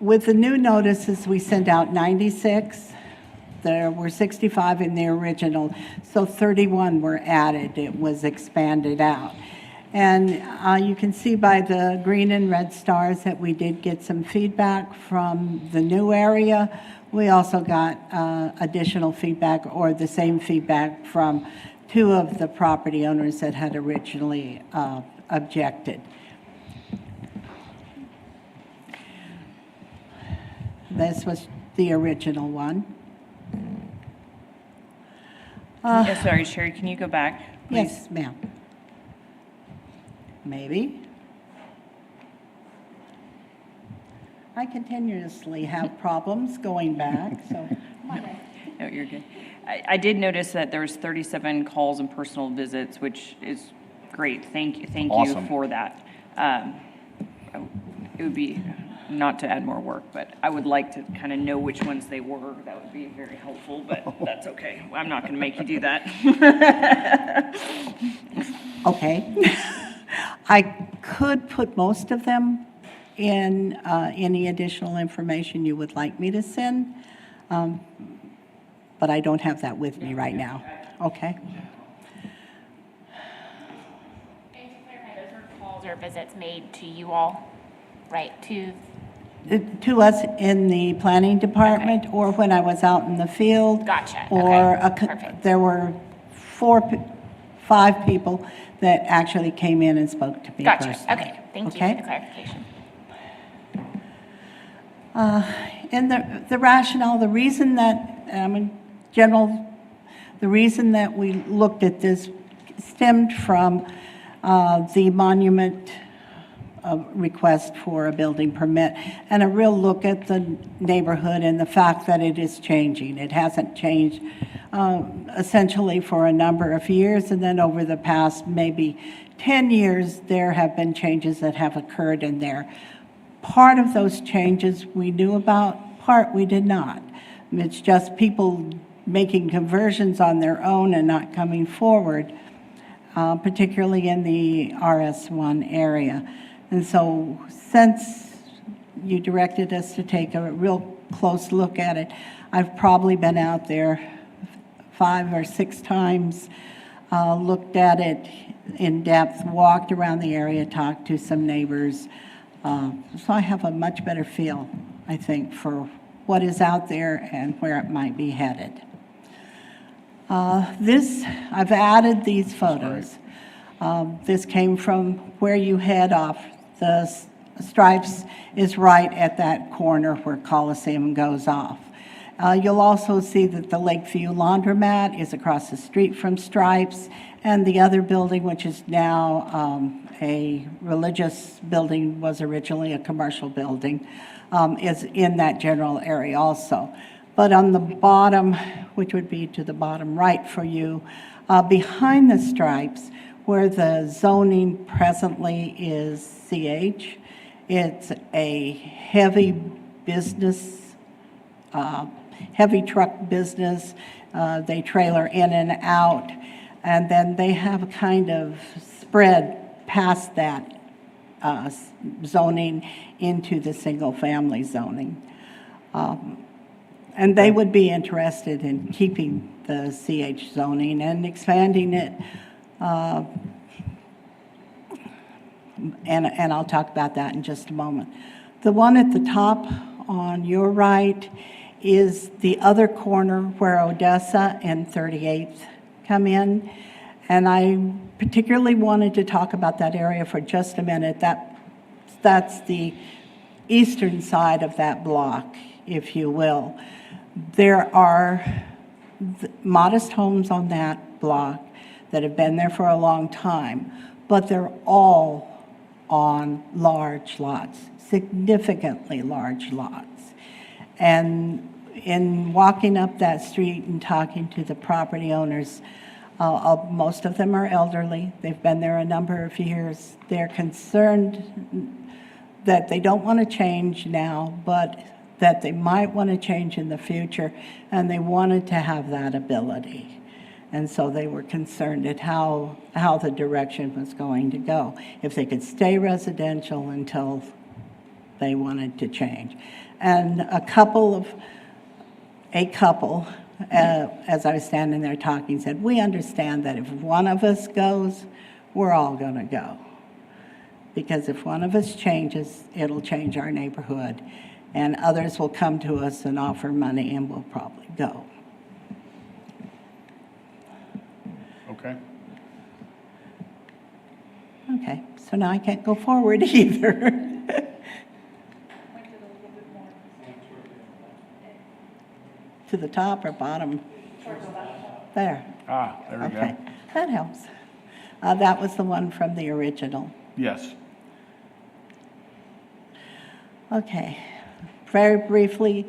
With the new notices, we sent out 96. There were 65 in the original, so 31 were added. It was expanded out. And you can see by the green and red stars that we did get some feedback from the new area. We also got additional feedback, or the same feedback, from two of the property owners that had originally objected. This was the original one. Sorry, Sherry, can you go back, please? Yes, ma'am. Maybe. I continuously have problems going back, so. No, you're good. I did notice that there was 37 calls and personal visits, which is great. Thank you Awesome. for that. It would be, not to add more work, but I would like to kind of know which ones they were. That would be very helpful, but that's okay. I'm not going to make you do that. Okay. I could put most of them in any additional information you would like me to send, but I don't have that with me right now. Okay? And to clarify, those were calls or visits made to you all, right? To us in the planning department, or when I was out in the field. Gotcha. Or Okay. Perfect. there were 5 people that actually came in and spoke to me Gotcha. personally. Okay. Thank you Okay? for the clarification. And the rationale, the reason that, the reason that we looked at this stemmed from the monument a request for a building permit and a real look at the neighborhood and the fact that it is changing. It hasn't changed essentially for a number of years, and then over the past maybe 10 years, there have been changes that have occurred in there. Part of those changes we knew about, part we did not. It's just people making conversions on their own and not coming forward, particularly in the RS1 area. And so since you directed us to take a real close look at it, I've probably been out there 5 or 6 times, looked at it in depth, walked around the area, talked to some neighbors. So I have a much better feel, I think, for what is out there and where it might be headed. I've added these photos. This came from where you head off. The Stripes is right at that corner where Coliseum goes off. You'll also see that the Lakeview Laundromat is across the street from Stripes, and the other building, which is now a religious building, was originally a commercial building, is in that general area also. But on the bottom, which would be to the bottom right for you, behind the Stripes, where the zoning presently is CH, it's a heavy business, heavy truck business. They trailer in and out, and then they have a kind of spread past that zoning into the single-family zoning. And they would be interested in keeping the CH zoning and expanding it. And I'll talk about that in just a moment. The one at the top on your right is the other corner where Odessa and 38th come in. And I particularly wanted to talk about that area for just a minute. That's the eastern side of that block, if you will. There are modest homes on that block that have been there for a long time, but they're all on large lots, significantly large lots. And in walking up that street and talking to the property owners, most of them are elderly. They've been there a number of years. They're concerned that they don't want to change now, but that they might want to change in the future, and they wanted to have that ability. And so they were concerned at how the direction was going to go, if they could stay residential until they wanted to change. And a couple, as I was standing there talking, said, we understand that if one of us goes, we're all going to go. Because if one of us changes, it'll change our neighborhood. And others will come to us and offer money, and we'll probably go. Okay. Okay, so now I can't go forward either. To the top or bottom? There. There we Okay, go. that helps. That was the one from the original. Yes. Okay, very briefly,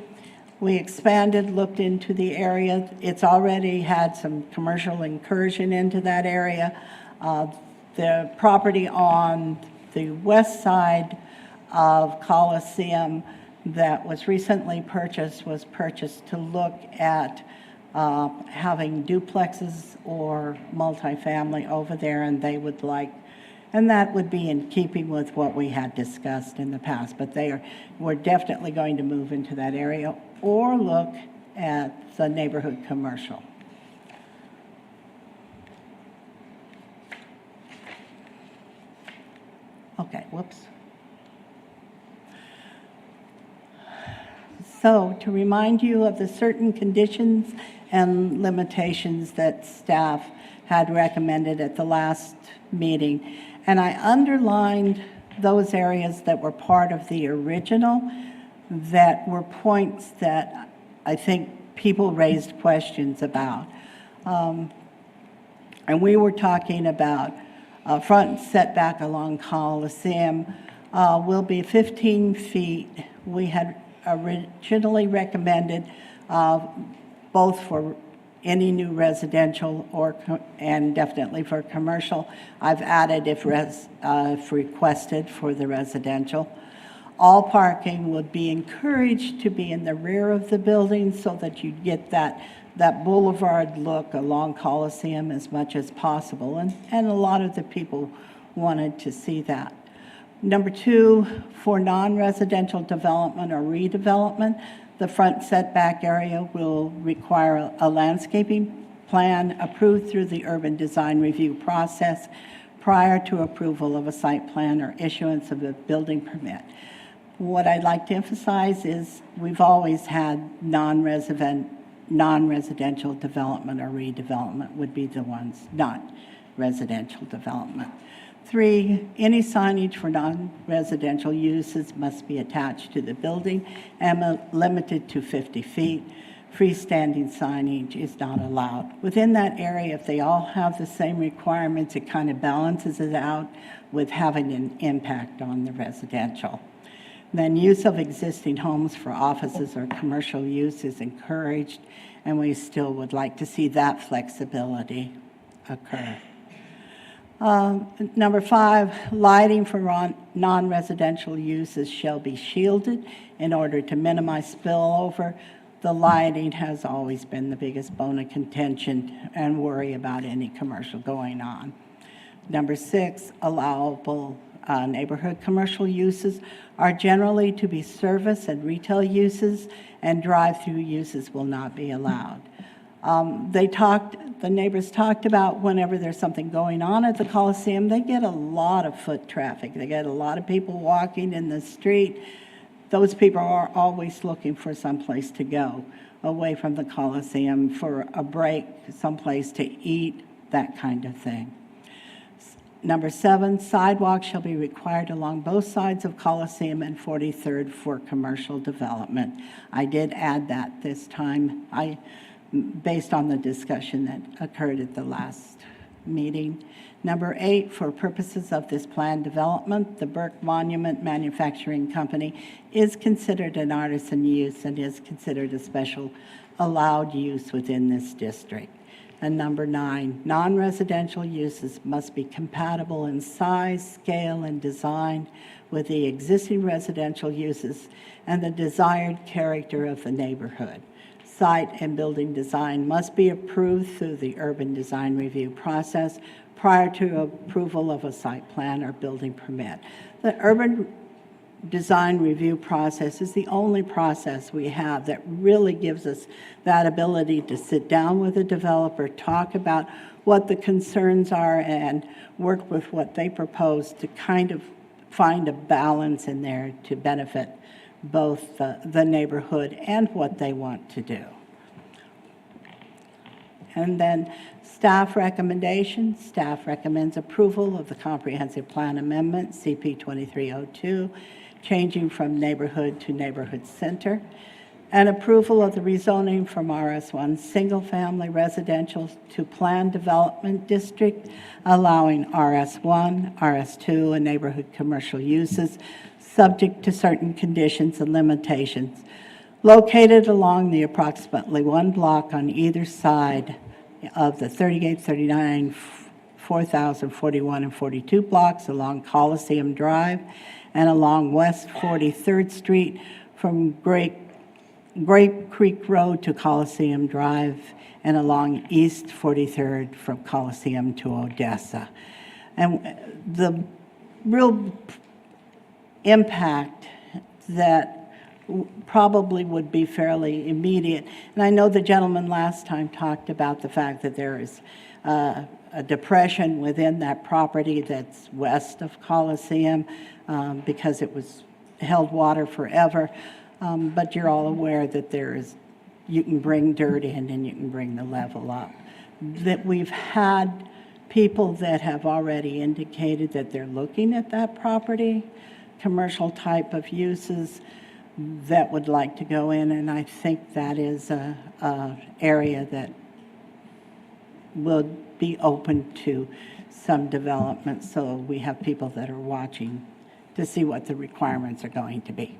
we expanded, looked into the area. It's already had some commercial incursion into that area. The property on the west side of Coliseum that was recently purchased was purchased to look at having duplexes or multifamily over there, and they would like, and that would be in keeping with what we had discussed in the past, but we're definitely going to move into that area or look at the neighborhood commercial. Okay, whoops. So to remind you of the certain conditions and limitations that staff had recommended at the last meeting, and I underlined those areas that were part of the original that were points that I think people raised questions about. And we were talking about front setback along Coliseum, will be 15 feet. We had originally recommended both for any new residential and definitely for commercial. I've added if requested for the residential. All parking would be encouraged to be in the rear of the building so that you get that boulevard look along Coliseum as much as possible. And a lot of the people wanted to see that. Number 2, for non-residential development or redevelopment, the front setback area will require a landscaping plan approved through the urban design review process prior to approval of a site plan or issuance of a building permit. What I'd like to emphasize is we've always had non-residential development or redevelopment would be the ones, not residential development. 3, any signage for non-residential uses must be attached to the building and limited to 50 feet. Freestanding signage is not allowed. Within that area, if they all have the same requirements, it kind of balances it out with having an impact on the residential. Then use of existing homes for offices or commercial use is encouraged, and we still would like to see that flexibility occur. Number 5, lighting for non-residential uses shall be shielded in order to minimize spillover. The lighting has always been the biggest bone of contention and worry about any commercial going on. Number 6, allowable neighborhood commercial uses are generally to be service and retail uses, and drive-through uses will not be allowed. The neighbors talked about whenever there's something going on at the Coliseum, they get a lot of foot traffic. They get a lot of people walking in the street. Those people are always looking for someplace to go away from the Coliseum for a break, someplace to eat, that kind of thing. Number 7, sidewalks shall be required along both sides of Coliseum and 43rd for commercial development. I did add that this time, based on the discussion that occurred at the last meeting. Number 8, for purposes of this planned development, the Burke Monument Manufacturing Company is considered an artisan use and is considered a special allowed use within this district. And number 9, non-residential uses must be compatible in size, scale, and design with the existing residential uses and the desired character of the neighborhood. Site and building design must be approved through the urban design review process prior to approval of a site plan or building permit. The urban design review process is the only process we have that really gives us that ability to sit down with a developer, talk about what the concerns are, and work with what they propose to kind of find a balance in there to benefit both the neighborhood and what they want to do. And then staff recommendations. Staff recommends approval of the comprehensive plan amendment, CP 2302, changing from neighborhood to neighborhood center, and approval of the rezoning from RS1 single-family residential to planned development district, allowing RS1, RS2, and neighborhood commercial uses, subject to certain conditions and limitations, located along the approximately 1 block on either side of the 38, 39, 4000, 41, and 42 blocks along Coliseum Drive and along West 43rd Street from Grape Creek Road to Coliseum Drive and along East 43rd from Coliseum to Odessa. And the real impact that probably would be fairly immediate. And I know the gentleman last time talked about the fact that there is a depression within that property that's west of Coliseum because it was held water forever. But you're all aware that you can bring dirt in and you can bring the level up. That we've had people that have already indicated that they're looking at that property, commercial type of uses that would like to go in, and I think that is a area that will be open to some development, so we have people that are watching to see what the requirements are going to be.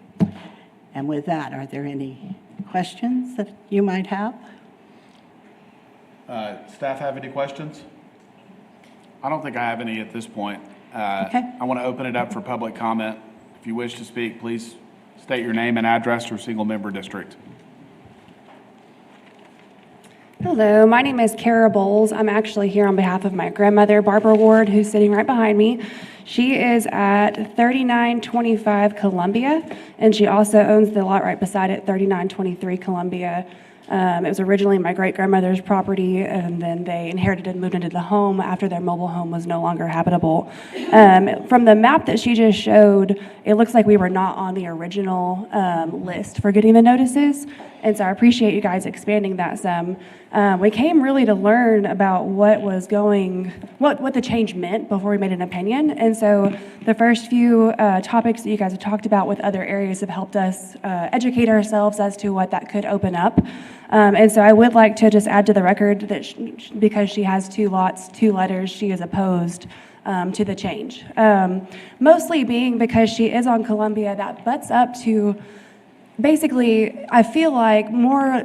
And with that, are there any questions that you might have? Staff have any questions? I don't think I have any at this point. Okay. I want to open it up for public comment. If you wish to speak, please state your name and address for single-member district. Hello, my name is Kara Bowles. I'm actually here on behalf of my grandmother, Barbara Ward, who's sitting right behind me. She is at 3925 Columbia, and she also owns the lot right beside it, 3923 Columbia. It was originally my great-grandmother's property, and then they inherited and moved into the home after their mobile home was no longer habitable. From the map that she just showed, it looks like we were not on the original list for getting the notices, and so I appreciate you guys expanding that some. We came really to learn about what the change meant before we made an opinion, and so the first few topics that you guys have talked about with other areas have helped us educate ourselves as to what that could open up. And so I would like to just add to the record that because she has 2 lots, 2 letters, she is opposed to the change. Mostly being because she is on Columbia, that butts up to basically, I feel like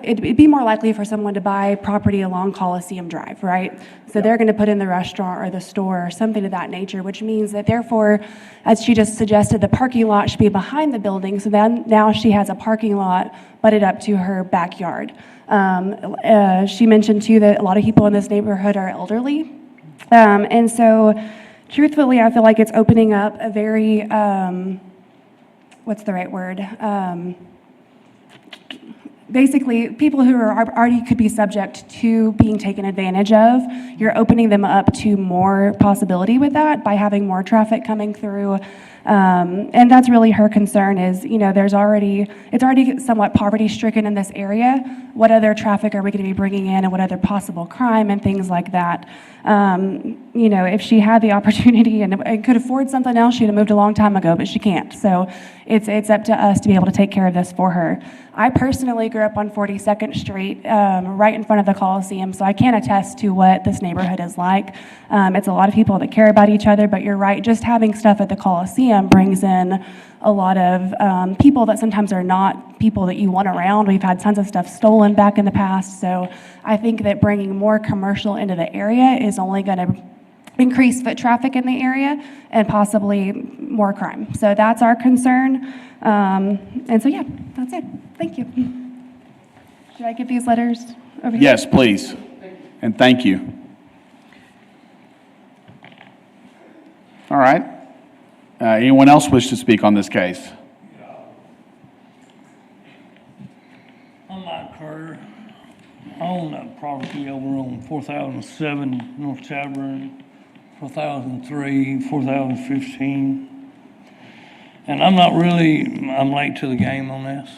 it'd be more likely for someone to buy property along Coliseum Drive, right? So they're going to put in the restaurant or the store or something of that nature, which means that therefore, as she just suggested, the parking lot should be behind the building. So then now she has a parking lot butted up to her backyard. She mentioned too that a lot of people in this neighborhood are elderly. And so truthfully, I feel like it's opening up a very, what's the right word? Basically, people who are already could be subject to being taken advantage of, you're opening them up to more possibility with that by having more traffic coming through. And that's really her concern is, it's already somewhat poverty stricken in this area. What other traffic are we going to be bringing in and what other possible crime and things like that? If she had the opportunity and could afford something else, she'd have moved a long time ago, but she can't. So it's up to us to be able to take care of this for her. I personally grew up on 42nd Street, right in front of the Coliseum, so I can attest to what this neighborhood is like. It's a lot of people that care about each other, but you're right, just having stuff at the Coliseum brings in a lot of people that sometimes are not people that you want around. We've had tons of stuff stolen back in the past, so I think that bringing more commercial into the area is only going to increase foot traffic in the area and possibly more crime. So that's our concern. And so, yeah, that's it. Thank you. Should I give these letters over here? Yes, please. And thank you. All right. Anyone else wish to speak on this case? I'm Mike Carter. I own that property over on 4007 North Chadburn, 4003, 4015. And I'm late to the game on this.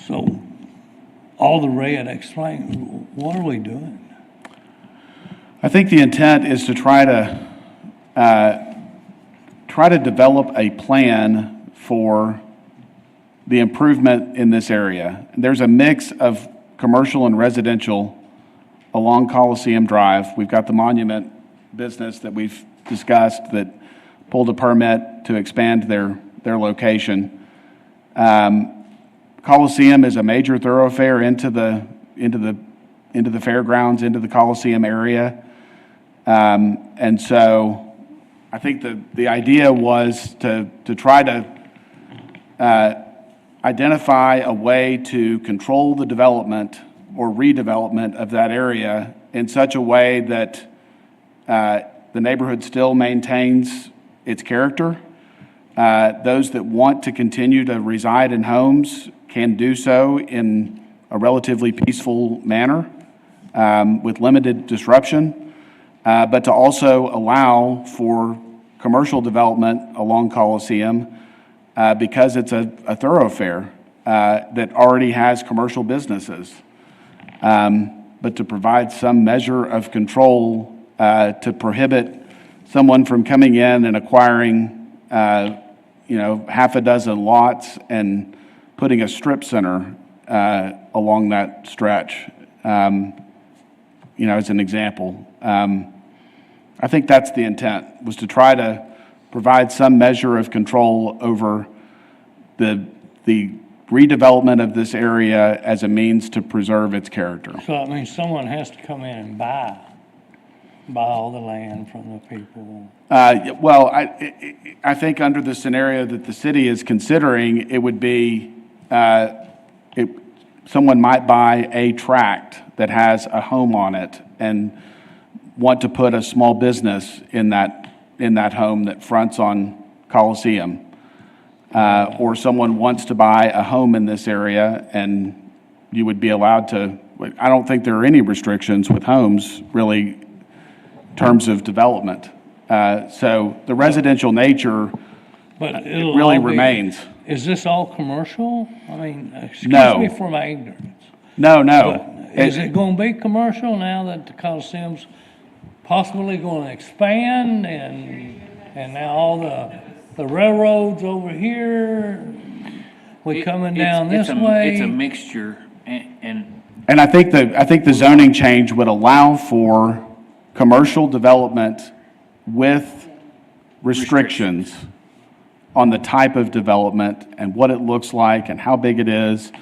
So, all the red, explain, what are we doing? I think the intent is to try to develop a plan for the improvement in this area. There's a mix of commercial and residential along Coliseum Drive. We've got the monument business that we've discussed that pulled a permit to expand their location. Coliseum is a major thoroughfare into the fairgrounds, into the Coliseum area. And so I think the idea was to try to identify a way to control the development or redevelopment of that area in such a way that the neighborhood still maintains its character. Those that want to continue to reside in homes can do so in a relatively peaceful manner with limited disruption, but to also allow for commercial development along Coliseum because it's a thoroughfare that already has commercial businesses, but to provide some measure of control to prohibit someone from coming in and acquiring, half a dozen lots and putting a strip center along that stretch, as an example. I think that's the intent, was to try to provide some measure of control over the redevelopment of this area as a means to preserve its character. So that means someone has to come in and buy all the land from the people. Well, I think under the scenario that the city is considering, it would be, someone might buy a tract that has a home on it and want to put a small business in that home that fronts on Coliseum. Or someone wants to buy a home in this area and you would be allowed to, I don't think there are any restrictions with homes really in terms of development. So the residential nature But really remains. Is this all commercial? I mean, excuse No. me for my ignorance. No. But is it going to be commercial now that the Coliseum's possibly going to expand and now all the railroads over here, we coming down this way? It's a mixture, and And I think the zoning change would allow for commercial development with restrictions on the type of development and what it looks like and how big it is,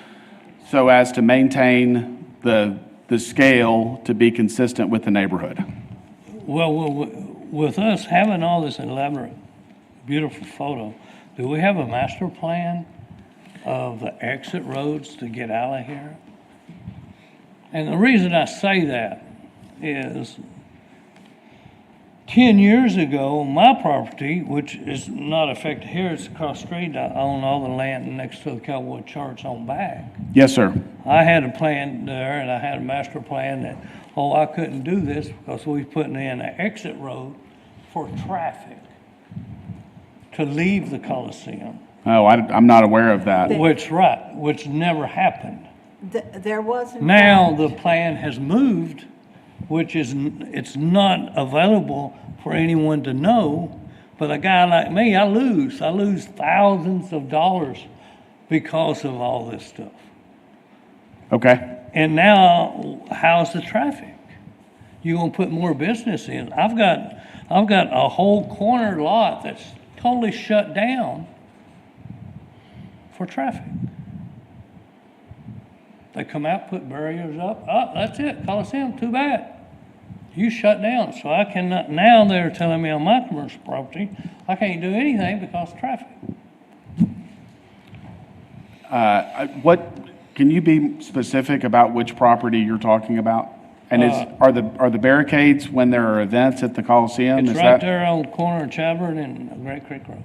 so as to maintain the scale to be consistent with the neighborhood. Well, with us having all this elaborate, beautiful photo, do we have a master plan of the exit roads to get out of here? And the reason I say that is 10 years ago, my property, which is not affected here, it's across the street, I own all the land next to the Cowboy Church on back. Yes, sir. I had a plan there, and I had a master plan that, I couldn't do this because we was putting in an exit road for traffic to leave the Coliseum. Oh, I'm not aware of that. Which never happened. There wasn't. Now the plan has moved, which is, it's not available for anyone to know, but a guy like me, I lose thousands of dollars because of all this stuff. Okay. And now, how's the traffic? You're gonna put more business in. I've got a whole corner lot that's totally shut down for traffic. They come out, put barriers up. Oh, that's it, Coliseum, too bad. You shut down, so I cannot, now they're telling me on my commercial property, I can't do anything because of traffic. Can you be specific about which property you're talking about? And are the barricades when there are events at the Coliseum? It's right there on the corner of Chadbourne and Great Creek Road.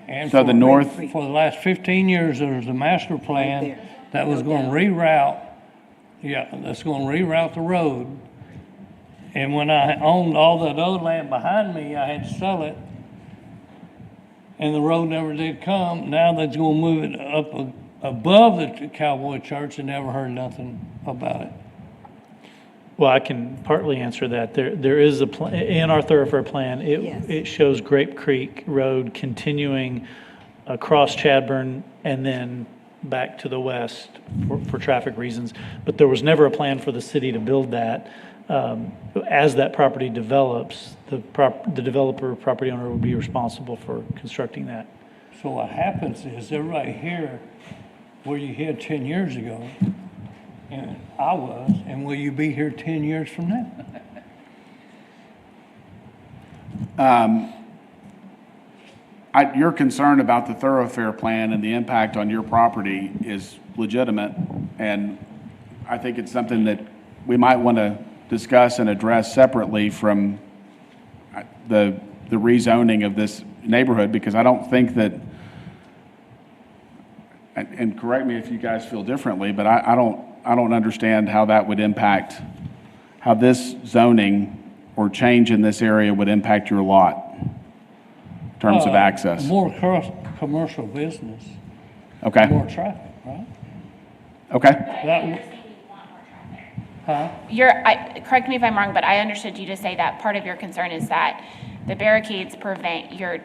And So the north, for the last 15 years, there was a master plan that was going to reroute, that's going to reroute the road. And when I owned all that other land behind me, I had to sell it. And the road never did come. Now they're going to move it up above the Cowboy Church and never heard nothing about it. Well, I can partly answer that. There is a plan, in our thoroughfare plan, it shows Grape Creek Road continuing across Chadbourne and then back to the west for traffic reasons. But there was never a plan for the city to build that. As that property develops, the developer, property owner will be responsible for constructing that. So what happens is they're right here where you had 10 years ago, and I was, and will you be here 10 years from now? your concern about the thoroughfare plan and the impact on your property is legitimate, and I think it's something that we might want to discuss and address separately from the rezoning of this neighborhood, because I don't think that, and correct me if you guys feel differently, but I don't understand how that would impact, how this zoning or change in this area would impact your lot in terms of access. More commercial business. Okay. More traffic, right? Okay. Correct me if I'm wrong, but I understood you to say that part of your concern is that the barricades prevent your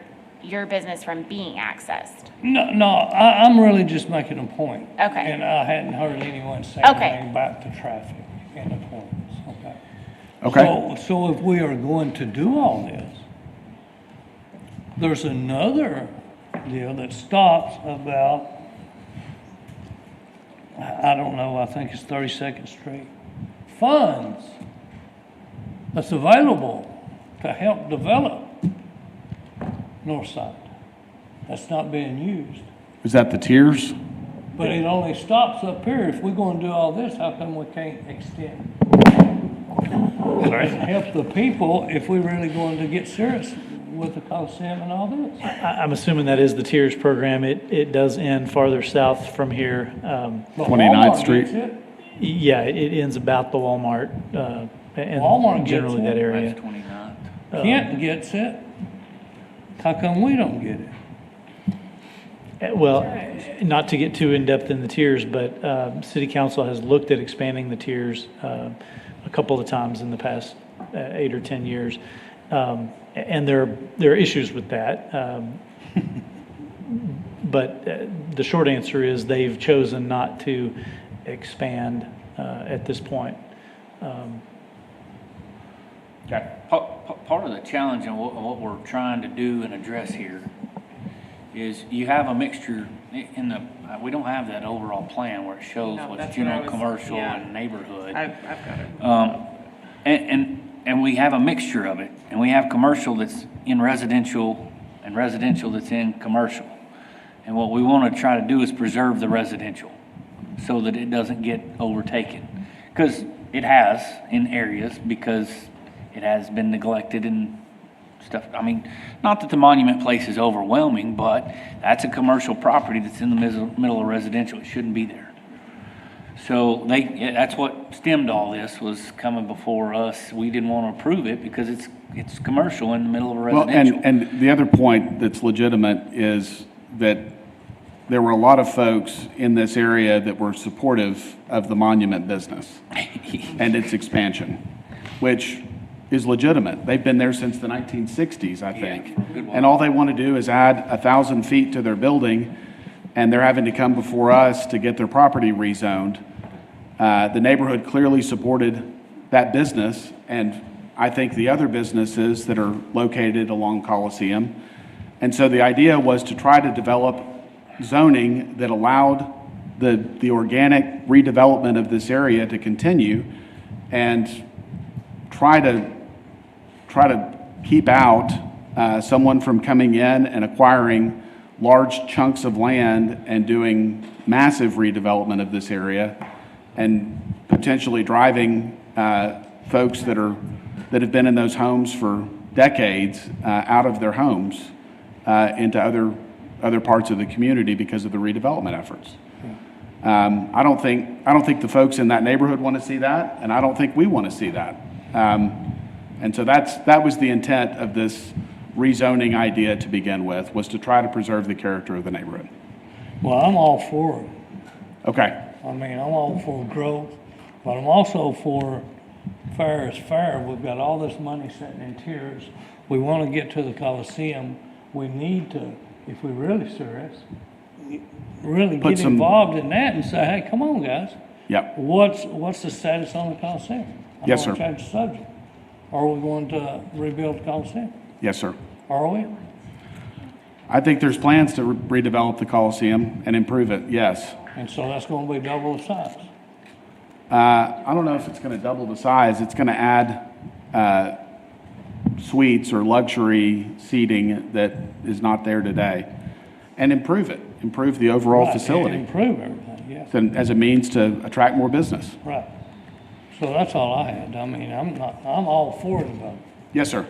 business from being accessed. No, I'm really just making a point. Okay. And I hadn't heard anyone say Okay. anything about the traffic and the points, okay? Okay. So if we are going to do all this, There's another deal that stops about, I don't know, I think it's 32nd Street. Funds that's available to help develop Northside. That's not being used. Is that the tiers? But it only stops up here. If we're gonna do all this, how come we can't extend? Sorry? It helps the people if we're really going to get serious with the Coliseum and all this. I'm assuming that is the tiers program. It does end farther south from here. But 29th Walmart Street? gets it. Yeah, it ends about the Walmart, Walmart and gets generally it. that area. That's 29. Kent gets it. How come we don't get it? Well, not to get too in-depth in the tiers, but City Council has looked at expanding the tiers a couple of times in the past 8 or 10 years. And there are issues with that. But the short answer is they've chosen not to expand at this point. Part of the challenge and what we're trying to do and address here is you have a mixture in the, we don't have that overall plan where it shows No, what's that's what I general was- commercial yeah. and neighborhood. I've got it. And we have a mixture of it, and we have commercial that's in residential and residential that's in commercial. And what we want to try to do is preserve the residential so that it doesn't get overtaken. Because it has in areas, because it has been neglected and stuff. I mean, not that the Monument Place is overwhelming, but that's a commercial property that's in the middle of residential. It shouldn't be there. So that's what stemmed all this, was coming before us. We didn't want to approve it because it's commercial in the middle of a residential. Well, and the other point that's legitimate is that there were a lot of folks in this area that were supportive of the monument business and its expansion, which is legitimate. They've been there since the 1960s, I think. And all they want to do is add 1,000 feet to their building, and they're having to come before us to get their property rezoned. The neighborhood clearly supported that business, and I think the other businesses that are located along Coliseum. And so the idea was to try to develop zoning that allowed the organic redevelopment of this area to continue, and try to keep out someone from coming in and acquiring large chunks of land and doing massive redevelopment of this area, and potentially driving folks that have been in those homes for decades out of their homes into other parts of the community because of the redevelopment efforts. I don't think the folks in that neighborhood want to see that, and I don't think we want to see that. And so that was the intent of this rezoning idea to begin with, was to try to preserve the character of the neighborhood. Well, I'm all for it. Okay. I mean, I'm all for growth, but I'm also for fair is fair. We've got all this money sitting in tiers. We want to get to the Coliseum. We need to, if we're really serious, really Put get some- involved in that and say, hey, come on, guys. Yep. What's the status on the Coliseum? Yes, I don't sir. want to change the subject. Are we going to rebuild the Coliseum? Yes, sir. Are we? I think there's plans to redevelop the Coliseum and improve it, yes. And so that's going to be double the size. I don't know if it's going to double the size. It's going to add suites or luxury seating that is not there today, and improve the overall Right, facility. Improve everything, yes. As a means to attract more business. Right. So that's all I had. I mean, I'm all for it, but Yes, sir.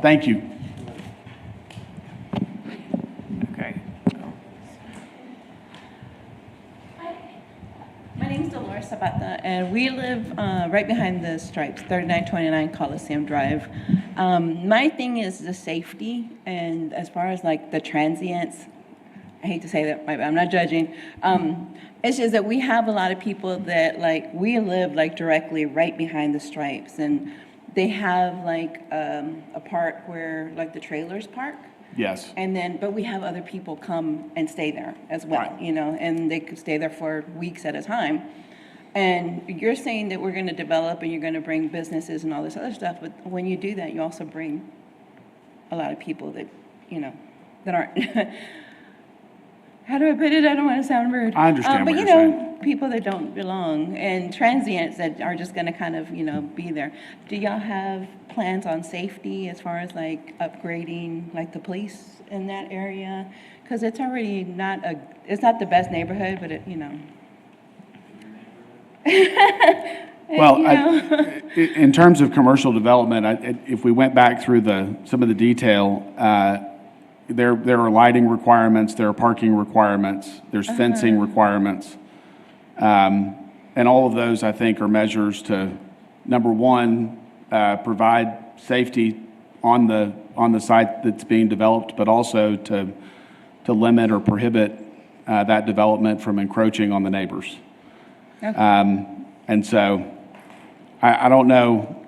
Thank you. Okay. My name's Dolores Zapata, and we live right behind the Stripes, 3929 Coliseum Drive. My thing is the safety, and as far as like the transients, I hate to say that, I'm not judging. It's just that we have a lot of people that we live directly right behind the Stripes, and they have a part where the trailers park. Yes. And then, but we have other people come and stay there as well, Right. and they could stay there for weeks at a time. And you're saying that we're gonna develop and you're gonna bring businesses and all this other stuff, but when you do that, you also bring a lot of people that, that aren't, how do I put it? I don't want to sound rude. I understand But what you're saying. people that don't belong and transients that are just going to kind of, be there. Do y'all have plans on safety as far as like upgrading like the police in that area? Because it's already it's not the best neighborhood, but Well, in terms of commercial development, if we went back through some of the detail, there are lighting requirements, there are parking requirements, there's fencing requirements. And all of those, I think, are measures to, number one, provide safety on the site that's being developed, but also to limit or prohibit that development from encroaching on the neighbors. Okay. And so I don't know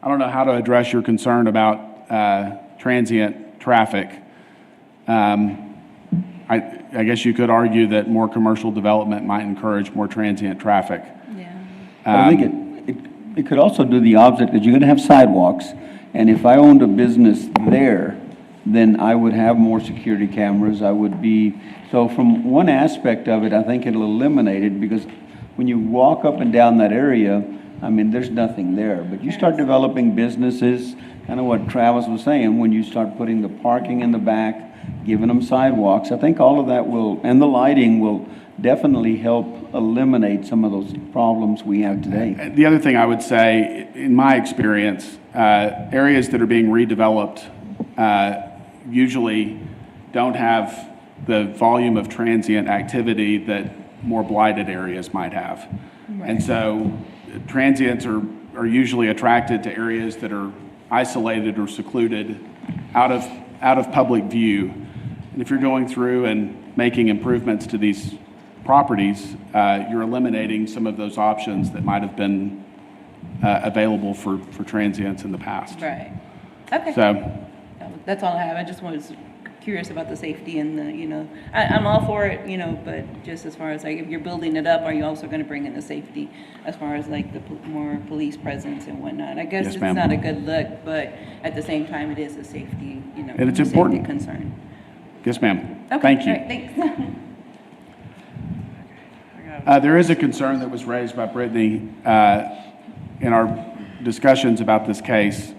how to address your concern about transient traffic. I guess you could argue that more commercial development might encourage more transient traffic. Yeah. I think it could also do the opposite, because you're going to have sidewalks, and if I owned a business there, then I would have more security cameras. So from one aspect of it, I think it'll eliminate it, because when you walk up and down that area, I mean, there's nothing there. But you start developing businesses, kind of what Travis was saying, when you start putting the parking in the back, giving them sidewalks, I think all of that and the lighting will definitely help eliminate some of those problems we have today. The other thing I would say, in my experience, areas that are being redeveloped usually don't have the volume of transient activity that more blighted areas might have. Right. And so transients are usually attracted to areas that are isolated or secluded out of public view. And if you're going through and making improvements to these properties, you're eliminating some of those options that might have been available for transients in the past. Right. Okay. So that's all I have. I just was curious about the safety and I'm all for it, but just as far as like if you're building it up, are you also going to bring in the safety as far as like the more police presence and whatnot? I guess Yes, it's ma'am. not a good look, but at the same time, it is a safety, and it's safety important. concern. Yes, ma'am. Okay. Thank you. All right, thanks. There is a concern that was raised by Brittany in our discussions about this case.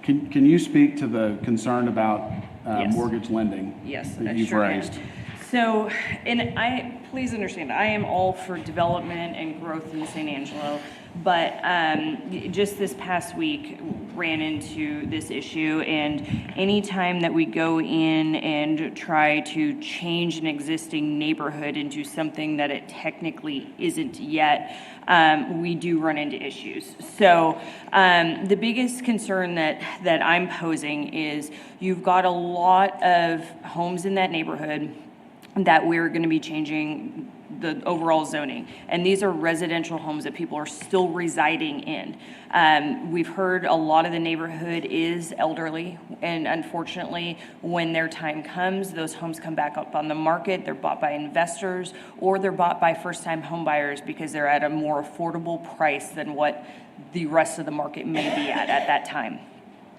Can you speak to the concern about Yes. mortgage lending? Yes, that I you've sure raised? can. So, please understand, I am all for development and growth in San Angelo, but just this past week ran into this issue, and anytime that we go in and try to change an existing neighborhood into something that it technically isn't yet, we do run into issues. So the biggest concern that I'm posing is you've got a lot of homes in that neighborhood that we're going to be changing the overall zoning. And these are residential homes that people are still residing in. We've heard a lot of the neighborhood is elderly, and unfortunately, when their time comes, those homes come back up on the market. They're bought by investors, or they're bought by first-time home buyers because they're at a more affordable price than what the rest of the market may be at that time.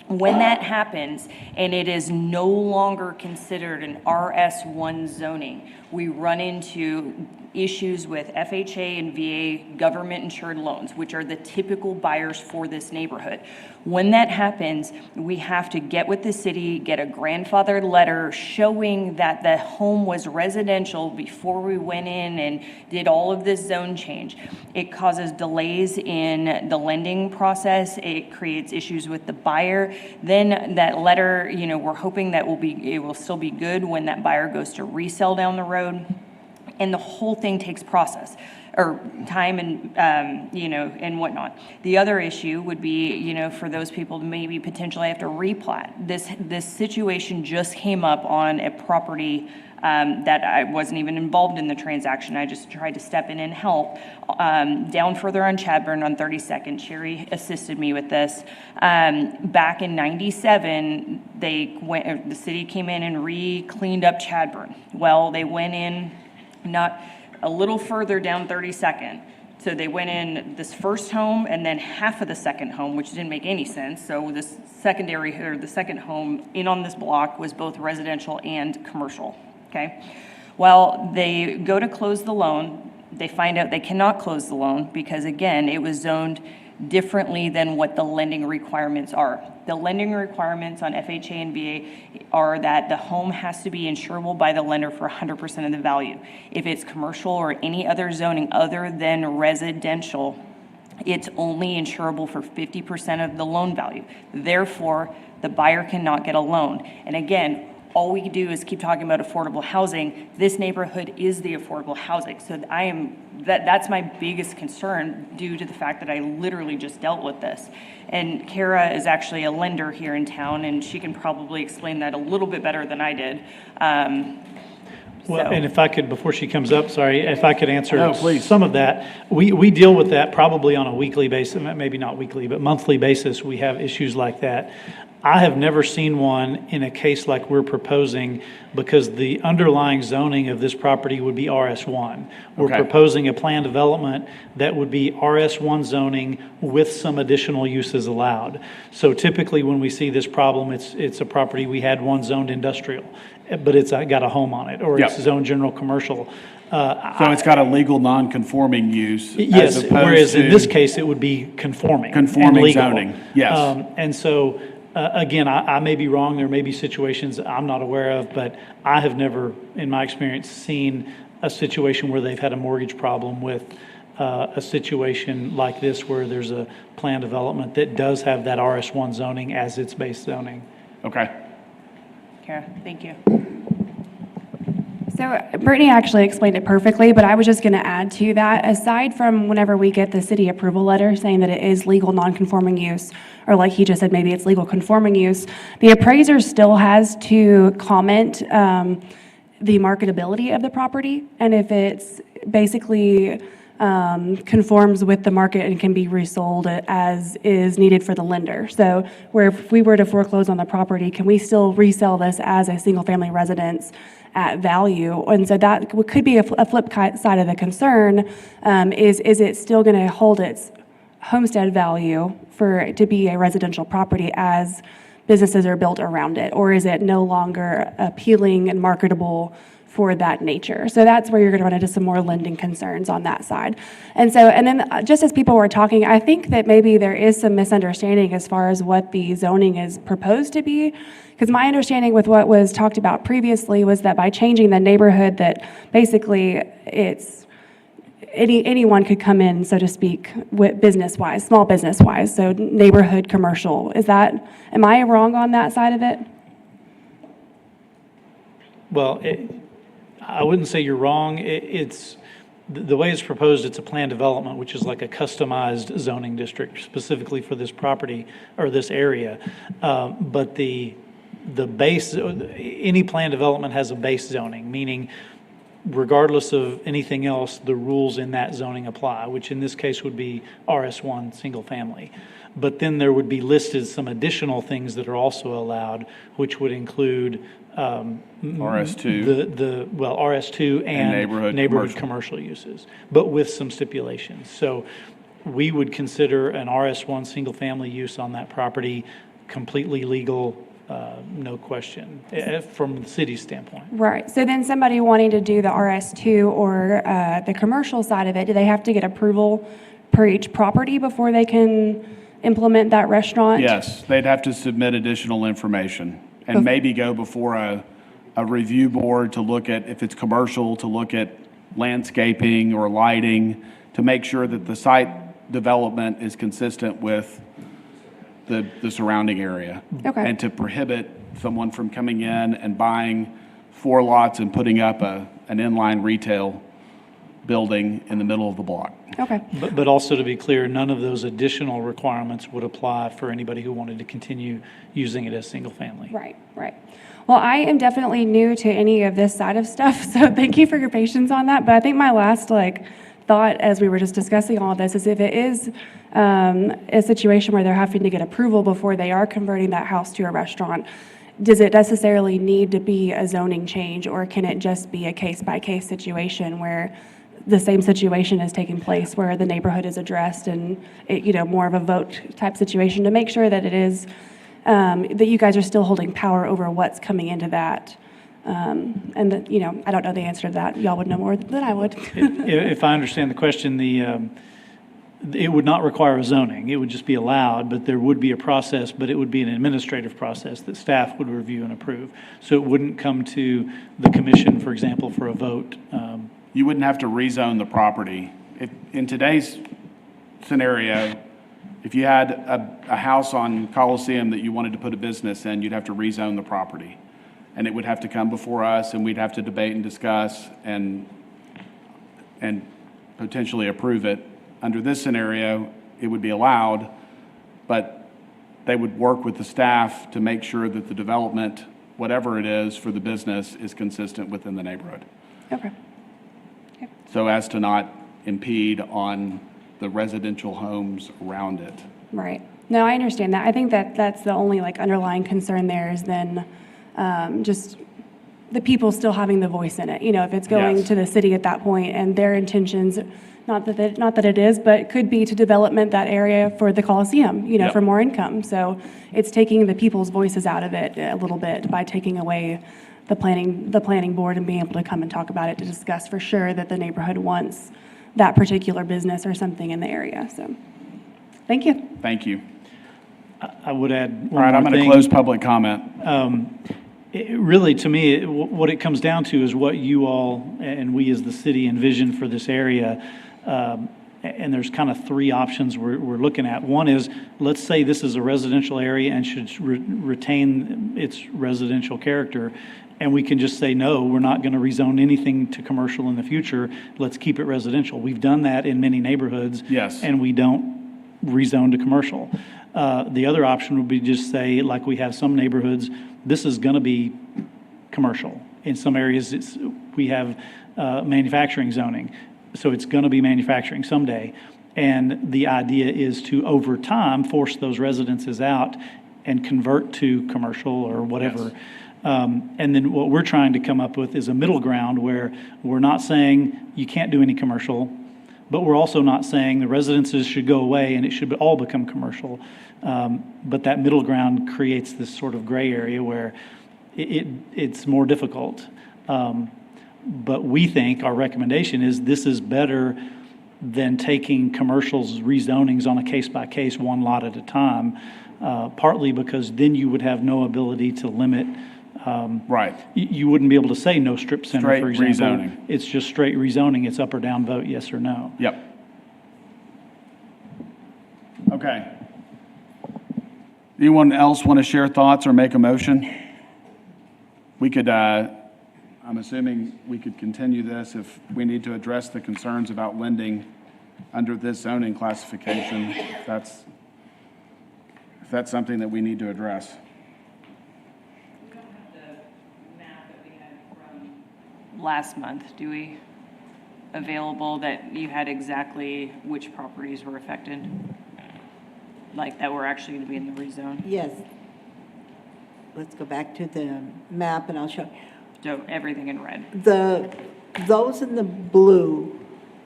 When that happens and it is no longer considered an RS1 zoning, we run into issues with FHA and VA government-insured loans, which are the typical buyers for this neighborhood. When that happens, we have to get with the city, get a grandfathered letter showing that the home was residential before we went in and did all of this zone change. It causes delays in the lending process. It creates issues with the buyer. Then that letter, we're hoping that it will still be good when that buyer goes to resell down the road. And the whole thing takes process or time and, and whatnot. The other issue would be, for those people to maybe potentially have to replat. This situation just came up on a property that I wasn't even involved in the transaction. I just tried to step in and help. Down further on Chadburn on 32nd, Sherry assisted me with this. Back in '97, the city came in and re-cleaned up Chadburn. Well, they went in not a little further down 32nd, So they went in this first home and then half of the second home, which didn't make any sense. So this secondary, or the second home in on this block was both residential and commercial, okay? Well, they go to close the loan. They find out they cannot close the loan because, again, it was zoned differently than what the lending requirements are. The lending requirements on FHA and VA are that the home has to be insurable by the lender for 100% of the value. If it's commercial or any other zoning other than residential, it's only insurable for 50% of the loan value. Therefore, the buyer cannot get a loan. And again, all we do is keep talking about affordable housing. This neighborhood is the affordable housing. So that's my biggest concern due to the fact that I literally just dealt with this. And Kara is actually a lender here in town, and she can probably explain that a little bit better than I did. Well, and if I could, before she comes up, sorry, if I could answer No, please. some of that. We deal with that probably on a weekly basis, maybe not weekly, but monthly basis. We have issues like that. I have never seen one in a case like we're proposing because the underlying zoning of this property would be RS1. We're Okay. proposing a plan development that would be RS1 zoning with some additional uses allowed. So typically when we see this problem, it's a property, we had one zoned industrial, but it's got a home on it, or it's Yep. zoned general commercial. So it's got a legal non-conforming use. Yes, as opposed whereas in to this case, it would be conforming. and Conforming legal. zoning, yes. And so, again, I may be wrong, there may be situations I'm not aware of, but I have never, in my experience, seen a situation where they've had a mortgage problem with a situation like this where there's a plan development that does have that RS1 zoning as its base zoning. Okay. Kara, thank you. So Brittany actually explained it perfectly, but I was just going to add to that, aside from whenever we get the city approval letter saying that it is legal non-conforming use, or like he just said, maybe it's legal conforming use, the appraiser still has to comment the marketability of the property, and if it's basically conforms with the market and can be resold as is needed for the lender. So where if we were to foreclose on the property, can we still resell this as a single-family residence at value? And so that could be a flip side of the concern, is it still going to hold its homestead value for it to be a residential property as businesses are built around it? Or is it no longer appealing and marketable for that nature? So that's where you're going to run into some more lending concerns on that side. And then just as people were talking, I think that maybe there is some misunderstanding as far as what the zoning is proposed to be. Because my understanding with what was talked about previously was that by changing the neighborhood, that basically it's anyone could come in, so to speak, business-wise, small business-wise, so neighborhood commercial. Am I wrong on that side of it? Well, I wouldn't say you're wrong. It's the way it's proposed, it's a plan development, which is like a customized zoning district specifically for this property or this area. But the base, any plan development has a base zoning, meaning regardless of anything else, the rules in that zoning apply, which in this case would be RS1, single family. But then there would be listed some additional things that are also allowed, which would include RS2. RS2 and neighborhood commercial uses, but with some stipulations. So we would consider an RS1 single family use on that property completely legal, no question, from the city's standpoint. Right. So then somebody wanting to do the RS2 or the commercial side of it, do they have to get approval per each property before they can implement that restaurant? Yes, they'd have to submit additional information and maybe go before a review board to look at, if it's commercial, to look at landscaping or lighting to make sure that the site development is consistent with the surrounding area. Okay. And to prohibit someone from coming in and buying 4 lots and putting up an inline retail building in the middle of the block. Okay. But also to be clear, none of those additional requirements would apply for anybody who wanted to continue using it as single family. Right, right. Well, I am definitely new to any of this side of stuff, so thank you for your patience on that. But I think my last thought as we were just discussing all of this is if it is a situation where they're having to get approval before they are converting that house to a restaurant, does it necessarily need to be a zoning change, or can it just be a case-by-case situation where the same situation is taking place where the neighborhood is addressed and, more of a vote type situation to make sure that it is, that you guys are still holding power over what's coming into that. And that, I don't know the answer to that. Y'all would know more than I would. If I understand the question, it would not require a zoning. It would just be allowed, but there would be a process, but it would be an administrative process that staff would review and approve. So it wouldn't come to the commission, for example, for a vote. You wouldn't have to rezone the property. In today's scenario, if you had a house on Coliseum that you wanted to put a business in, you'd have to rezone the property. And it would have to come before us, and we'd have to debate and discuss and potentially approve it. Under this scenario, it would be allowed, but they would work with the staff to make sure that the development, whatever it is for the business, is consistent within the neighborhood. Okay. So as to not impede on the residential homes around it. Right. No, I understand that. I think that that's the only underlying concern there is then just the people still having the voice in it. If it's going to the city at that point and their intentions, not that it is, but it could be to development that area for the Coliseum, for more income. So it's taking the people's voices out of it a little bit by taking away the planning board and being able to come and talk about it to discuss for sure that the neighborhood wants that particular business or something in the area. So, thank you. Thank you. I would add All right, I'm going to close public comment. Really, to me, what it comes down to is what you all and we as the city envision for this area. And there's kind of three options we're looking at. One is, let's say this is a residential area and should retain its residential character. And we can just say, no, we're not going to rezone anything to commercial in the future. Let's keep it residential. We've done that in many neighborhoods. Yes. And we don't rezone to commercial. The other option would be just say, like we have some neighborhoods, this is going to be commercial. In some areas, we have manufacturing zoning. So it's going to be manufacturing someday. And the idea is to, over time, force those residences out and convert to commercial or whatever. Yes. And then what we're trying to come up with is a middle ground where we're not saying you can't do any commercial, but we're also not saying the residences should go away and it should all become commercial. But that middle ground creates this sort of gray area where it's more difficult. But we think our recommendation is this is better than taking commercials rezonings on a case-by-case, one lot at a time, partly because then you would have no ability to limit. Right. You wouldn't be able to say no strip center, Straight for example. rezoning. It's just straight rezoning. It's up or down vote, yes or no. Yep. Okay. Anyone else want to share thoughts or make a motion? We could, I'm assuming we could continue this if we need to address the concerns about lending under this zoning classification, if that's something that we need to address. We don't have the map that we had from last month, do we? Available that you had exactly which properties were affected? Like that were actually going to be in the rezone? Yes. Let's go back to the map and I'll show. So everything in red. Those in the blue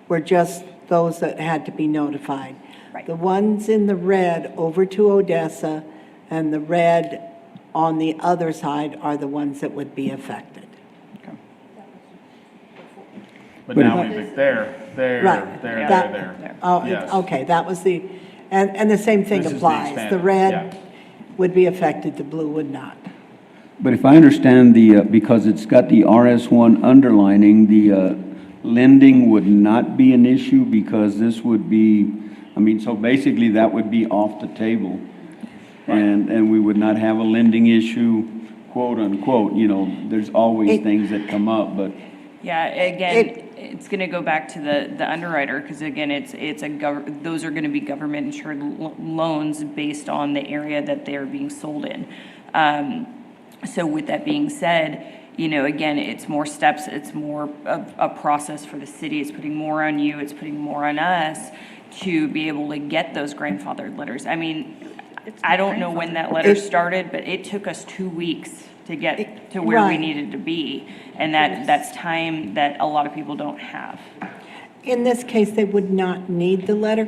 were just those that had to be notified. Right. The ones in the red over to Odessa and the red on the other side are the ones that would be affected. Okay. But now we've, there, Right. there. Oh, Yes. okay, that was the, and the same thing This is the applies. The expanded, red yeah. would be affected, the blue would not. But if I understand because it's got the RS1 underlining, the lending would not be an issue because this would be, so basically that would be off the table. And we would not have a lending issue, quote unquote, there's always things that come up, but. Yeah, again, it's going to go back to the underwriter because again, those are going to be government insured loans based on the area that they're being sold in. So with that being said, again, it's more steps, it's more of a process for the city. It's putting more on you, it's putting more on us to be able to get those grandfathered letters. I don't know when that letter started, but it took us 2 weeks to get to where we needed to be. And that's time that a lot of people don't have. In this case, they would not need the letter.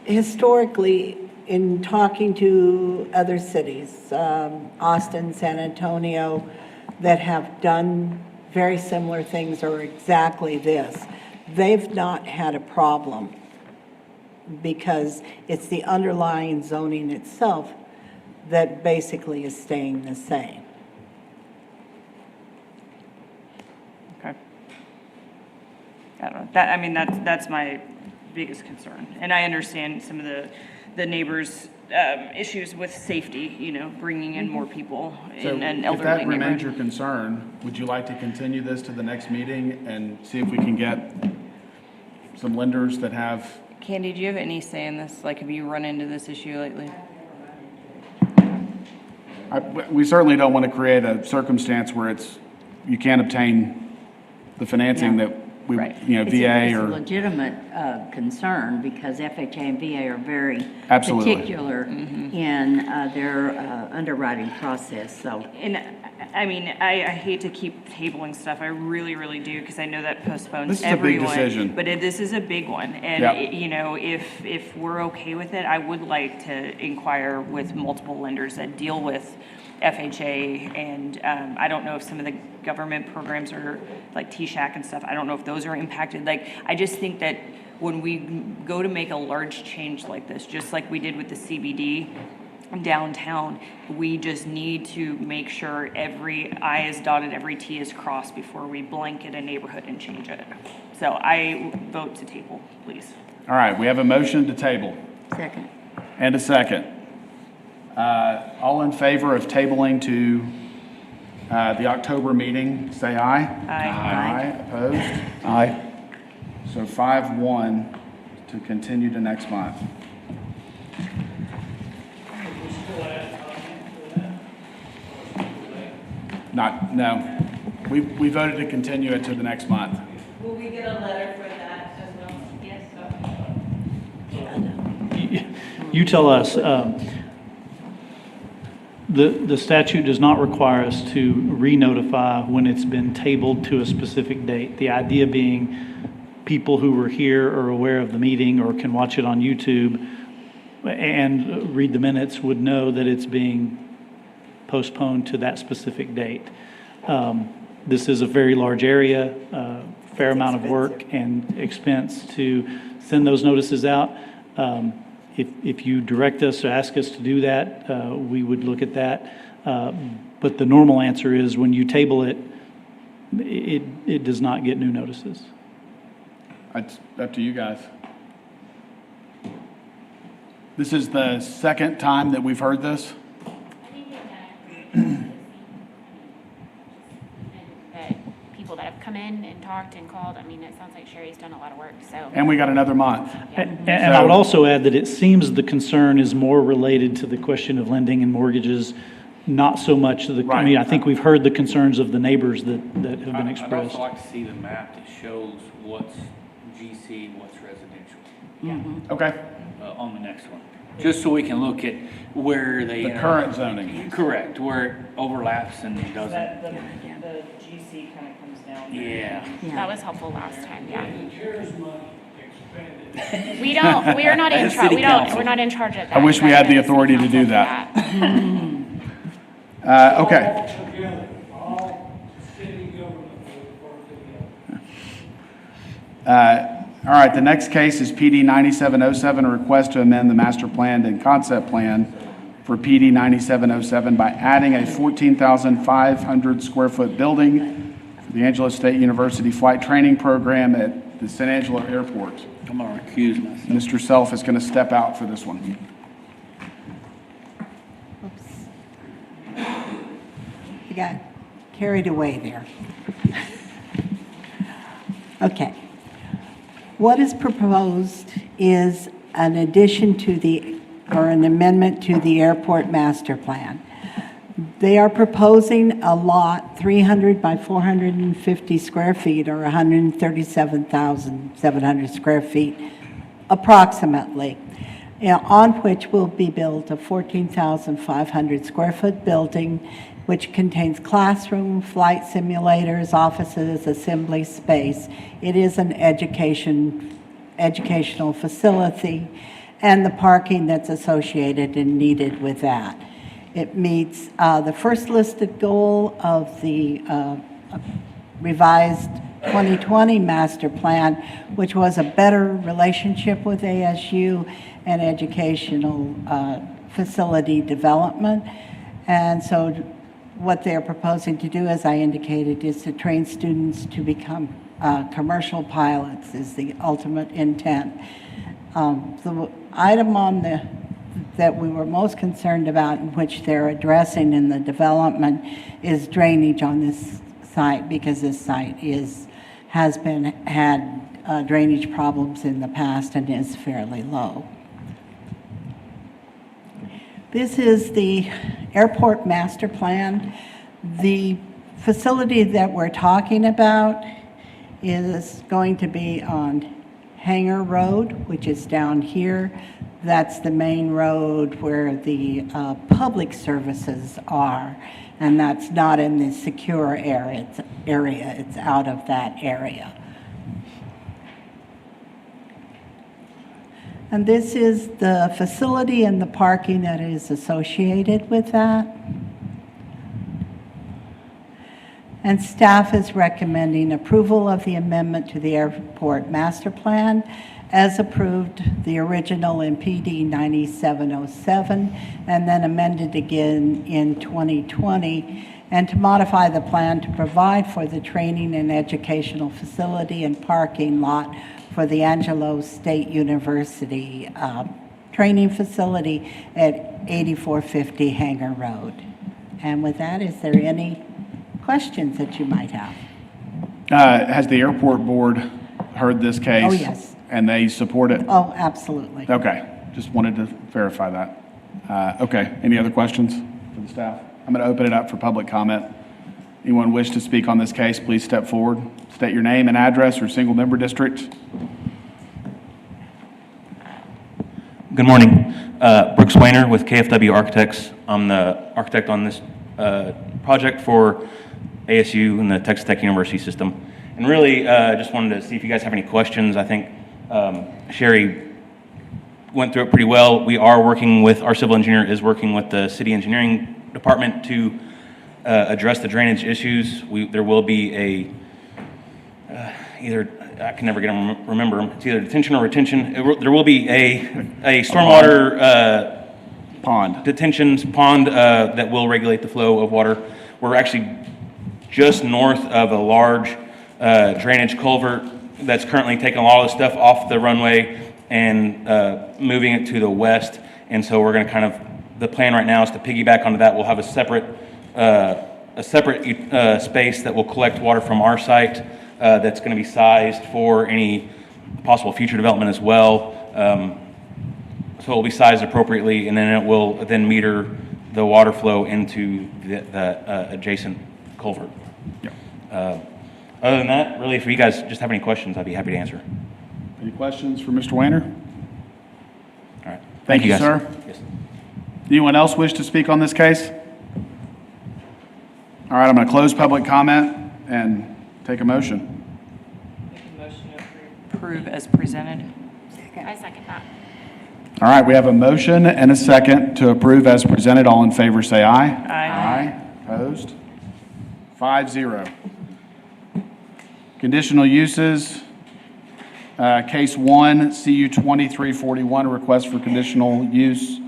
Historically, in talking to other cities, Austin, San Antonio, that have done very similar things or exactly this, they've not had a problem because it's the underlying zoning itself that basically is staying the same. Okay. I don't know, that, I mean, that's my biggest concern. And I understand some of the neighbors' issues with safety, you know, bringing in more people So in an if elderly that remains neighborhood. your concern, would you like to continue this to the next meeting and see if we can get some lenders that have, Candy, do you have any say in this? Like, have you run into this issue lately? we certainly don't want to create a circumstance where you can't obtain the financing that we, you know, It's VA a or. legitimate concern because FHA and VA are very Absolutely. particular in their underwriting process, so. And I mean, I hate to keep tabling stuff. I really, really do, because I know that postpones This is a big everyone. decision. But this is a big one. And, Yep. you know, if we're okay with it, I would like to inquire with multiple lenders that deal with FHA. And I don't know if some of the government programs are like T-Shack and stuff. I don't know if those are impacted. Like, I just think that when we go to make a large change like this, just like we did with the CBD downtown, we just need to make sure every I is dotted, every T is crossed before we blanket a neighborhood and change it. So I vote to table, please. All right, we have a motion to table. Second. And a second. All in favor of tabling to the October meeting, say aye. Aye. Aye. Opposed? Aye. So 5-1 to continue to next month. No. We voted to continue it to the next month. Will we get a letter for that as well? Yes, You tell us, the statute does not require us to re-notify when it's been tabled to a specific date. The idea being people who were here are aware of the meeting or can watch it on YouTube and read the minutes would know that it's being postponed to that specific date. This is a very large area, fair amount of work and expense to send those notices out. If you direct us or ask us to do that, we would look at that. But the normal answer is when you table it, it does not get new notices. It's up to you guys. This is the second time that we've heard this. That people that have come in and talked and called, I mean, it sounds like Sherry's done a lot of work, so. And we got another month. And I would also add that it seems the concern is more related to the question of lending and mortgages, not so much the, I mean, I think we've heard the concerns of the neighbors that have been I'd expressed. also like to see the map that shows what's GC, what's residential. Okay. On the next one, just so we can look at where they. The current zoning. Correct, where it overlaps and doesn't. The GC kind of comes down. Yeah. That was helpful last time, yeah. We are not in charge, we're not in charge of that. I wish we had the That's authority to do that. Okay. All right, the next case is PD 9707, a request to amend the master plan and concept plan for PD 9707 by adding a 14,500 square foot building for the Angelo State University Flight Training Program at the San Angelo Airport. I'm gonna recuse myself. Mr. Self is going to step out for this one. You got carried away there. Okay. What is proposed is an addition to or an amendment to the airport master plan. They are proposing a lot 300 by 450 square feet or 137,700 square feet approximately. on which will be built a 14,500 square foot building which contains classroom, flight simulators, offices, assembly space. It is an educational facility, and the parking that's associated and needed with that. It meets the first listed goal of the revised 2020 master plan, which was a better relationship with ASU and educational facility development. And so what they're proposing to do, as I indicated, is to train students to become commercial pilots is the ultimate intent. The item on that we were most concerned about, in which they're addressing in the development, is drainage on this site, because this site has had drainage problems in the past and is fairly low. This is the airport master plan. The facility that we're talking about is going to be on Hanger Road, which is down here. That's the main road where the public services are, and that's not in the secure area. It's out of that area. And this is the facility and the parking that is associated with that. And staff is recommending approval of the amendment to the airport master plan as approved, the original in PD 9707, and then amended again in 2020, and to modify the plan to provide for the training and educational facility and parking lot for the Angelo State University training facility at 8450 Hanger Road. And with that, is there any questions that you might have? Has the airport board heard this case? Oh, yes. And they support it? Oh, absolutely. Okay, just wanted to verify that. Okay, any other questions for the staff? I'm going to open it up for public comment. Anyone wish to speak on this case, please step forward. State your name and address or single member district. Good morning. Brooks Weiner with KFW Architects. I'm the architect on this project for ASU and the Texas Tech University system. And really, just wanted to see if you guys have any questions. I think Sherry went through it pretty well. We are working with, our civil engineer is working with the city engineering department to address the drainage issues. There will be a, either, I can never get them, remember them. It's either detention or retention. There will be a stormwater detention pond that will regulate the flow of water. We're actually just north of a large drainage culvert that's currently taking a lot of the stuff off the runway and moving it to the west. And so we're going to kind of, the plan right now is to piggyback onto that. We'll have a separate space that will collect water from our site that's going to be sized for any possible future development as well. So it will be sized appropriately, and then it will then meter the water flow into the adjacent culvert. Yeah. Other than that, really, if you guys just have any questions, I'd be happy to answer. Any questions for Mr. Weiner? All right. Thank you, guys. sir. Yes. Anyone else wish to speak on this case? All right, I'm going to close public comment and take a motion. Approve as presented. I second that. All right, we have a motion and a second to approve as presented. All in favor, say aye. Aye. Opposed? 5-0. Conditional uses. Case 1, CU 2341, request for conditional use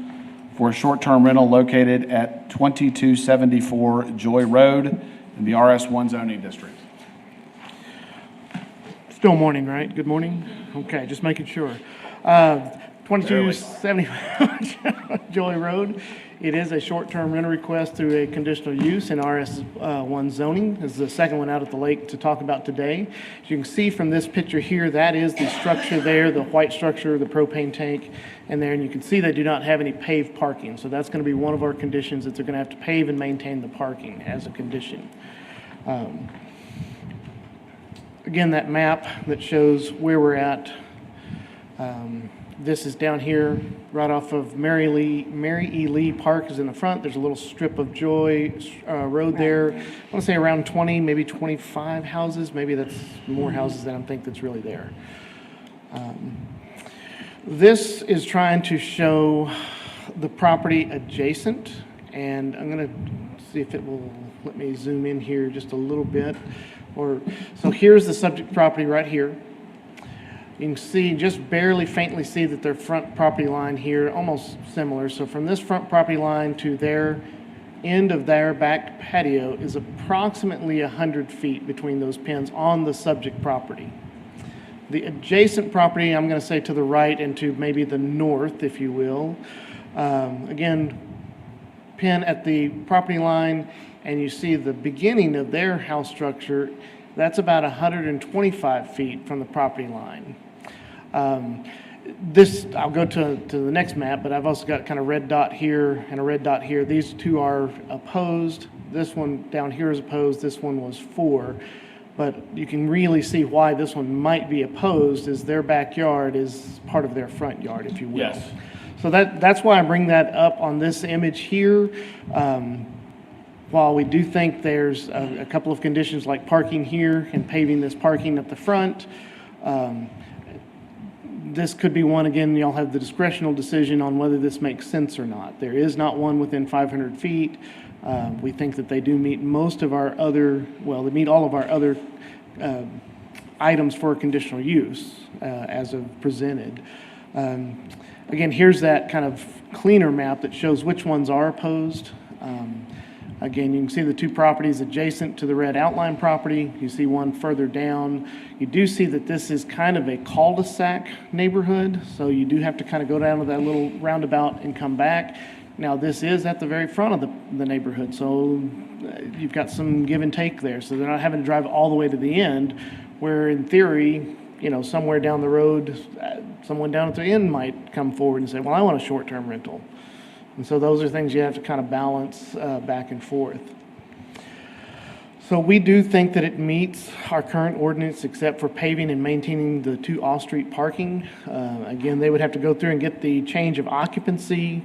for a short-term rental located at 2274 Joy Road in the RS1 zoning district. Still morning, right? Good morning? Okay, just making sure. 2270 Joy Road. It is a short-term rental request through a conditional use in RS1 zoning. This is the second one out at the lake to talk about today. As you can see from this picture here, that is the structure there, the white structure, the propane tank, and there, and you can see they do not have any paved parking. So that's going to be one of our conditions, that they're going to have to pave and maintain the parking as a condition. Again, that map that shows where we're at This is down here, right off of Mary E. Lee Park is in the front. There's a little strip of Joy Road there. I want to say around 20, maybe 25 houses. Maybe that's more houses than I think that's really there. This is trying to show the property adjacent, and I'm going to see if it will let me zoom in here just a little bit. So here's the subject property right here. You can see, just barely faintly see that their front property line here, almost similar. So from this front property line to their end of their back patio is approximately 100 feet between those pins on the subject property. The adjacent property, I'm going to say to the right and to maybe the north, if you will. Again, pin at the property line, and you see the beginning of their house structure. That's about 125 feet from the property line. I'll go to the next map, but I've also got kind of red dot here and a red dot here. These two are opposed. This one down here is opposed. This one was for. But you can really see why this one might be opposed, is their backyard is part of their front yard, if you will. Yes. So that's why I bring that up on this image here. While we do think there's a couple of conditions like parking here and paving this parking at the front, this could be one, again, y'all have the discretional decision on whether this makes sense or not. There is not one within 500 feet. We think that they do meet most of our other, well, they meet all of our other items for conditional use as of presented. Again, here's that kind of cleaner map that shows which ones are opposed. Again, you can see the two properties adjacent to the red outline property. You see one further down. You do see that this is kind of a cul-de-sac neighborhood, so you do have to kind of go down to that little roundabout and come back. Now, this is at the very front of the neighborhood, so you've got some give and take there. So they're not having to drive all the way to the end, where in theory, you know, somewhere down the road, someone down at the end might come forward and say, well, I want a short-term rental. And so those are things you have to kind of balance back and forth. So we do think that it meets our current ordinance except for paving and maintaining the two off-street parking. Again, they would have to go through and get the change of occupancy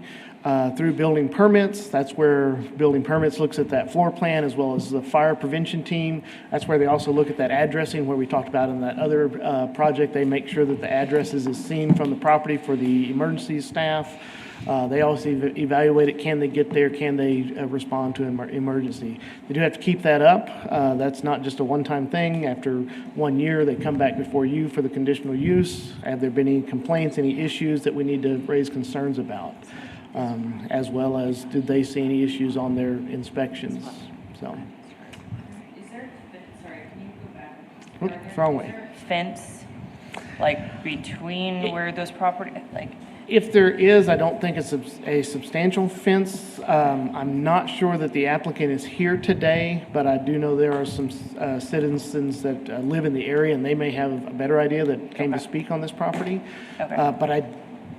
through building permits. That's where building permits looks at that floor plan as well as the fire prevention team. That's where they also look at that addressing where we talked about in that other project. They make sure that the addresses is seen from the property for the emergency staff. They also evaluate it. Can they get there? Can they respond to an emergency? They do have to keep that up. That's not just a one-time thing. After 1 year, they come back before you for the conditional use. Have there been any complaints, any issues that we need to raise concerns about? As well as did they see any issues on their inspections? So. Is there, sorry, can you go back? What's wrong with you? Fence, like between where those property, like. If there is, I don't think it's a substantial fence. I'm not sure that the applicant is here today, but I do know there are some citizens that live in the area, and they may have a better idea that came to speak on this property. Okay. But I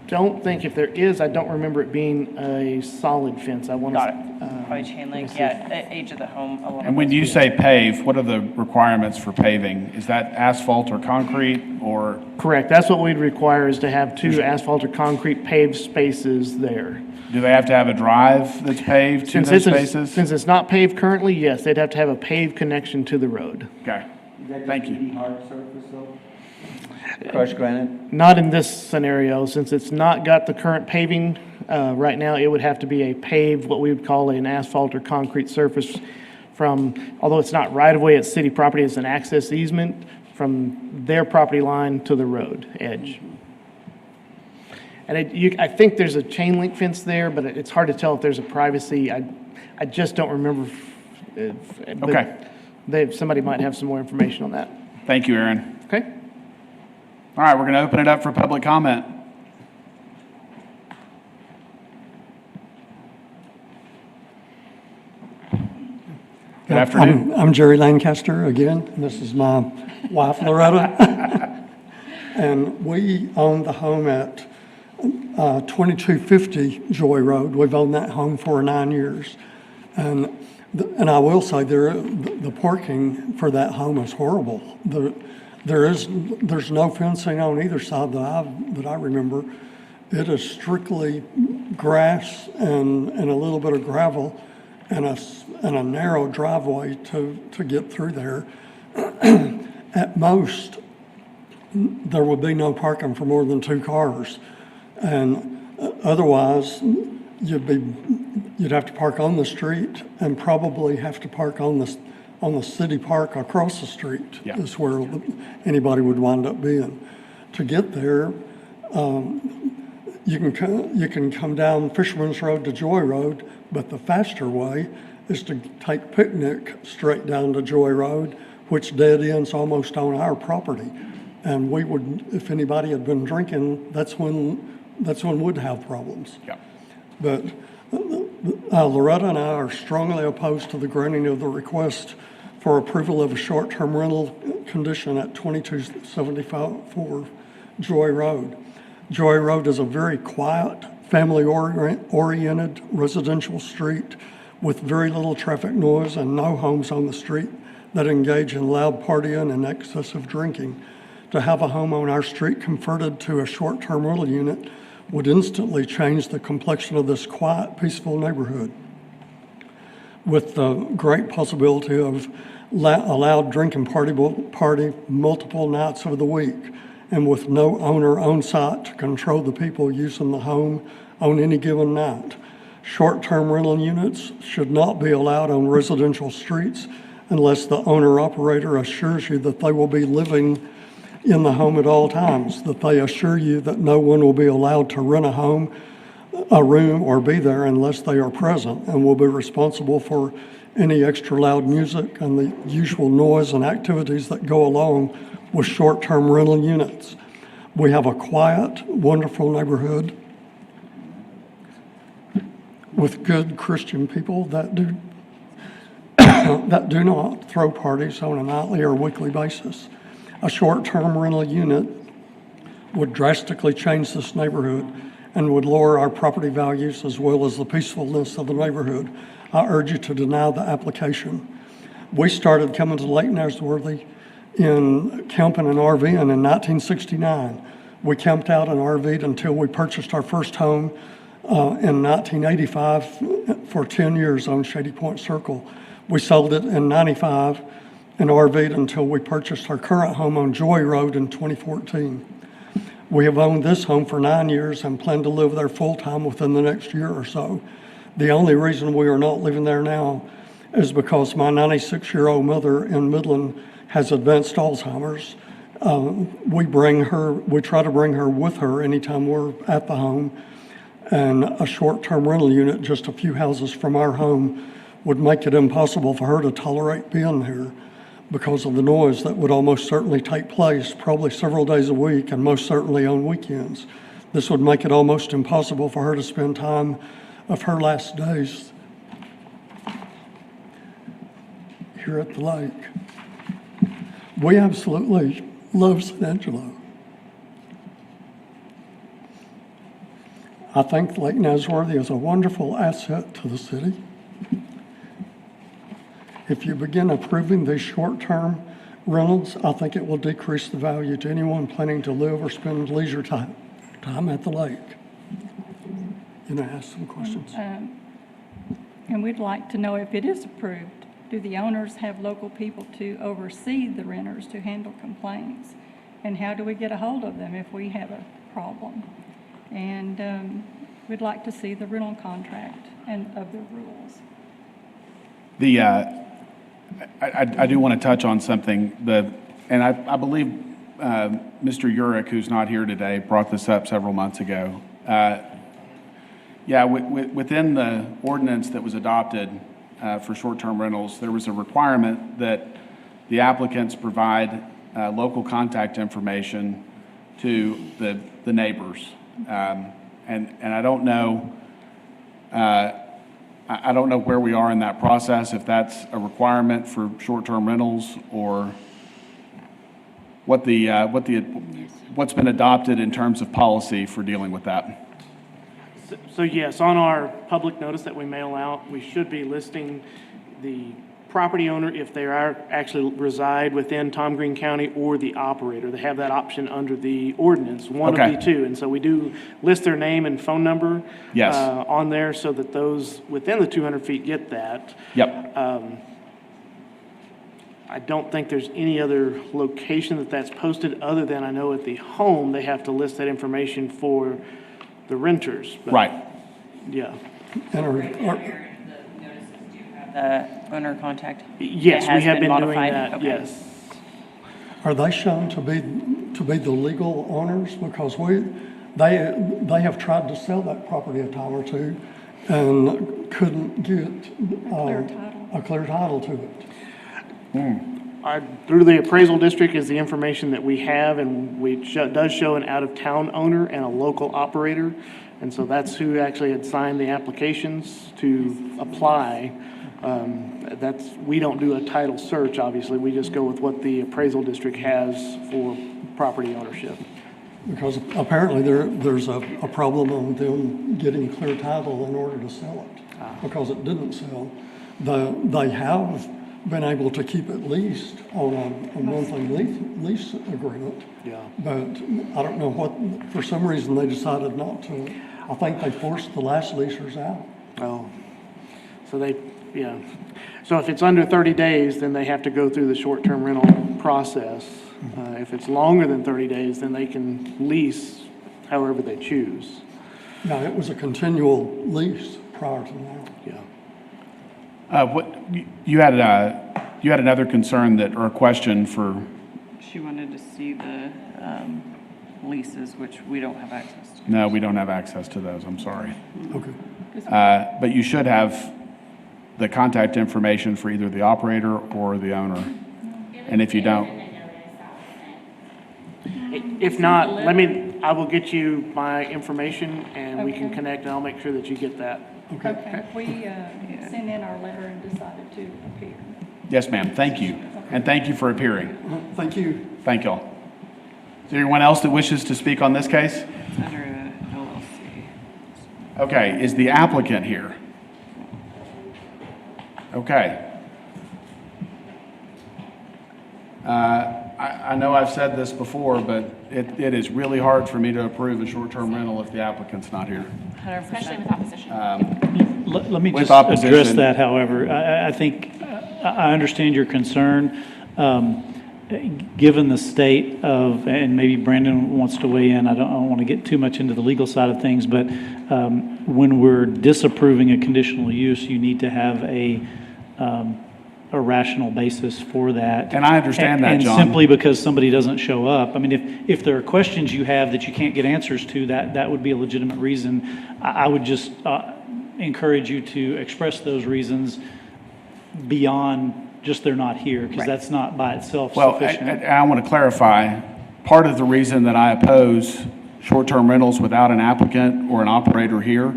don't think, if there is, I don't remember it being a solid fence. I want to. Got it. Probably chain link, yeah, age of the home. And when you say pave, what are the requirements for paving? Is that asphalt or concrete or? Correct. That's what we'd require, is to have two asphalt or concrete paved spaces there. Do they have to have a drive that's paved to those spaces? Since it's not paved currently, yes, they'd have to have a paved connection to right Okay. Thank you. Hard surface though? Crushed granite? Not in this scenario, since it's not got the current paving. Right now, it would have to be a paved, what we would call an asphalt or concrete surface from, although it's not right of way, it's city property, it's an access easement from their property line to the road edge. And I think there's a chain link fence there, but it's hard to tell if there's a privacy. I just don't remember. Okay. Somebody might have some more information on that. Thank you, Aaron. Okay. All right, we're going to open it up for public comment. Good afternoon. I'm Jerry Lancaster again. This is my wife, Loretta. And we own the home at 2250 Joy Road. We've owned that home for 9 years. And I will say the parking for that home is horrible. There's no fencing on either side that I remember. It is strictly grass and a little bit of gravel and a narrow driveway to get through there. At most, there would be no parking for more than 2 cars. And otherwise, you'd have to park on the street and probably have to park on the city park across the street. Yeah. Is where anybody would wind up being. To get there, you can come down Fisherman's Road to Joy Road, but the faster way is to take Picnic straight down to Joy Road, which dead ends almost on our property. And we would, if anybody had been drinking, that's when we'd have problems. Yeah. But Loretta and I are strongly opposed to the granting of the request for approval of a short-term rental condition at 2274 Joy Road. Joy Road is a very quiet, family-oriented residential street with very little traffic noise and no homes on the street that engage in loud partying and excessive drinking. To have a home on our street converted to a short-term rental unit would instantly change the complexion of this quiet, peaceful neighborhood, with the great possibility of a loud drinking party multiple nights of the week, and with no owner on site to control the people using the home on any given night. Short-term rental units should not be allowed on residential streets unless the owner-operator assures you that they will be living in the home at all times, that they assure you that no one will be allowed to rent a room, or be there unless they are present, and will be responsible for any extra loud music and the usual noise and activities that go along with short-term rental units. We have a quiet, wonderful neighborhood with good Christian people that do that do not throw parties on a nightly or weekly basis. A short-term rental unit would drastically change this neighborhood and would lower our property values as well as the peacefulness of the neighborhood. I urge you to deny the application. We started coming to Lake Nasworthy in camping and RVing in 1969. We camped out and RV'd until we purchased our first home in 1985 for 10 years on Shady Point Circle. We sold it in 95 and RV'd until we purchased our current home on Joy Road in 2014. We have owned this home for 9 years and plan to live there full-time within the next year or so. The only reason we are not living there now is because my 96-year-old mother in Midland has advanced Alzheimer's. We try to bring her with her anytime we're at the home, and a short-term rental unit just a few houses from our home would make it impossible for her to tolerate being here because of the noise that would almost certainly take place probably several days a week and most certainly on weekends. This would make it almost impossible for her to spend time of her last days here at the lake. We absolutely love San Angelo. I think Lake Nasworthy is a wonderful asset to the city. If you begin approving these short-term rentals, I think it will decrease the value to anyone planning to live or spend leisure time at the lake. You may ask some questions. And we'd like to know, if it is approved, do the owners have local people to oversee the renters to handle complaints? And how do we get a hold of them if we have a problem? And we'd like to see the rental contract and of the rules. I do want to touch on something, and I believe Mr. Urich, who's not here today, brought this up several months ago. Within the ordinance that was adopted for short-term rentals, there was a requirement that the applicants provide local contact information to the neighbors. And I don't know. I don't know where we are in that process, if that's a requirement for short-term rentals or what's been adopted in terms of policy for dealing with that. So yes, on our public notice that we mail out, we should be listing the property owner if they are actually reside within Tom Green County, or the operator. They have that option under the ordinance, one Okay. of the two. And so we do list their name and phone number Yes. on there so that those within the 200 feet get that. Yep. I don't think there's any other location that's posted, other than I know at the home, they have to list that information for the renters. But, Right. Yeah. And The owner contact? Yes, It we has have been doing modified? that, Okay. yes. are they shown to be the legal owners? Because they have tried to sell that property a time or two and couldn't get a clear title to it. Through the appraisal district is the information that we have, and does show an out-of-town owner and a local operator. And so that's who actually had signed the applications to apply. We don't do a title search, obviously. We just go with what the appraisal district has for property ownership. Because apparently there's a problem on them getting clear title in order to sell it, because it didn't sell. They have been able to keep it leased on a monthly lease agreement. Yeah. But I don't know what, for some reason, they decided not to. I think they forced the last leasers out. Oh, so yeah. So if it's under 30 days, then they have to go through the short-term rental process. If it's longer than 30 days, then they can lease however they choose. Now, it was a continual lease prior to now. Yeah. You had another concern or a question for, She wanted to see the leases, which we don't have access to. no, we don't have access to those, I'm sorry. Okay. But you should have the contact information for either the operator or the owner. And if you don't, If not, I will get you my information, and we can connect, and I'll make sure that you get that. Okay, we sent in our letter and decided to appear. yes, ma'am, thank you. And thank you for appearing. Thank you. Thank y'all. Is there anyone else that wishes to speak on this case? It's under a LLC. Okay, is the applicant here? Okay. I know I've said this before, but it is really hard for me to approve a short-term rental if the applicant's not here. 100%. Especially with opposition. Let me With just opposition. address that, however. I think, I understand your concern. Given the state of, and maybe Brandon wants to weigh in, I don't want to get too much into the legal side of things, but when we're disapproving a conditional use, you need to have a rational basis for that. And I understand that, John. And simply because somebody doesn't show up, I mean, if there are questions you have that you can't get answers to, that would be a legitimate reason. I would just encourage you to express those reasons beyond just they're not here, because that's not by itself Well, sufficient. I want to clarify, part of the reason that I oppose short-term rentals without an applicant or an operator here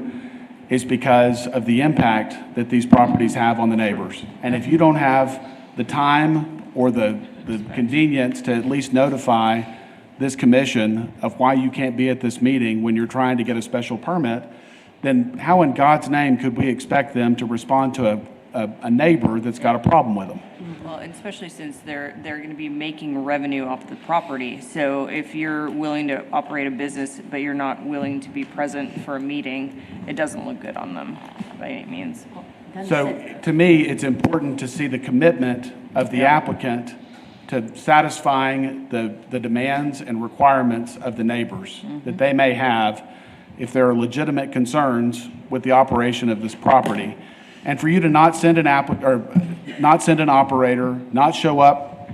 is because of the impact that these properties have on the neighbors. And if you don't have the time or the convenience to at least notify this commission of why you can't be at this meeting when you're trying to get a special permit, then how in God's name could we expect them to respond to a neighbor that's got a problem with them? Well, and especially since they're going to be making revenue off the property. So if you're willing to operate a business, but you're not willing to be present for a meeting, it doesn't look good on them by any means. So to me, it's important to see the commitment of the applicant to satisfying the demands and requirements of the neighbors that they may have if there are legitimate concerns with the operation of this property. And for you to not send an operator, not show up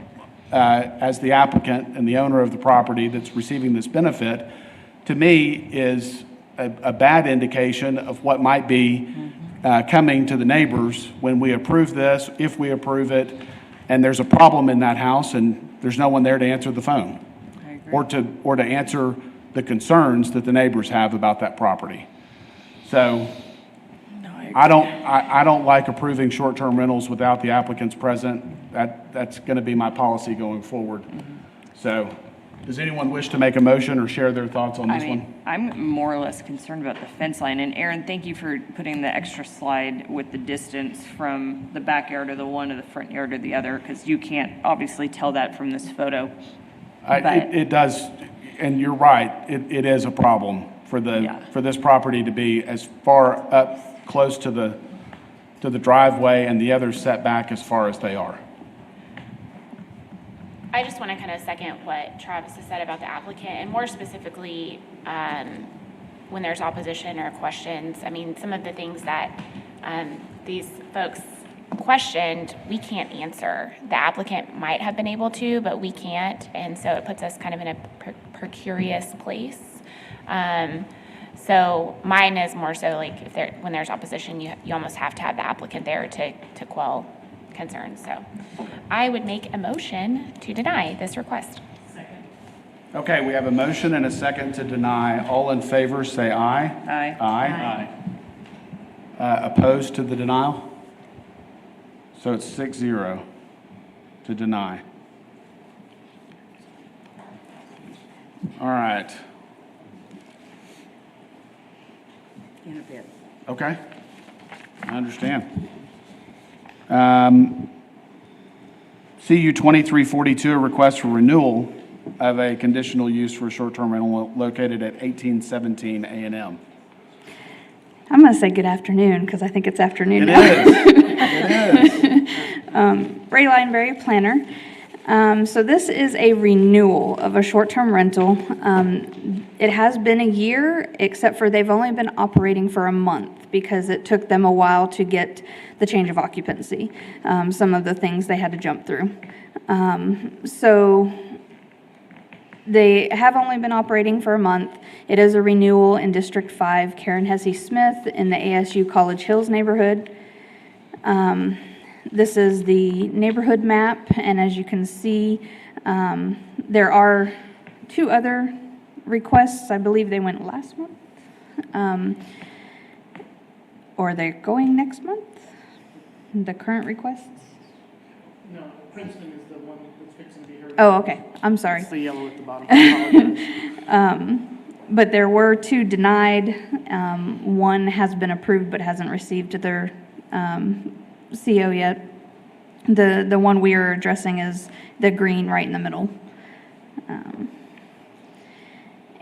as the applicant and the owner of the property that's receiving this benefit, to me is a bad indication of what might be coming to the neighbors when we approve this, if we approve it, and there's a problem in that house and there's no one there to answer the phone or to answer the concerns that the neighbors have about that property. So I don't like approving short-term rentals without the applicants present. That's going to be my policy going forward. So Does anyone wish to make a motion or share their thoughts on I this one? mean, I'm more or less concerned about the fence line. And Aaron, thank you for putting the extra slide with the distance from the backyard of the one to the front yard of the other, because you can't obviously tell that from this photo. It does, and you're right, it is a problem for this property to be as far up close to the driveway and the other setback as far as they are. I just want to kind of second what Travis has said about the applicant, and more specifically, when there's opposition or questions. I mean, some of the things that these folks questioned, we can't answer. The applicant might have been able to, but we can't, and so it puts us kind of in a precarious place. So mine is more so like when there's opposition, you almost have to have the applicant there to quell concerns. So I would make a motion to deny this request. Okay, we have a motion and a second to deny. All in favor, say aye. Aye. Aye. Opposed to the denial? So it's 6-0 to deny. All right. In a bit. Okay. I understand. CU 2342, a request for renewal of a conditional use for a short-term rental located at 1817 A&M. I'm going to say good afternoon because I think it's afternoon It now. is. It is. Ray Lineberry, planner. So this is a renewal of a short-term rental. It has been a year, except for they've only been operating for a month because it took them a while to get the change of occupancy. Some of the things they had to jump through. So they have only been operating for a month. It is a renewal in District 5, Karen Hesse Smith in the ASU College Hills neighborhood. This is the neighborhood map, and as you can see, there are 2 other requests. I believe they went last month. Or they're going next month, the current requests. No, Princeton is the one that's fixing to be heard. Oh, okay, I'm sorry. It's the yellow at the bottom. I apologize. But there were 2 denied. One has been approved but hasn't received their CO yet. The one we are addressing is the green right in the middle.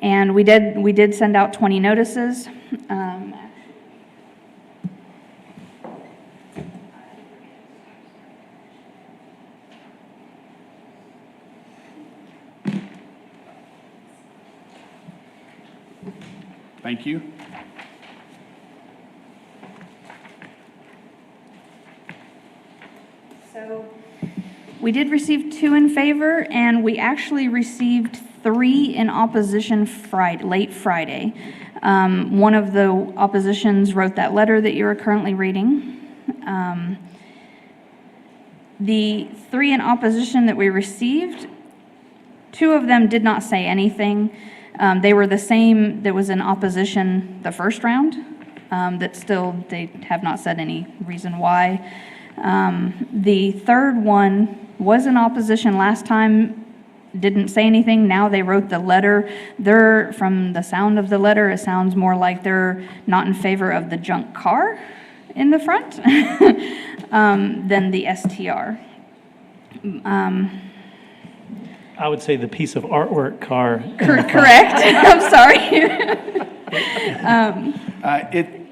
And we did send out 20 notices. Thank you. So we did receive 2 in favor, and we actually received 3 in opposition late Friday. One of the oppositions wrote that letter that you are currently reading. The 3 in opposition that we received, 2 of them did not say anything. They were the same that was in opposition the first round, that still they have not said any reason why. The third one was in opposition last time, didn't say anything. Now they wrote the letter. From the sound of the letter, it sounds more like they're not in favor of the junk car in the front than the STR. I would say the piece of artwork car. Correct. I'm sorry.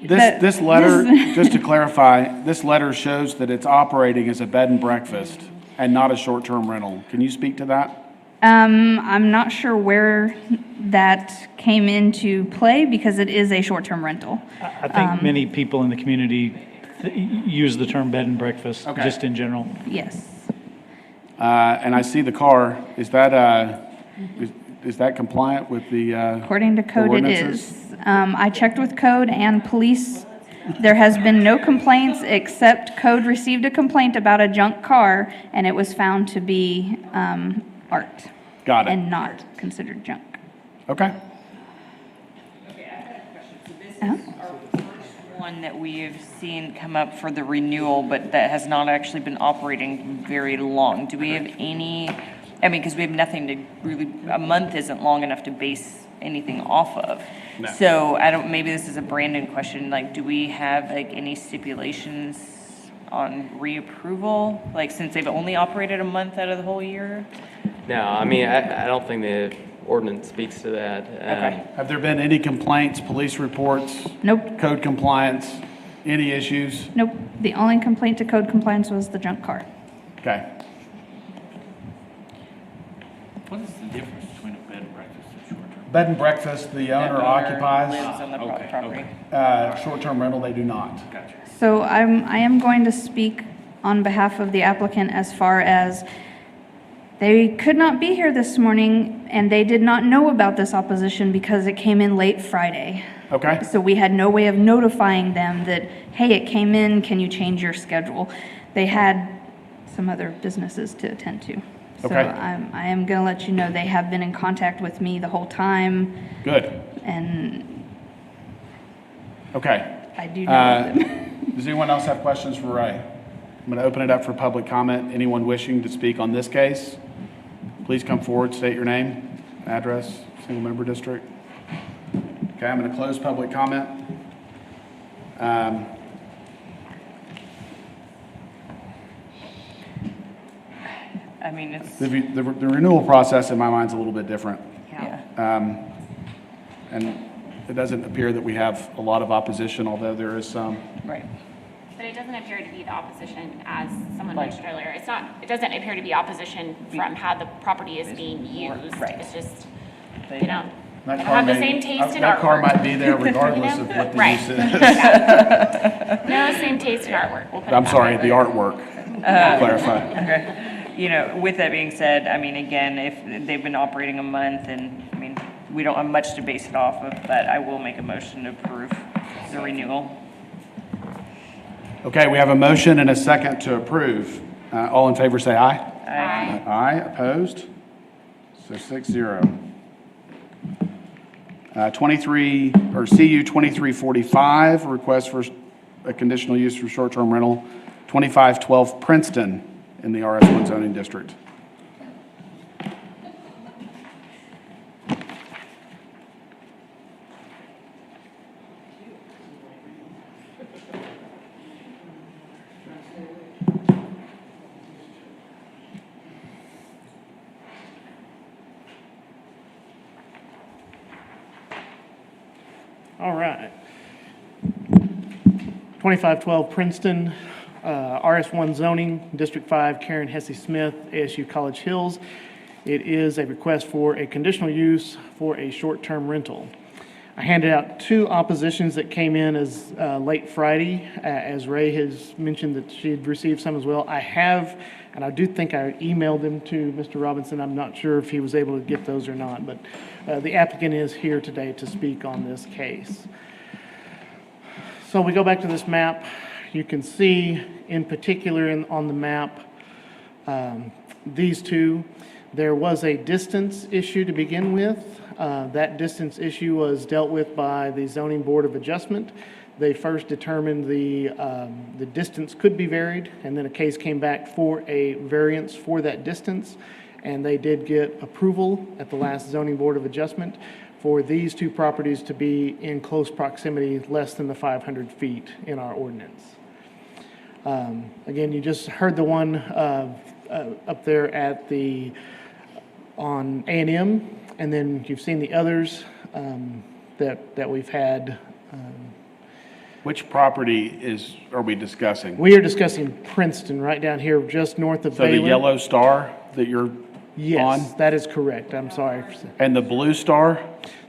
This letter, just to clarify, this letter shows that it's operating as a bed and breakfast and not a short-term rental. Can you speak to that? I'm not sure where that came into play because it is a short-term rental. I think many people in the community use the term bed and breakfast, just in general. Yes. And I see the car. Is that compliant with the According to code, it ordinances? is. I checked with code and police. There has been no complaints except code received a complaint about a junk car, and it was found to be art. Got it. And not considered junk. Okay. One that we've seen come up for the renewal, but that has not actually been operating very long. Do we have any I mean, because we have nothing to really, a month isn't long enough to base anything off of. No. So I don't, maybe this is a Brandon question, like, do we have like any stipulations on reapproval? Like, since they've only operated a month out of the whole year? No, I mean, I don't think the ordinance speaks to that. Okay. Have there been any complaints, police reports? Nope. Code compliance, any issues? Nope. The only complaint to code compliance was the junk car. Okay. What is the difference between a bed and breakfast and short-term? Bed and breakfast, the owner occupies. Lives on the property. Short-term rental, they do not. Gotcha. So I am going to speak on behalf of the applicant as far as they could not be here this morning and they did not know about this opposition because it came in late Friday. Okay. So we had no way of notifying them that, hey, it came in, can you change your schedule? They had some other businesses to attend to. So Okay. I am going to let you know they have been in contact with me the whole time. Good. And Okay. I do know them. Does anyone else have questions for Ray? I'm going to open it up for public comment. Anyone wishing to speak on this case, please come forward, state your name, address, single member district. Okay, I'm going to close public comment. I mean, it's, The renewal process in my mind is a little bit different. yeah. And it doesn't appear that we have a lot of opposition, although there is some. Right. But it doesn't appear to be the opposition, as someone mentioned earlier. It doesn't appear to be opposition from how the property is being used. Right. It's just, they don't That have the may- same taste in That car artwork. might be there regardless You of know? what the Right. use is. No, same taste in artwork. We'll put it I'm that sorry, way. the artwork. Clarify. Okay. You know, with that being said, I mean, again, if they've been operating a month and, I mean, we don't have much to base it off of, but I will make a motion to approve the renewal. Okay, we have a motion and a second to approve. All in favor, say aye. Aye. Aye, opposed? So 6-0. 23, or CU 2345, request for a conditional use for short-term rental, 2512 Princeton in the RS1 zoning district. All right. 2512 Princeton, RS1 zoning, District 5, Karen Hesse Smith, ASU College Hills. It is a request for a conditional use for a short-term rental. I handed out two oppositions that came in as late Friday, as Ray has mentioned that she had received some as well. I have, and I do think I emailed them to Mr. Robinson. I'm not sure if he was able to get those or not, but the applicant is here today to speak on this case. So we go back to this map. You can see in particular on the map, these two. There was a distance issue to begin with. That distance issue was dealt with by the Zoning Board of Adjustment. They first determined the distance could be varied, and then a case came back for a variance for that distance, and they did get approval at the last Zoning Board of Adjustment for these two properties to be in close proximity, less than the 500 feet in our ordinance. Again, you just heard the one up there at on A&M, and then you've seen the others that we've had. Which property are we discussing? We are discussing Princeton, right down here, just north of So the Baylor. yellow star that you're on? Yes, that is correct. I'm sorry. And the blue star?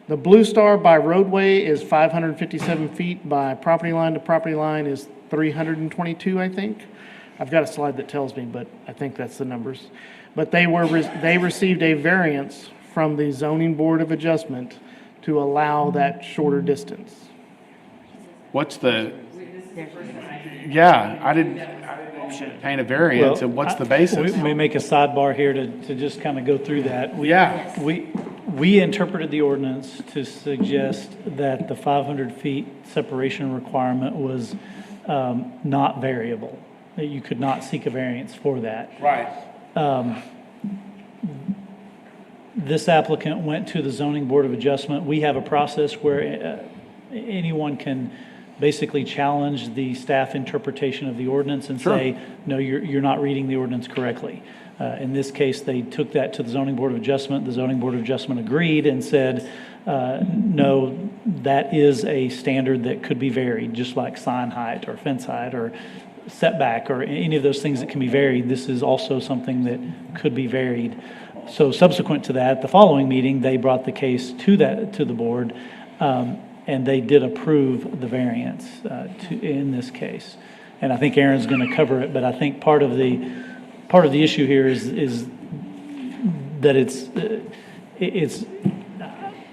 The blue star by roadway is 557 feet. By property line to property line is 322, I think. I've got a slide that tells me, but I think that's the numbers. But they received a variance from the Zoning Board of Adjustment to allow that shorter distance. What's the, yeah, I didn't paint a variance, and what's the basis? We may make a sidebar here to just kind of go through that. Yeah. We interpreted the ordinance to suggest that the 500 feet separation requirement was not variable, that you could not seek a variance for that. Right. This applicant went to the zoning board of adjustment. We have a process where anyone can basically challenge the staff interpretation of the ordinance and say, no, you're not reading the ordinance correctly. In this case, they took that to the zoning board of adjustment. The zoning board of adjustment agreed and said, no, that is a standard that could be varied, just like sign height or fence height or setback or any of those things that can be varied. This is also something that could be varied. So subsequent to that, the following meeting, they brought the case to the board, and they did approve the variance in this case. And I think Aaron's going to cover it, but I think part of the issue here is that it's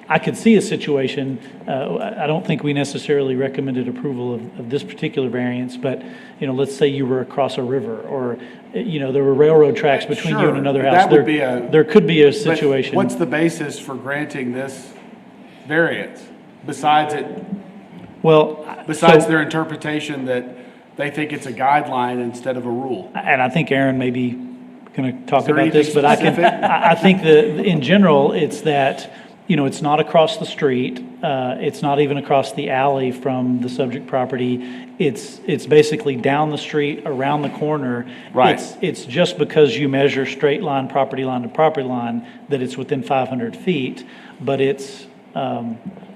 I could see a situation, I don't think we necessarily recommended approval of this particular variance, but, let's say you were across a river or, there were railroad tracks between you and another house. There could be a situation. What's the basis for granting this variance besides their interpretation that they think it's a guideline instead of a rule? And I think Aaron may be going to talk about this, anything but I think that in general, it's that, it's not across the street. It's not even across the alley from the subject property. It's basically down the street, around the corner. Right. It's just because you measure straight line property line to property line that it's within 500 feet, but it's...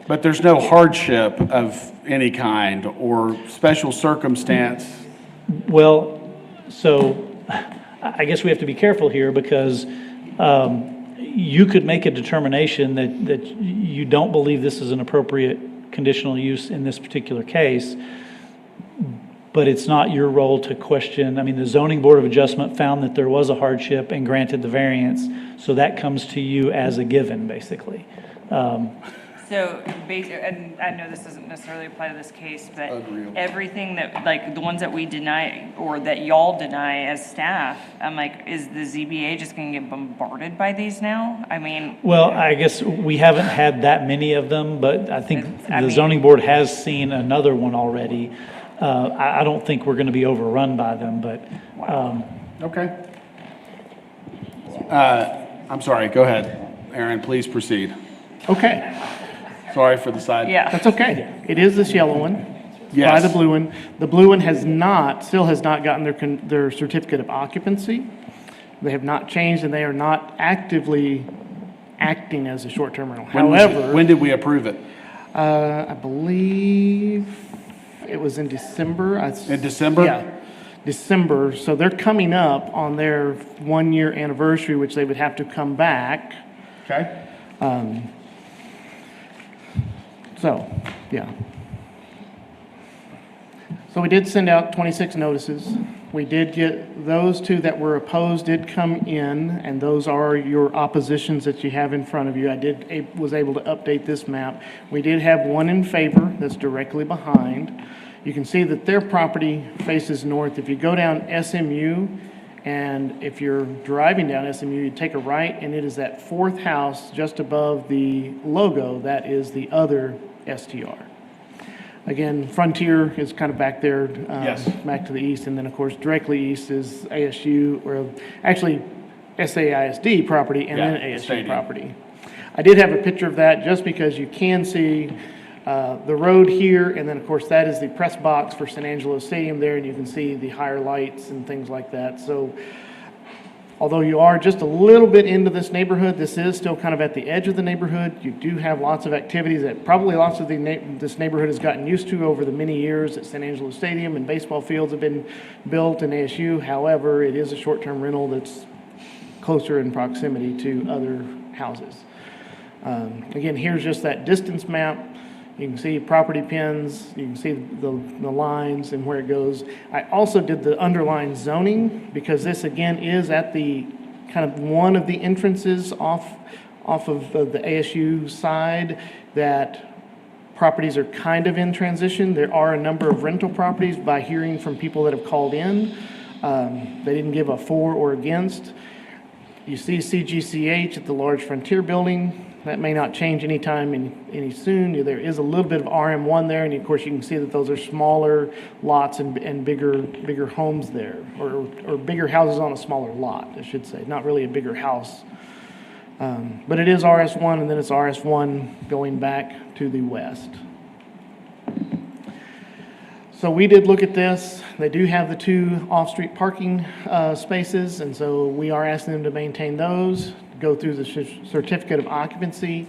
But there's no hardship of any kind or special circumstance. Well, so I guess we have to be careful here because you could make a determination that you don't believe this is an appropriate conditional use in this particular case, but it's not your role to question. I mean, the zoning board of adjustment found that there was a hardship and granted the variance, so that comes to you as a given, basically. So, and I know this doesn't necessarily apply to this case, but everything that, like, the ones that we deny or that y'all deny as staff, I'm like, is the ZBA just going to get bombarded by these now? I mean... Well, I guess we haven't had that many of them, but I think the zoning board has seen another one already. I don't think we're going to be overrun by them, but... Okay. I'm sorry, go ahead. Aaron, please proceed. Okay. Sorry for the side. Yeah. That's okay. It is this yellow one. Yes. By the blue one. The blue one still has not gotten their certificate of occupancy. They have not changed and they are not actively acting as a short-term rental. However. When did we approve it? I believe it was in December. In December? Yeah. December. So they're coming up on their 1-year anniversary, which they would have to come back. Okay. Yeah. So we did send out 26 notices. We did get, those two that were opposed did come in, and those are your oppositions that you have in front of you. I was able to update this map. We did have one in favor that's directly behind. You can see that their property faces north. If you go down SMU, and if you're driving down SMU, you take a right, and it is that fourth house just above the logo. That is the other STR. Again, Frontier is kind of back there, back to the east, and then, of course, directly east is ASU, or actually SAISD property, and then ASU stadium property. I did have a picture of that just because you can see the road here, and then, of course, that is the press box for San Angelo Stadium there, and you can see the higher lights and things like that. So although you are just a little bit into this neighborhood, this is still kind of at the edge of the neighborhood. You do have lots of activities that probably lots of this neighborhood has gotten used to over the many years that San Angelo Stadium and baseball fields have been built in ASU. However, it is a short-term rental that's closer in proximity to other houses. Again, here's just that distance map. You can see property pins, you can see the lines and where it goes. I also did the underlined zoning because this again is at the kind of one of the entrances off of the ASU side that properties are kind of in transition. There are a number of rental properties by hearing from people that have called in. They didn't give a for or against. You see CGCH at the large Frontier building. That may not change anytime any soon. There is a little bit of RM1 there, and of course you can see that those are smaller lots and bigger homes there, or bigger houses on a smaller lot, I should say. Not really a bigger house. But it is RS1, and then it's RS1 going back to the west. So we did look at this. They do have the 2 off-street parking spaces, and so we are asking them to maintain those, go through the certificate of occupancy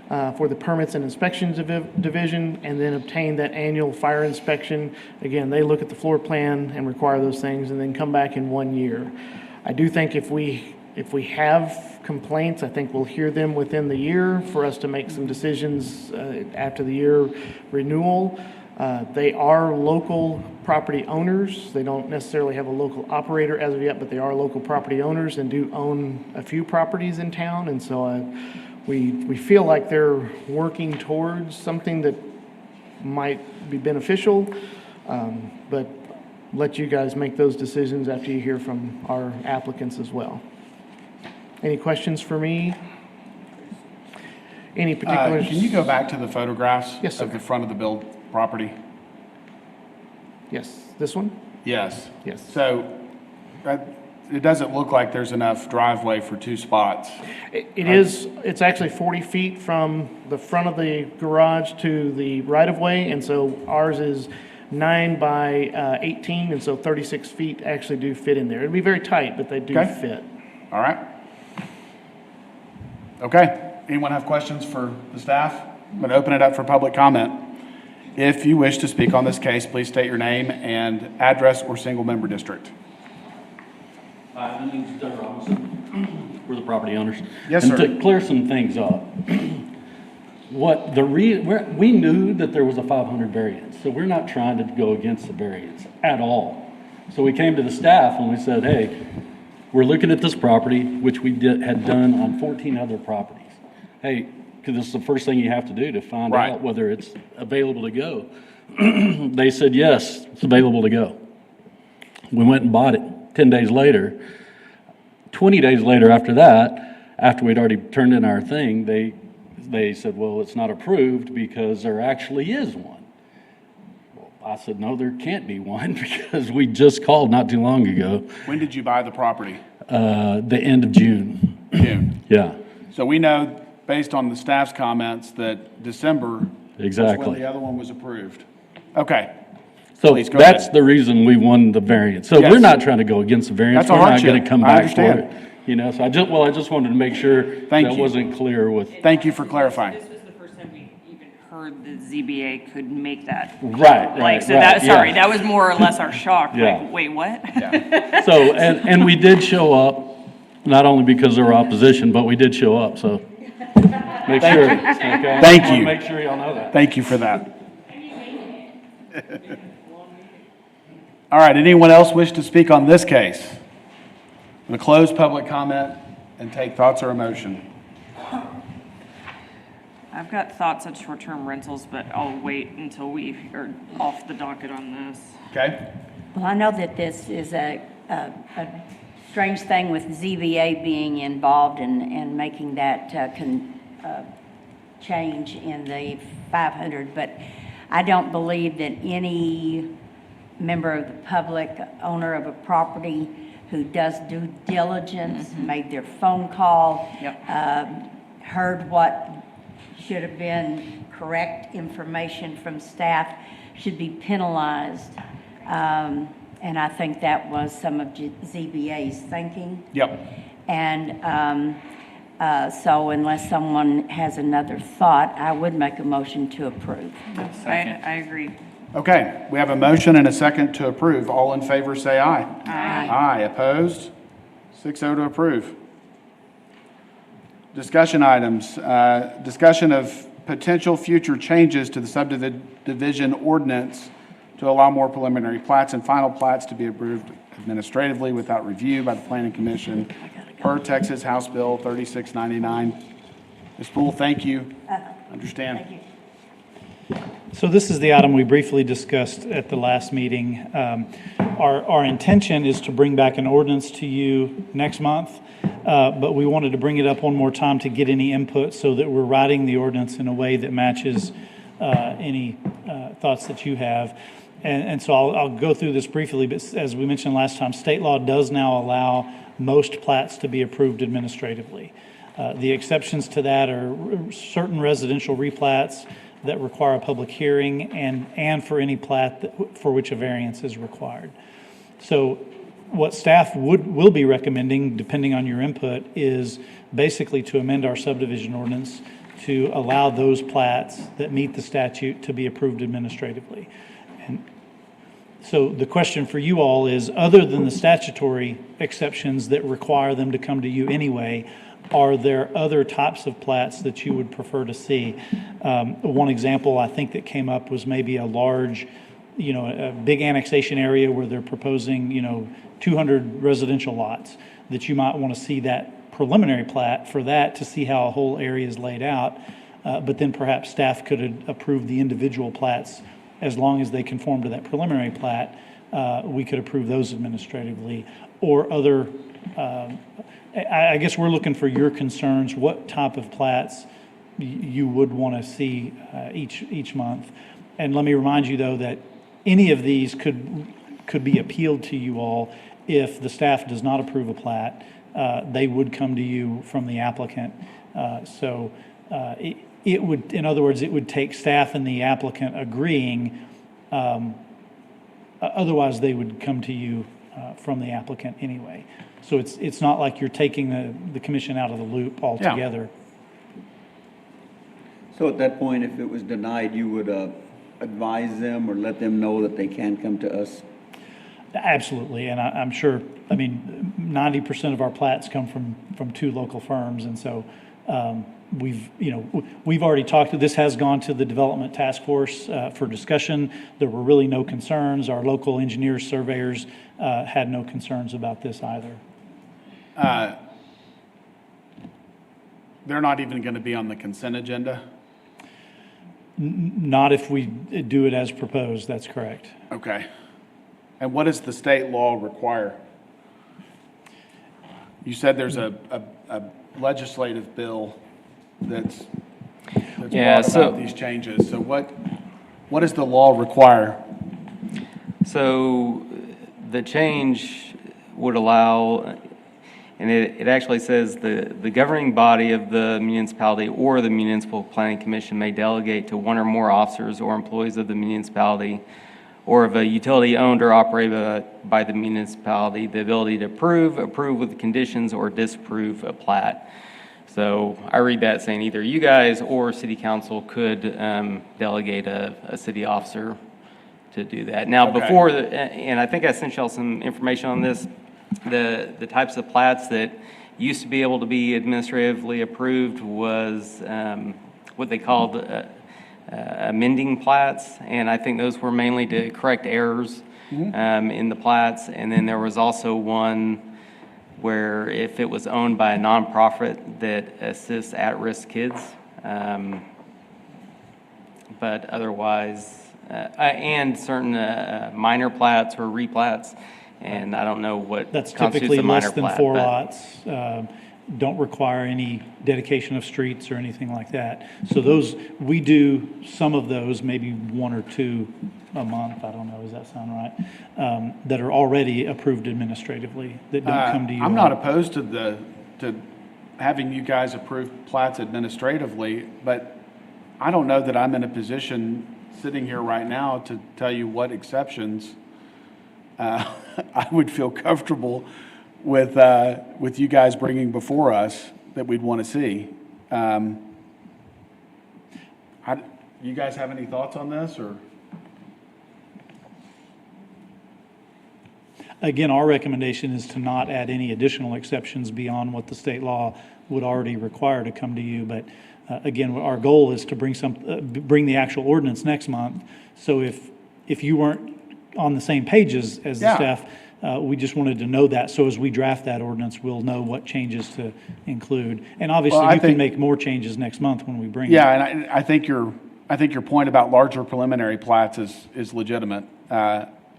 for the permits and inspections division, and then obtain that annual fire inspection. Again, they look at the floor plan and require those things, and then come back in 1 year. I do think if we have complaints, I think we'll hear them within the year for us to make some decisions after the year renewal. They are local property owners. They don't necessarily have a local operator as of yet, but they are local property owners and do own a few properties in town. And so we feel like they're working towards something that might be beneficial, but let you guys make those decisions after you hear from our applicants as well. Any questions for me? Any particular? Can you go back to the photographs? Yes, sir. Of the front of the build property? Yes, this one? Yes. Yes. So it doesn't look like there's enough driveway for 2 spots. It's actually 40 feet from the front of the garage to the right-of-way, and so ours is 9 by 18, and so 36 feet actually do fit in there. It'd be very tight, but they do fit. All right. Okay. Anyone have questions for the staff? I'm going to open it up for public comment. If you wish to speak on this case, please state your name and address or single-member district. Hi, my name's Doug Robinson. We're the property owners. Yes, sir. And to clear some things up, we knew that there was a 500 variance, so we're not trying to go against the variance at all. So we came to the staff and we said, hey, we're looking at this property, which we had done on 14 other properties. Hey, because this is the first thing you have to do to find out whether it's available to go. They said, yes, it's available to go. We went and bought it 10 days later. 20 days later after that, after we'd already turned in our thing, they said, well, it's not approved because there actually is one. Well, I said, no, there can't be one because we just called not too long ago. When did you buy the property? The end of June. June. Yeah. So we know, based on the staff's comments, that December was when the other one was approved. Okay. So Please, go that's ahead. the reason we won the variance. So Yes. we're not trying to go against the variance. That's a We're not hardship. going to come I back for understand. it. You know, so I just wanted to make sure that wasn't clear with. Thank you for clarifying. This was the first time we even heard the ZBA could make that. Right, So that, yeah. sorry, that was more or less our shock. Yeah. Like, wait, what? So, and we did show up, not only because of our opposition, but we did show up, so make sure. Okay? Thank I wanna you. Make sure y'all know that. Thank you for that. All right, anyone else wish to speak on this case? I'm going to close public comment and take thoughts or emotion. I've got thoughts on short-term rentals, but I'll wait until we are off the docket on this. Okay? Well, I know that this is a strange thing with ZBA being involved and making that change in the 500, but I don't believe that any member of the public, owner of a property who does due diligence, made their phone call, heard what should have been correct information from staff, should be penalized. And I think that was some of ZBA's thinking. Yep. And so unless someone has another thought, I would make a motion to approve. I agree. Okay, we have a motion and a second to approve. All in favor, say aye. Aye. Aye. Opposed? 6-0 to approve. Discussion items. Discussion of potential future changes to the subdivision ordinance to allow more preliminary plats and final plats to be approved administratively without review by the Planning Commission per Texas House Bill 3699. Ms. Poole, thank you. Understand. Thank you. So this is the item we briefly discussed at the last meeting. Our intention is to bring back an ordinance to you next month, but we wanted to bring it up one more time to get any input so that we're writing the ordinance in a way that matches any thoughts that you have. And so I'll go through this briefly, but as we mentioned last time, state law does now allow most plats to be approved administratively. The exceptions to that are certain residential replats that require a public hearing and for any plat for which a variance is required. So what staff will be recommending, depending on your input, is basically to amend our subdivision ordinance to allow those plats that meet the statute to be approved administratively. And so the question for you all is, other than the statutory exceptions that require them to come to you anyway, are there other types of plats that you would prefer to see? One example I think that came up was maybe a large, a big annexation area where they're proposing, 200 residential lots, that you might want to see that preliminary plat for that to see how a whole area is laid out. But then perhaps staff could approve the individual plats as long as they conform to that preliminary plat. We could approve those administratively, or other. I guess we're looking for your concerns. What type of plats you would want to see each month? And let me remind you, though, that any of these could be appealed to you all if the staff does not approve a plat. They would come to you from the applicant. So it would, in other words, it would take staff and the applicant agreeing. Otherwise, they would come to you from the applicant anyway. So it's not like you're taking the commission out of the loop altogether. So at that point, if it was denied, you would advise them or let them know that they can come to us? Absolutely, and I'm sure, 90% of our plats come from two local firms, and so we've already talked, this has gone to the development task force for discussion. There were really no concerns. Our local engineers, surveyors had no concerns about this either. They're not even going to be on the consent agenda? Not if we do it as proposed, that's correct. Okay. And what does the state law require? You said there's a legislative bill that's brought about these changes. So what does the law require? So the change would allow, and it actually says the governing body of the municipality or the municipal planning commission may delegate to one or more officers or employees of the municipality or of a utility owned or operated by the municipality the ability to approve with conditions, or disapprove a plat. So I read that saying either you guys or city council could delegate a city officer to do that. Now, before, and I think I sent y'all some information on this, the types of plats that used to be able to be administratively approved was what they called amending plats, and I think those were mainly to correct errors in the plats. And then there was also one where if it was owned by a nonprofit that assists at-risk kids, but otherwise, and certain minor plats or replats, and I don't know what that's constitutes typically a minor less than plat, 4 but- lots. Don't require any dedication of streets or anything like that. So those, we do some of those, maybe 1 or 2 a month, I don't know, does that sound right? That are already approved administratively, that don't come to you. I'm not opposed to having you guys approve plats administratively, but I don't know that I'm in a position sitting here right now to tell you what exceptions I would feel comfortable with you guys bringing before us that we'd want to see. You guys have any thoughts on this, or? Again, our recommendation is to not add any additional exceptions beyond what the state law would already require to come to you. But again, our goal is to bring the actual ordinance next month. So if you weren't on the same page as the staff, we just wanted to know that. So as we draft that ordinance, we'll know what changes to include. And obviously, you can make more changes next month when we bring it. Yeah, and I think your point about larger preliminary plats is legitimate.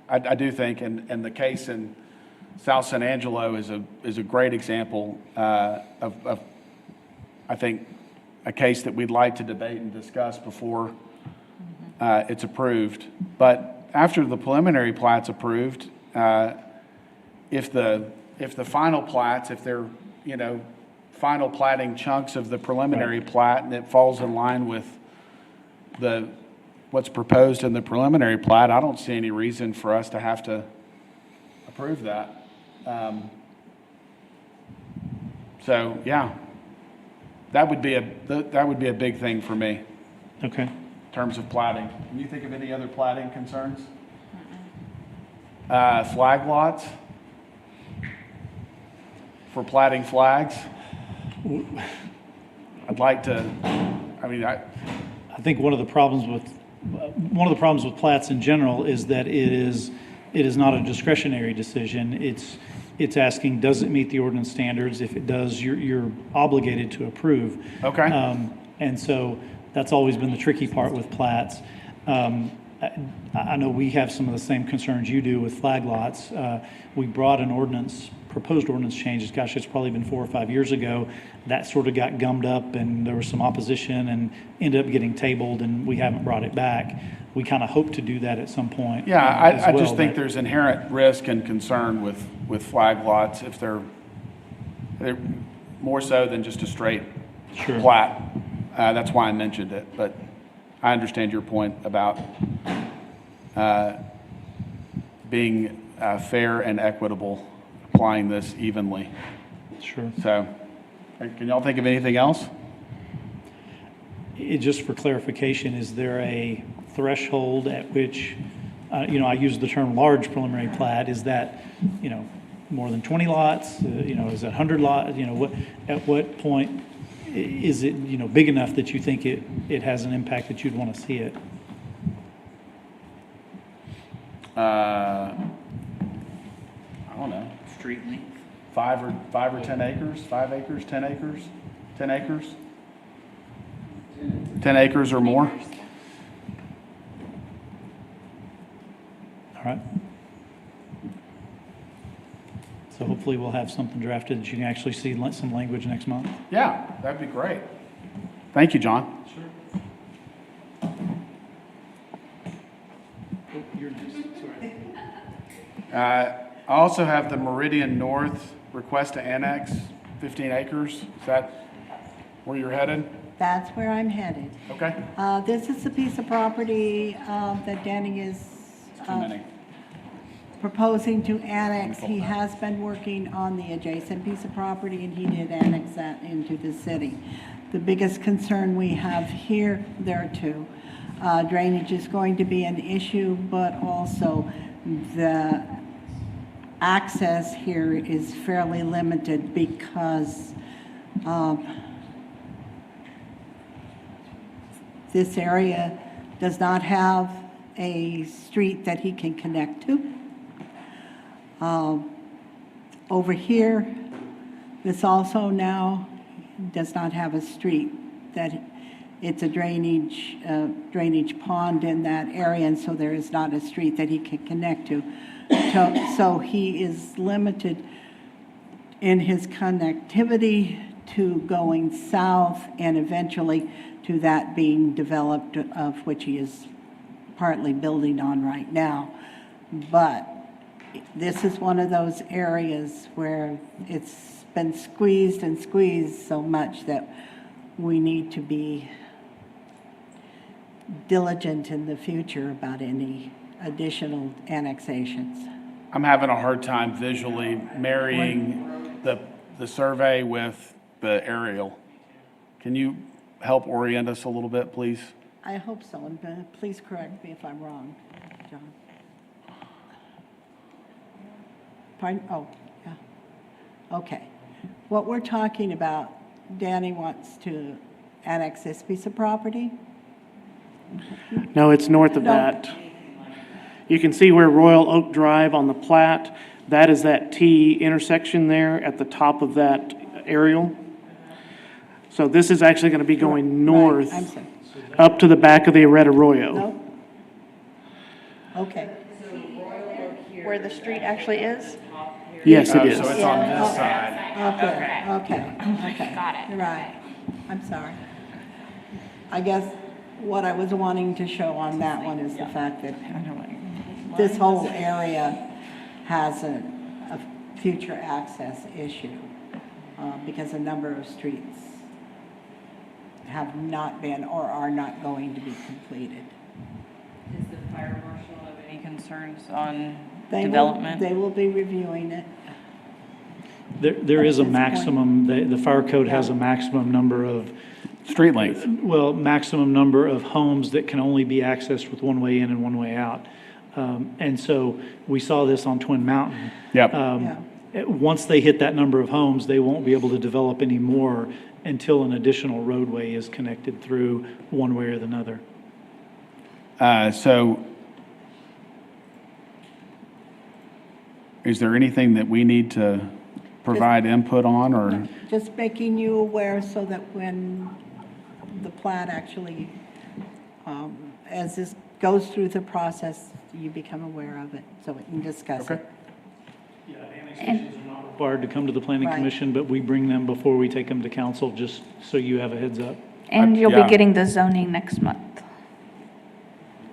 I do think, and the case in South San Angelo is a great example of I think a case that we'd like to debate and discuss before it's approved. But after the preliminary plat's approved, if the final plats, if they're final plating chunks of the preliminary plat, and it falls in line with what's proposed in the preliminary plat, I don't see any reason for us to have to approve that. So, yeah, that would be a big thing for me Okay. in terms of plating. Can you think of any other plating concerns? Flag lots for plating flags. I'd like to, I think one of the problems with plats in general is that it is not a discretionary decision. It's asking, does it meet the ordinance standards? If it does, you're obligated to approve. Okay. And so that's always been the tricky part with plats. I know we have some of the same concerns you do with flag lots. We brought an proposed ordinance changes, gosh, it's probably been 4 or 5 years ago. That sort of got gummed up and there was some opposition and ended up getting tabled, and we haven't brought it back. We kind of hope to do that at some point. Yeah, as I well, just think but- there's inherent risk and concern with flag lots if they're more so than just a straight plat. That's why I mentioned it, but I understand your point about being fair and equitable, applying this evenly. Sure. So, can y'all think of anything else? Just for clarification, is there a threshold at which, I use the term large preliminary plat, is that, more than 20 lots? Is it 100 lots? At what point is it, big enough that you think it has an impact that you'd want to see it? I don't know. Street length? 5 or 10 acres, 5 acres, 10 acres, 10 acres? 10 acres or more? All right. So hopefully we'll have something drafted that you can actually see some language next month. Yeah, that'd be great. Thank you, John. I also have the Meridian North request to annex 15 acres. Is that where you're headed? That's where I'm headed. Okay. This is a piece of property that Danny is Too many. proposing to annex. He has been working on the adjacent piece of property, and he did annex that into the city. The biggest concern we have here, there are two. Drainage is going to be an issue, but also the access here is fairly limited because this area does not have a street that he can connect to. Over here, this also now does not have a street. That it's a drainage pond in that area, and so there is not a street that he can connect to. So he is limited in his connectivity to going south and eventually to that being developed, of which he is partly building on right now. But this is one of those areas where it's been squeezed and squeezed so much that we need to be diligent in the future about any additional annexations. I'm having a hard time visually marrying the survey with the aerial. Can you help orient us a little bit, please? I hope so, and please correct me if I'm wrong, John. Pardon? Oh, yeah. Okay. What we're talking about, Danny wants to annex this piece of property? No, it's north of that. You can see where Royal Oak Drive on the plat, that is that T intersection there at the top of that aerial. So this is actually going to be going north I'm sorry. up to the back of the Arroyo. No? Okay. Where the street actually is? Yes, it is. So it's on this side. Okay. Got it. You're right. I'm sorry. I guess what I was wanting to show on that one is the fact that this whole area has a future access issue. because a number of streets have not been or are not going to be completed. Is the fire marshal have any concerns on They development? They will be reviewing it. There is a At this point. maximum, the fire code has a maximum number of, Street length. well, maximum number of homes that can only be accessed with one way in and one way out. And so we saw this on Twin Mountain. Yep. Once they hit that number of homes, they won't be able to develop any more until an additional roadway is connected through one way or another. So is there anything that we need to provide input on, or? Just making you aware so that when the plat actually, as this goes through the process, you become aware of it, so we can discuss it. Yeah, annexations are not required to come to the planning Right. commission, but we bring them before we take them to council, just so you have a heads up. And you'll yeah. be getting the zoning next month,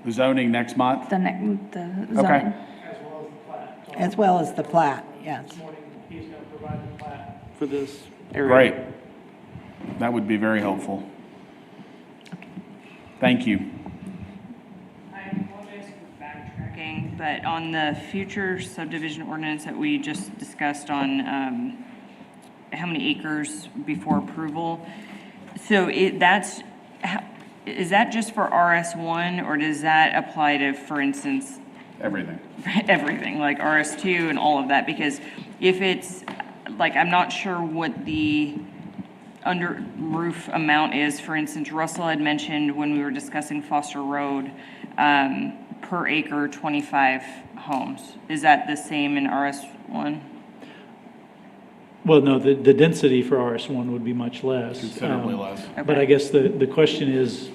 The zoning next month? the Okay. zoning. As well as the plat, yes. He's going to provide the plat. For this area. Great. That would be very helpful. Thank you. I apologize for backtracking, but on the future subdivision ordinance that we just discussed on how many acres before approval, so is that just for RS1, or does that apply to, for instance, Everything. everything, like RS2 and all of that? Because if it's, like, I'm not sure what the under roof amount is. For instance, Russell had mentioned when we were discussing Foster Road, per acre, 25 homes. Is that the same in RS1? Well, no, the density for RS1 would be much less. Considerably less. But I guess the question is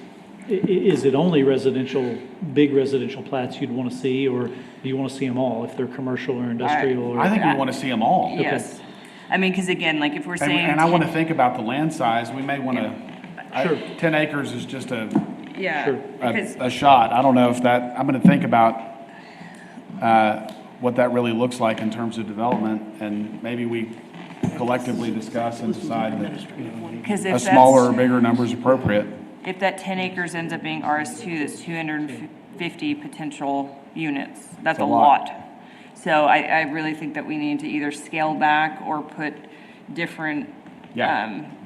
it only residential, big residential plats you'd want to see, or do you want to see them all if they're commercial or industrial? Or I think we want to see them all. Yes. I mean, because again, like if we're saying. And I want to think about the land size. We may want to, Sure. 10 acres is just Yeah, Sure. because, a shot. I don't know if that, I'm going to think about what that really looks like in terms of development, and maybe we collectively discuss and decide that because a if smaller or that's, bigger number is appropriate. if that 10 acres ends up being RS2, that's 250 potential units. That's a lot. So I really think that we need to either scale back or put different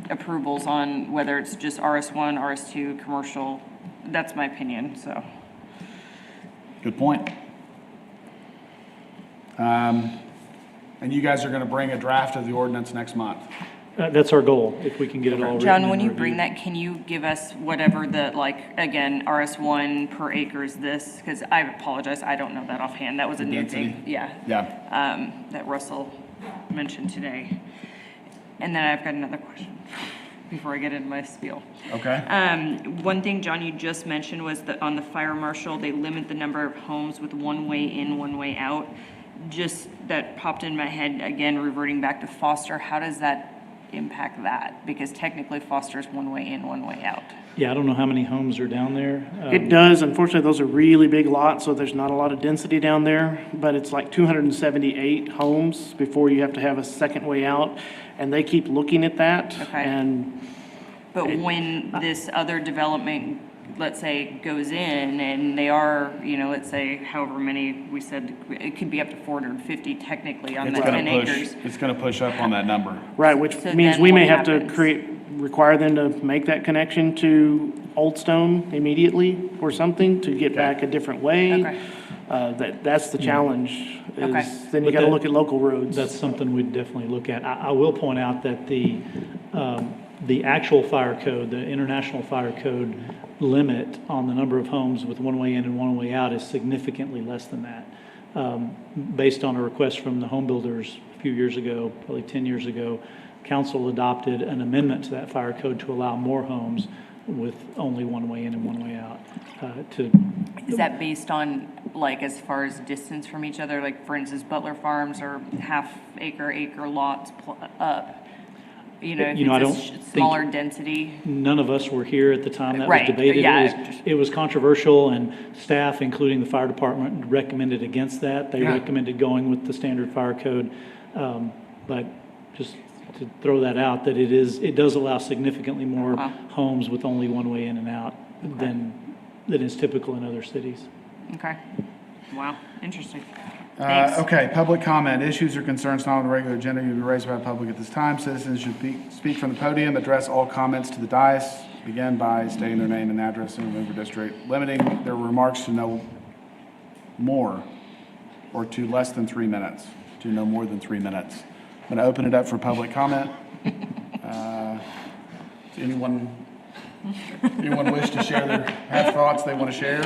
approvals on whether it's just RS1, RS2, commercial. That's my opinion, so. Good point. And you guys are going to bring a draft of the ordinance next month? That's our goal, if we can get it all written. John, when and you bring reviewed. that, can you give us whatever the, like, again, RS1 per acre is this? Because I apologize, I don't know that offhand. That was a new Density? thing. Yeah. Yeah. That Russell mentioned today. And then I've got another question before I get into my spiel. Okay. One thing, John, you just mentioned was that on the fire marshal, they limit the number of homes with one way in, one way out. Just that popped in my head, again, reverting back to Foster, how does that impact that? Because technically Foster's one way in, one way out. Yeah, I don't know how many homes are down there. It does. Unfortunately, those are really big lots, so there's not a lot of density down there, but it's like 278 homes before you have to have a second way out, and they keep looking at that. Okay. And But when this other development, let's say, goes in and they are, let's say however many we said, it could be up to 450 technically on that 10 acres. It's going to push up on that number. Right, which So means then we what may have to happens? require them to make that connection to Old Stone immediately or something to get back a different way. Okay. That's the challenge, Okay. is then you But gotta that- look at local roads. That's something we'd definitely look at. I will point out that the actual fire code, the international fire code limit on the number of homes with one way in and one way out is significantly less than that. Based on a request from the home builders a few years ago, probably 10 years ago, council adopted an amendment to that fire code to allow more homes with only one way in and one way out. Is that based on, like, as far as distance from each other? Like, for instance, Butler Farms are acre lots up. If I it's don't a think- smaller density. None of us were here at the time that was Right, debated. yeah. It was controversial, and staff, including the fire department, recommended against that. They Yeah. recommended going with the standard fire code. But just to throw that out, that it does allow significantly more homes with only one way in and out than is typical in other cities. Okay. Wow, interesting. Thanks. Okay, public comment. Issues or concerns not on the regular agenda will be raised by the public at this time. Citizens should speak from the podium, address all comments to the dais, begin by stating their name and address in the member district, limiting their remarks to no more or to less than 3 minutes, to no more than 3 minutes. I'm going to open it up for public comment. Does anyone wish to have thoughts they want to share?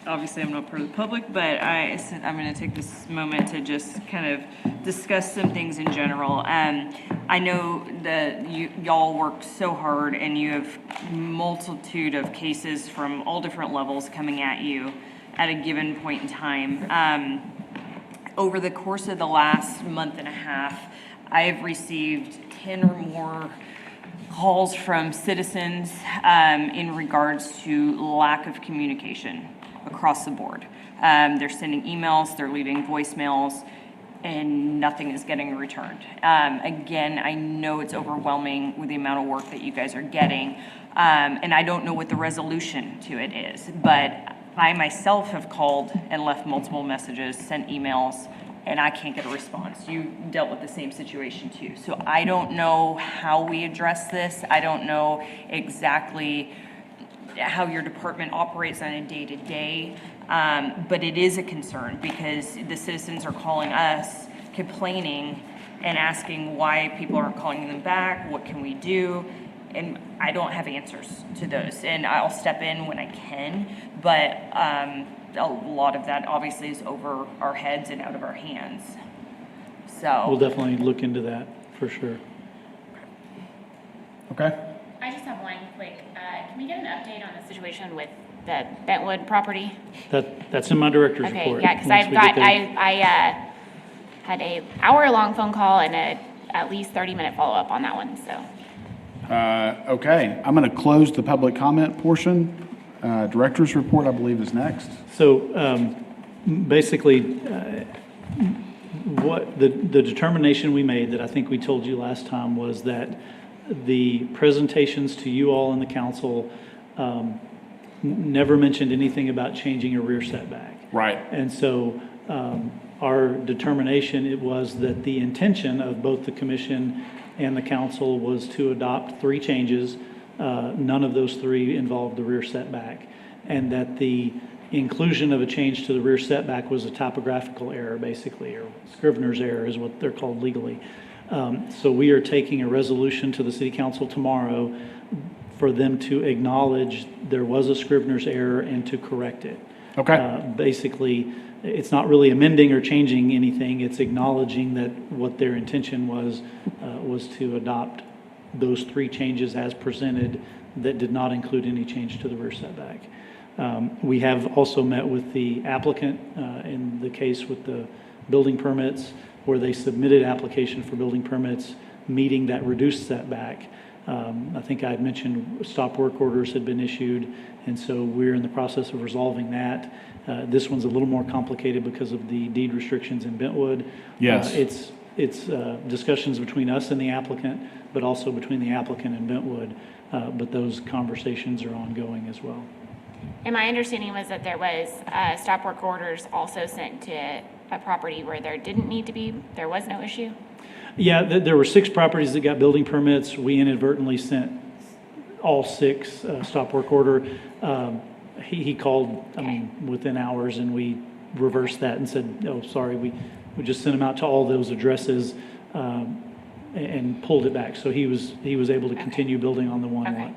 Obviously, I'm not part of the public, but I'm going to take this moment to just kind of discuss some things in general. I know that y'all work so hard, and you have multitude of cases from all different levels coming at you at a given point in time. Over the course of the last month and a half, I have received 10 or more calls from citizens in regards to lack of communication across the board. They're sending emails, they're leaving voicemails, and nothing is getting returned. Again, I know it's overwhelming with the amount of work that you guys are getting, and I don't know what the resolution to it is, but I myself have called and left multiple messages, sent emails, and I can't get a response. You dealt with the same situation too. So I don't know how we address this. I don't know exactly how your department operates on a day-to-day, but it is a concern because the citizens are calling us, complaining and asking why people aren't calling them back, what can we do? And I don't have answers to those, and I'll step in when I can, but a lot of that obviously is over our heads and out of our hands. So We'll definitely look into that for sure. Okay. I just have one quick, can we get an update on the situation with the Bentwood property? That's in my director's Okay, report. yeah, because once I've we get got, there. I had a hour-long phone call and at least 30-minute follow-up on that one, so. Okay, I'm going to close the public comment portion. Director's report, I believe, is next. So basically, what the determination we made that I think we told you last time was that the presentations to you all in the council never mentioned anything about changing a rear setback. Right. And so our determination, it was that the intention of both the commission and the council was to adopt 3 changes. None of those 3 involved the rear setback, and that the inclusion of a change to the rear setback was a typographical error, basically, or Scrivener's error is what they're called legally. So we are taking a resolution to the city council tomorrow for them to acknowledge there was a Scrivener's error and to correct it. Okay. Basically, it's not really amending or changing anything. It's acknowledging that what their intention was to adopt those 3 changes as presented that did not include any change to the rear setback. We have also met with the applicant in the case with the building permits, where they submitted application for building permits meeting that reduced setback. I think I had mentioned stop work orders had been issued, and so we're in the process of resolving that. This one's a little more complicated because of the deed restrictions in Bentwood. Yes. It's discussions between us and the applicant, but also between the applicant and Bentwood. But those conversations are ongoing as well. And my understanding was that there was stop work orders also sent to a property where there didn't need to be, there was no issue? Yeah, there were 6 properties that got building permits. We inadvertently sent all 6 stop work order. He called, within hours, and we reversed that and said, oh, sorry, we just sent him out to all those addresses and pulled it back. So he was able to continue building on the one lot.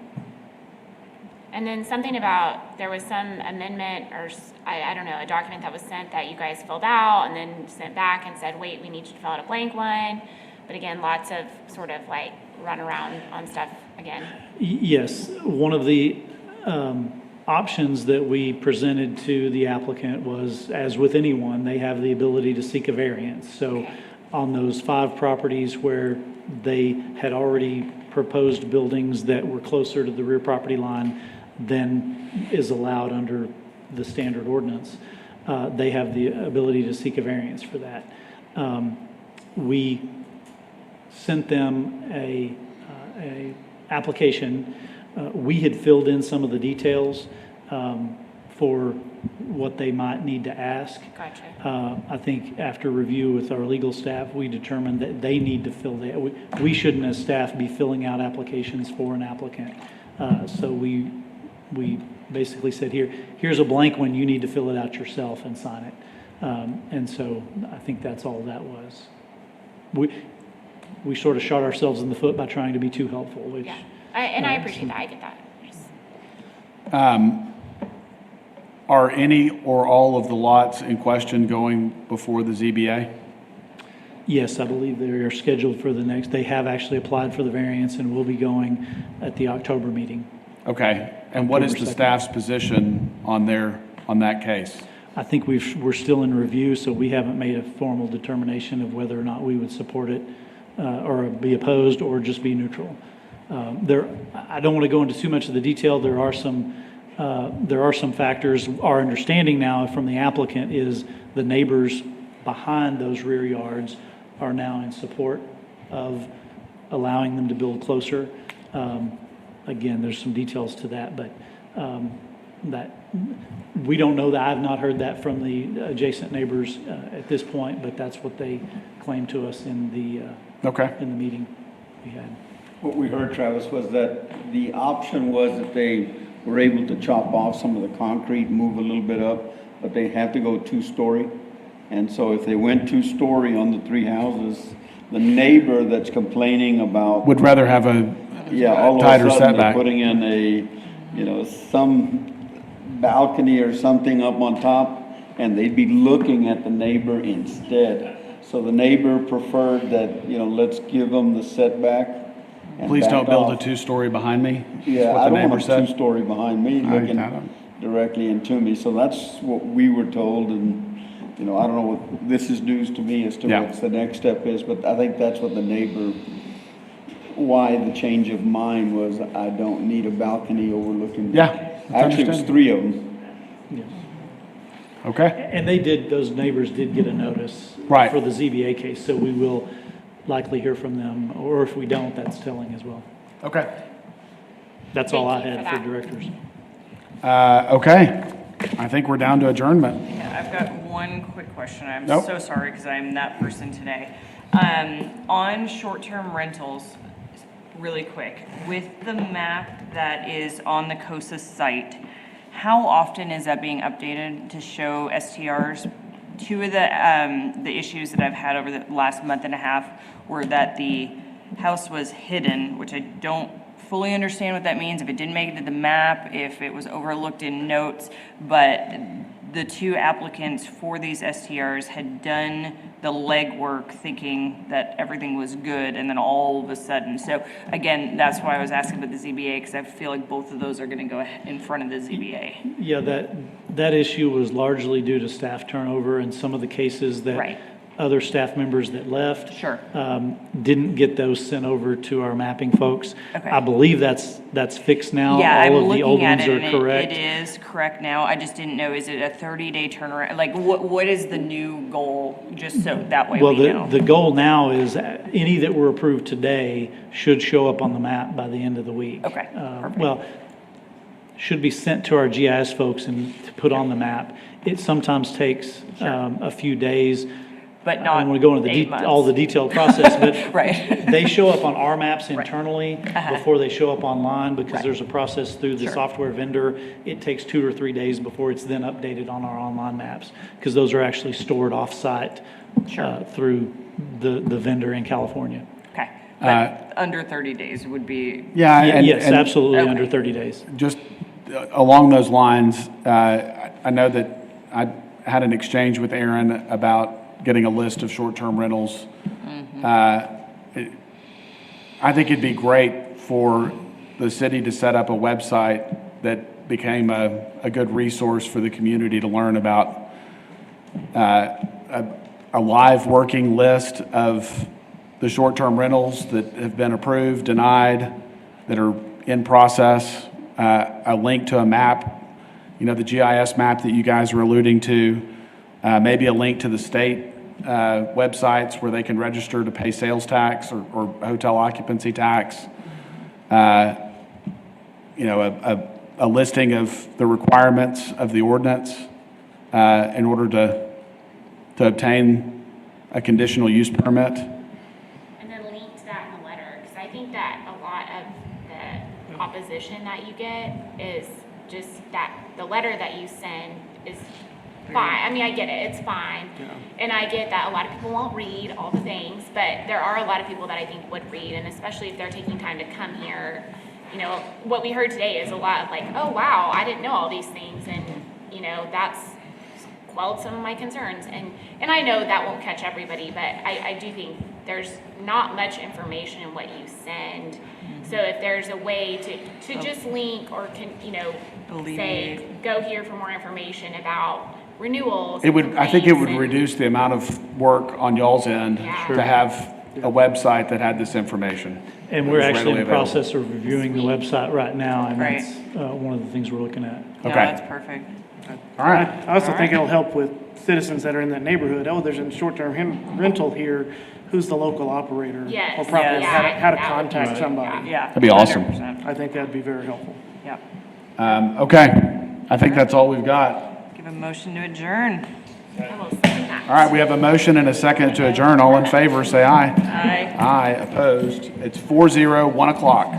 And then something about, there was some amendment or, I don't know, a document that was sent that you guys filled out and then sent back and said, wait, we need you to fill out a blank one. But again, lots of sort of like run around on stuff again. Yes, one of the options that we presented to the applicant was, as with anyone, they have the ability to seek a variance. So on those 5 properties where they had already proposed buildings that were closer to the rear property line than is allowed under the standard ordinance, they have the ability to seek a variance for that. We sent them a application. We had filled in some of the details for what they might need to ask. Gotcha. I think after review with our legal staff, we determined that they need to fill that. We shouldn't as staff be filling out applications for an applicant. So we basically said, here's a blank one, you need to fill it out yourself and sign it. And so I think that's all that was. We sort of shot ourselves in the foot by trying to be too helpful, which. Yeah, I appreciate that, I get that. Are any or all of the lots in question going before the ZBA? Yes, I believe they are scheduled for the next, they have actually applied for the variance and will be going at the October meeting. Okay, and what is the October 2nd. staff's position on that case? I think we're still in review, so we haven't made a formal determination of whether or not we would support it or be opposed or just be neutral. I don't want to go into too much of the detail. There are some factors. Our understanding now from the applicant is the neighbors behind those rear yards are now in support of allowing them to build closer. Again, there's some details to that, but that we don't know that. I've not heard that from the adjacent neighbors at this point, but that's what they claimed to us in the meeting we had. What we heard, Travis, was that the option was that they were able to chop off some of the concrete, move a little bit up, but they have to go 2-story. And so if they went 2-story on the 3 houses, the neighbor that's complaining about. Would rather have a all tighter of a sudden setback. they're putting in some balcony or something up on top, and they'd be looking at the neighbor instead. So the neighbor preferred that, let's give them the setback. And Please don't backed build a off. 2-story behind me. is Yeah, what I the don't neighbor want a said. 2-story behind me I looking don't. directly into me. So that's what we were told, and, I don't know what, this is news to me as to Yeah. what the next step is, but I think that's what the neighbor, why the change of mind was, I don't need a balcony overlooking. Yeah, that's Actually, it was understandable. 3 of them. Okay. And those neighbors did get a notice Right. for the ZBA case, so we will likely hear from them, or if we don't, that's telling as well. Okay. That's all I Thank you had for for directors. Okay. I think we're down to adjournment. Yeah, I've got one quick question. I'm Nope. so sorry because I'm that person today. On short-term rentals, really quick, with the map that is on the COSA site, how often is that being updated to show STRs? Two of the issues that I've had over the last month and a half were that the house was hidden, which I don't fully understand what that means, if it didn't make it to the map, if it was overlooked in notes, but the 2 applicants for these STRs had done the legwork thinking that everything was good, and then all of a sudden, so again, that's why I was asking about the ZBA, because I feel like both of those are gonna go in front of the ZBA. Yeah, that issue was largely due to staff turnover and some of the cases that Right. other staff members that left. Sure. Didn't get those sent over to our mapping folks. Okay. I believe that's fixed now. Yeah, I'm All of the old looking at ones it, are and correct. it is correct now, I just didn't know, is it a 30-day turnaround? Like, what is the new goal, just so that way Well, we know? the goal now is any that were approved today should show up on the map by the end of the week. Okay, perfect. Well, should be sent to our GIS folks and to put on the map. It sometimes takes a few days. But I not don't want to go into 8 months. all the detailed process, but Right. they show up on our maps internally Uh-huh. before they show up online, because Right. there's a process through the Sure. software vendor. It takes 2 or 3 days before it's then updated on our online maps, because those are actually stored off-site through the vendor in California. Okay, but under 30 days would be. Yeah. Yes, and absolutely, Okay. under 30 days. Just along those lines, I know that I had an exchange with Aaron about getting a list of short-term rentals. I think it'd be great for the city to set up a website that became a good resource for the community to learn about a live working list of the short-term rentals that have been approved, denied, that are in process, a link to a map, the GIS map that you guys are alluding to, maybe a link to the state websites where they can register to pay sales tax or hotel occupancy tax. You know, a listing of the requirements of the ordinance in order to obtain a conditional use permit. And then link to that in the letter, because I think that a lot of the opposition that you get is just that the letter that you send is fine. I mean, I get it, it's fine. And I get that a lot of people won't read all the things, but there are a lot of people that I think would read, and especially if they're taking time to come here. You know, what we heard today is a lot of like, oh, wow, I didn't know all these things, and, you know, that's quelled some of my concerns. And I know that won't catch everybody, but I do think there's not much information in what you send. So if there's a way to just link or say, go here for more information about renewals. It would, I think it would reduce the amount of work on y'all's end to have a website that had this information. And we're that was actually in the readily available. process of reviewing the website right now, and that's one of the things we're looking at. Okay. That's perfect. All right. I also think it'll help with citizens that are in that neighborhood. Oh, there's a short-term rental here. Who's the local operator? Yes. Or property, Yes. how to That would be contact good. somebody. Yeah. That'd be awesome. 100%. I think that'd be very helpful. Yep. Okay, I think that's all we've got. Give a motion to adjourn. I will second that. All right, we have a motion and a second to adjourn. All in favor, say aye. Aye. Aye, opposed. It's 4-0, 1 o'clock.